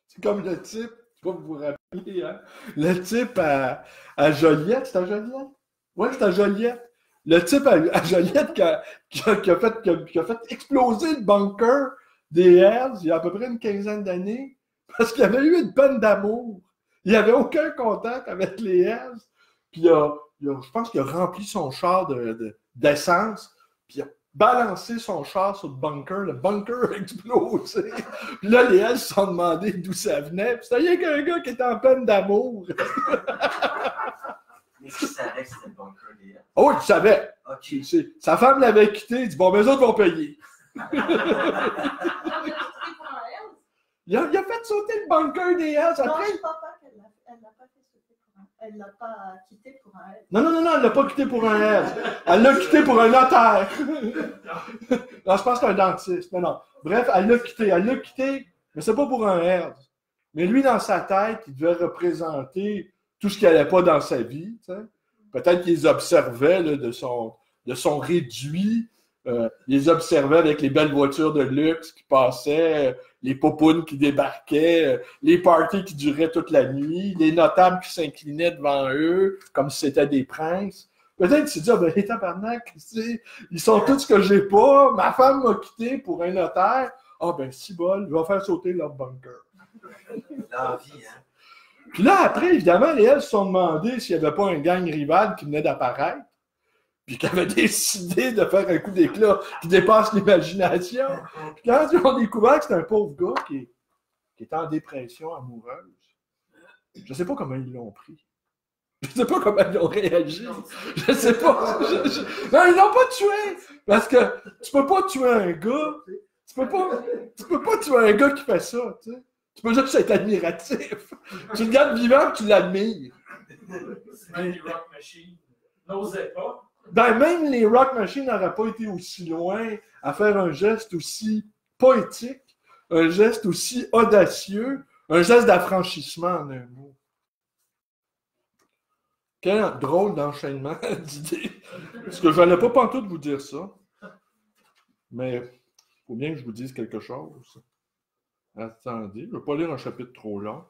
C'est comme le type, je sais pas si vous vous rappelez, hein? Le type à Joliette, c'est à Joliette? Oui, c'est à Joliette. Le type à Joliette qui a fait exploser le bunker des Hells il y a à peu près une quinzaine d'années parce qu'il avait eu une peine d'amour. Il n'avait aucun contact avec les Hells. Puis je pense qu'il a rempli son char d'essence, puis il a balancé son char sur le bunker a explosé. Puis là, les Hells se sont demandé d'où ça venait. Puis c'était rien qu'un gars qui était en peine d'amour. Mais tu savais que c'était le bunker des Hells? Oh, il savait. Okay. Sa femme l'avait quitté. Il dit, bon, ben, les autres vont payer. Il a fait sauter le bunker des Hells. Non, Après... je ne crois pas qu'elle l'a pas fait sauter pour un... Elle ne l'a pas quitté pour un Hells. Non, elle ne l'a pas quitté pour un Hells. Elle l'a quitté pour un notaire. Non, je pense que c'est un dentiste. Non. Bref, elle l'a quitté, mais c'est pas pour un Hells. Mais lui, dans sa tête, il devait représenter tout ce qui n'allait pas dans sa vie. Tu sais. Peut-être qu'il les observait là, de son réduit. Il les observait avec les belles voitures de luxe qui passaient, les popounes qui débarquaient, les parties qui duraient toute la nuit, les notables qui s'inclinaient devant eux comme si c'était des princes. Peut-être qu'il s'est dit, ah ben les tabarnak, ils sont tous ce que j'ai pas, ma femme m'a quitté pour un notaire, ah ben si bol, je vais faire sauter leur bunker. L'envie, hein? Puis là, après, évidemment, les Hells se sont demandé s'il n'y avait pas un gang rival qui venait d'apparaître, puis qui avait décidé de faire un coup d'éclat qui dépasse l'imagination. Puis quand ils ont découvert que c'était un pauvre gars qui était en dépression amoureuse, je ne sais pas comment ils l'ont pris. Je ne sais pas comment ils ont réagi. Je ne sais pas. Non, ils l'ont pas tué! Parce que tu peux pas tuer un gars. Tu peux pas tuer un gars qui fait ça, tu sais. Tu peux juste être admiratif. Tu le gardes vivant et tu l'admires. Même les Rock Machine n'osaient pas. Ben, même les Rock Machine n'auraient pas été aussi loin à faire un geste aussi poétique, un geste aussi audacieux, un geste d'affranchissement en un mot. Quel drôle d'enchaînement d'idées. Parce que je n'allais pas pantoute vous dire ça. Mais il faut bien que je vous dise quelque chose. Attendez, je ne vais pas lire un chapitre trop long.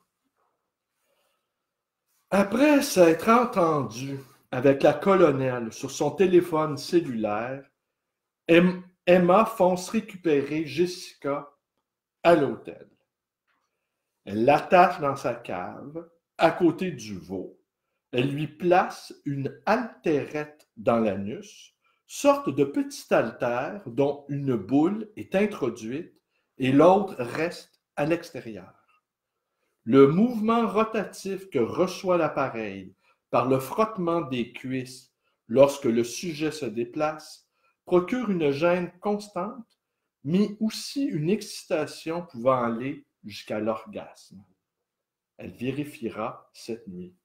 Après s'être entendu avec la colonelle sur son téléphone cellulaire, Emma fonce récupérer Jessica à l'hôtel. Elle l'attache dans sa cave, à côté du veau. Elle lui place une haltérette dans l'anus, sorte de petit haltère dont une boule est introduite et l'autre reste à l'extérieur. Le mouvement rotatif que reçoit l'appareil par le frottement des cuisses lorsque le sujet se déplace procure une gêne constante, mais aussi une excitation pouvant aller jusqu'à l'orgasme. Elle vérifiera cette nuit.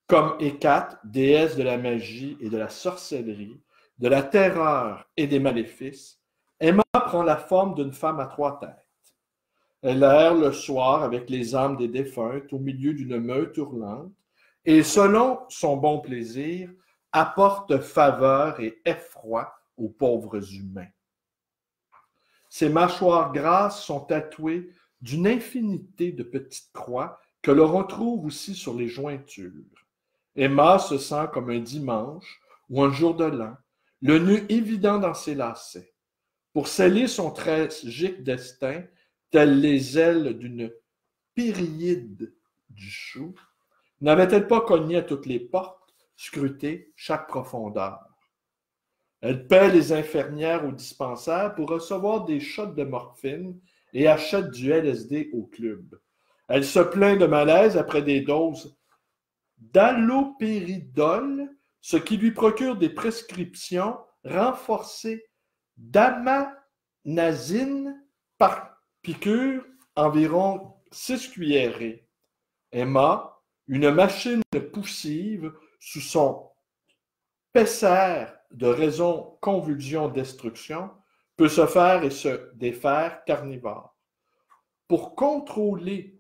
Comme Hécate, déesse de la magie et de la sorcellerie, de la terreur et des maléfices, Emma prend la forme d'une femme à 3 têtes. Elle erre le soir avec les âmes des défuntes au milieu d'une meute hurlante et, selon son bon plaisir, apporte faveur et effroi aux pauvres humains. Ses mâchoires grasses sont tatouées d'une infinité de petites croix que l'on retrouve aussi sur les jointures. Emma se sent comme un dimanche ou un jour de l'an, le nœud évident dans ses lacets. Pour sceller son tragique destin, telles les ailes d'une périide du chou, n'avait-elle pas cogné à toutes les portes, scruté chaque profondeur? Elle paie les infirmières au dispensaire pour recevoir des shots de morphine et achète du LSD au club. Elle se plaint de malaise après des doses d'allopéridol, ce qui lui procure des prescriptions renforcées d'amanazine par piqûre, environ 6 cuillerées. Emma, une machine poussive sous son pessaire de raison convulsion destruction, peut se faire et se défaire carnivore. Pour contrôler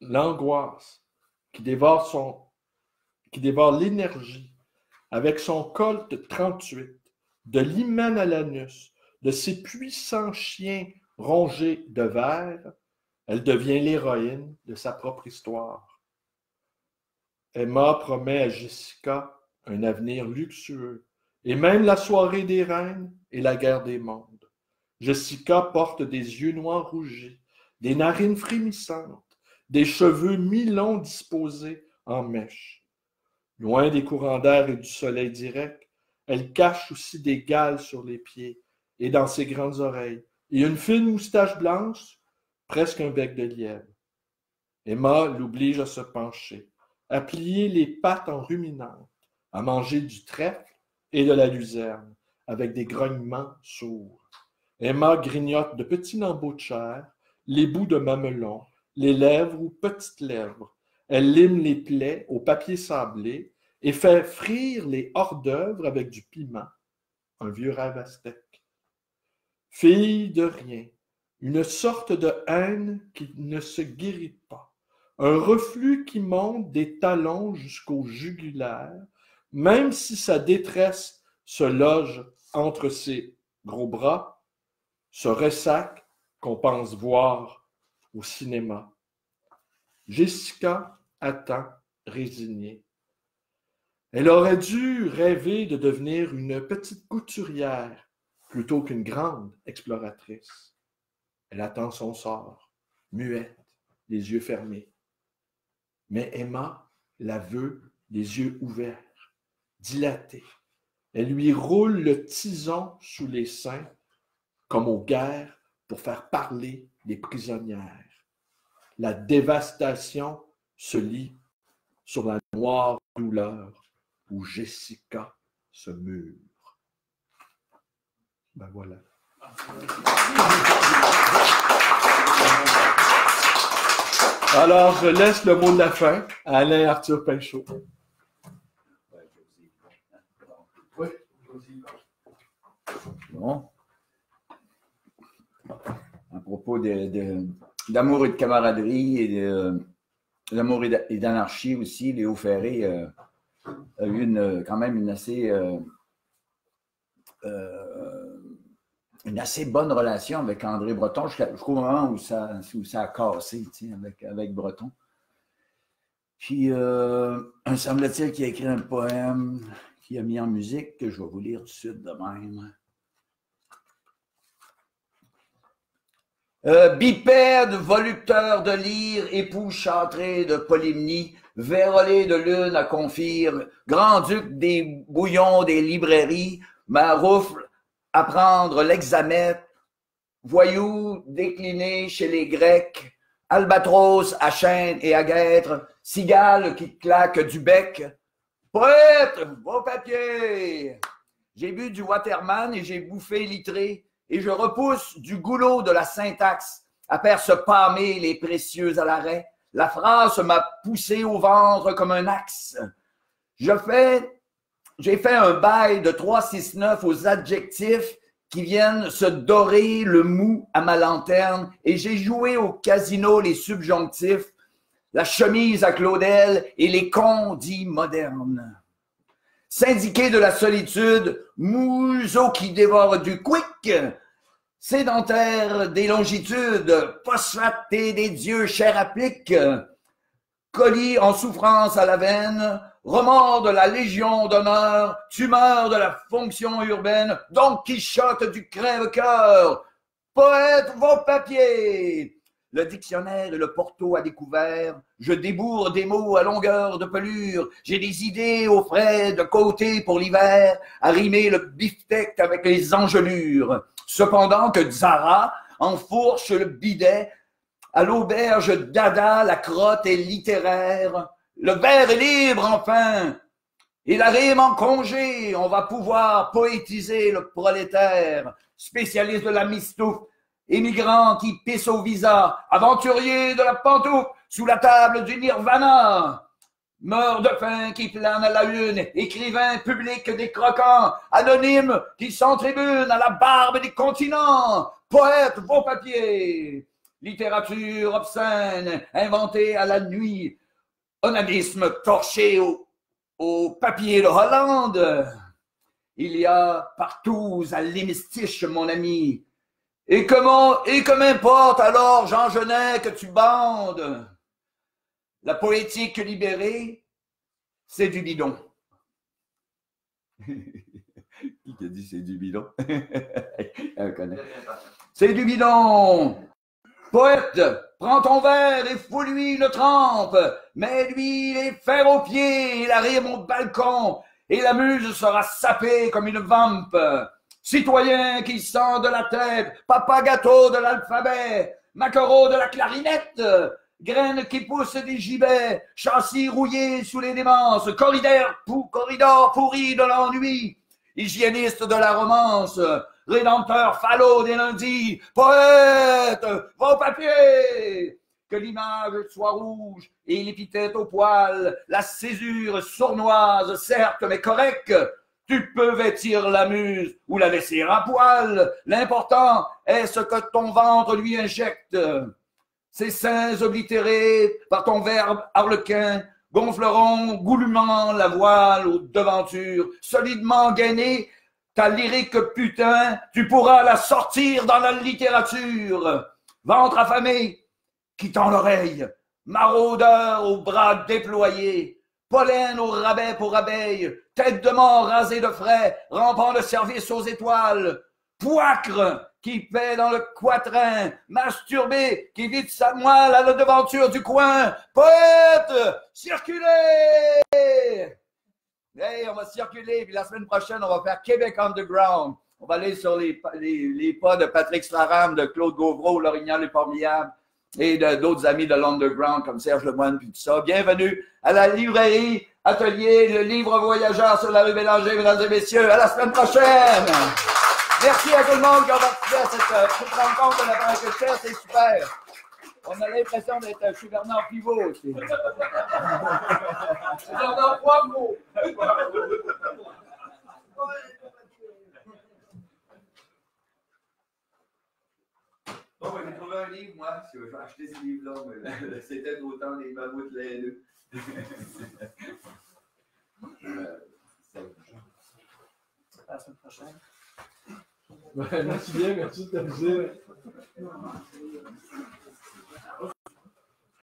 l'angoisse qui dévore l'énergie avec son Colt 38, de l'hymen à l'anus, de ses puissants chiens rongés de verre, elle devient l'héroïne de sa propre histoire. Emma promet à Jessica un avenir luxueux, et même la soirée des reines et la guerre des mondes. Jessica porte des yeux noirs rougis, des narines frémissantes, des cheveux mi-longs disposés en mèches. Loin des courants d'air et du soleil direct, elle cache aussi des gales sur les pieds et dans ses grandes oreilles, et une fine moustache blanche, presque un bec de lièvre. Emma l'oblige à se pencher, à plier les pattes en ruminant, à manger du trèfle et de la luzerne, avec des grognements sourds. Emma grignote de petits lambeaux de chair, les bouts de mamelon, les lèvres ou petites lèvres. Elle lime les plaies au papier sablé et fait frire les hors-d'œuvre avec du piment, un vieux rêve aztèque. Fille de rien, une sorte de haine qui ne se guérit pas, un reflux qui monte des talons jusqu'au jugulaire, même si sa détresse se loge entre ses gros bras, ce ressac qu'on pense voir au cinéma. Jessica attend, résignée. Elle aurait dû rêver de devenir une petite couturière plutôt qu'une grande exploratrice. Elle attend son sort, muette, les yeux fermés. Mais Emma la veut les yeux ouverts, dilatés. Elle lui roule le tison sous les seins, comme aux guerres, pour faire parler les prisonnières. La dévastation se lit sur la noire douleur où Jessica se mure. Ben voilà. Alors, je laisse le mot de la fin à Alain Arthur Pinchot. Oui. Bon. À propos d'amour et de camaraderie et d'amour et d'anarchie aussi, Léo Ferré a eu quand même une assez bonne relation avec André Breton jusqu'au moment où ça a cassé avec Breton. Puis, semble-t-il qu'il a écrit un poème qu'il a mis en musique, que je vais vous lire tout de suite de même. Bipède, volupteur de lyre, époux châtré de polymnie, vérolé de lune à confire, grand-duc des bouillons des librairies, maroufle à prendre l'examen, voyou décliné chez les Grecs, albatros à chaîne et à guêtre, cigale qui claque du bec, poète, vos papiers! J'ai bu du Waterman et j'ai bouffé litré, et je repousse du goulot de la syntaxe à faire se pâmer les précieux à l'arrêt. La phrase m'a poussé au ventre comme un axe. J'ai fait un bail de 3-6-9 aux adjectifs qui viennent se dorer le mou à ma lanterne et j'ai joué au casino les subjonctifs, la chemise à Claudel et les condits modernes. Syndiqué de la solitude, museau qui dévore du quick, sédentaire des longitudes, phosphaté des dieux chair applique, colis en souffrance à la veine, remords de la Légion d'honneur, tumeur de la fonction urbaine, Don Quichotte du crève-cœur, poète vos papiers. Le dictionnaire et le porto à découvert, je débourre des mots à longueur de pelure, j'ai des idées au frais de côté pour l'hiver, à rimer le beefsteak avec les engelures. Cependant que Zara enfourche le bidet À l'auberge Dada, la crotte est littéraire. Le vers est libre, enfin. Et la rime en congé, on va pouvoir poétiser le prolétaire, spécialiste de la mistouffe, émigrant qui pisse au visa, aventurier de la pantoufle, sous la table du nirvana. Mort de faim qui plane à la une, écrivain public des croquants, anonyme qui s'entribune à la barbe des continents, poète beau papier, littérature obscène, inventée à la nuit, onanisme torché au papier de Hollande. Il y a partout à l'hémistiche, mon ami. Et que m'importe alors, Jean Genet, que tu bandes? La poétique libérée, c'est du bidon. Qui t'a dit c'est du bidon? C'est du bidon. Poète, prends ton verre et fous-lui une trempe. Mets-lui les fers aux pieds et la rime au balcon. Et la muse sera sapée comme une vampe. Citoyen qui sent de la tête, papa gâteau de l'alphabet, maquereau de la clarinette, graines qui poussent des gibets, châssis rouillés sous les démences, corridor pourri de l'ennui, hygiéniste de la romance, rédempteur falot des lundis, poète, va au papier, que l'image soit rouge et l'épithète au poil, la césure sournoise, certes, mais correcte. Tu peux vêtir la muse ou la laisser à poil. L'important est ce que ton ventre lui injecte. Ces seins oblitérés par ton verbe arlequin gonfleront goulûment la voile aux devantures. Solidement gainée, ta lyrique putain, tu pourras la sortir dans la littérature. Ventre affamé, qui tend l'oreille, maraudeur aux bras déployés, pollen au rabais pour abeilles, tête de mort rasée de frais, rampant de service aux étoiles, poicre qui paie dans le quatrain, masturbé qui vide sa moelle à la devanture du coin, poète, circulez! Hey, on va circuler, puis la semaine prochaine, on va faire Québec Underground. On va aller sur les pas de Patrick Slaram, de Claude Gauvreau, L'Orignal et Formidable, et d'autres amis de l'Underground comme Serge Lemoine, puis tout ça. Bienvenue à la librairie Atelier, le livre voyageur sur la rue Bélanger, mesdames et messieurs. À la semaine prochaine! Merci à tout le monde qui a participé à cette rencontre de la Banque de Cher, c'est super. On a l'impression d'être chez Bernard Pivot aussi. Bernard Poivreau. Bon, j'ai trouvé un livre, moi. Je vais acheter ce livre-là, mais c'était d'autant des mammouths laineux. À la semaine prochaine. Merci bien, merci de ta visite.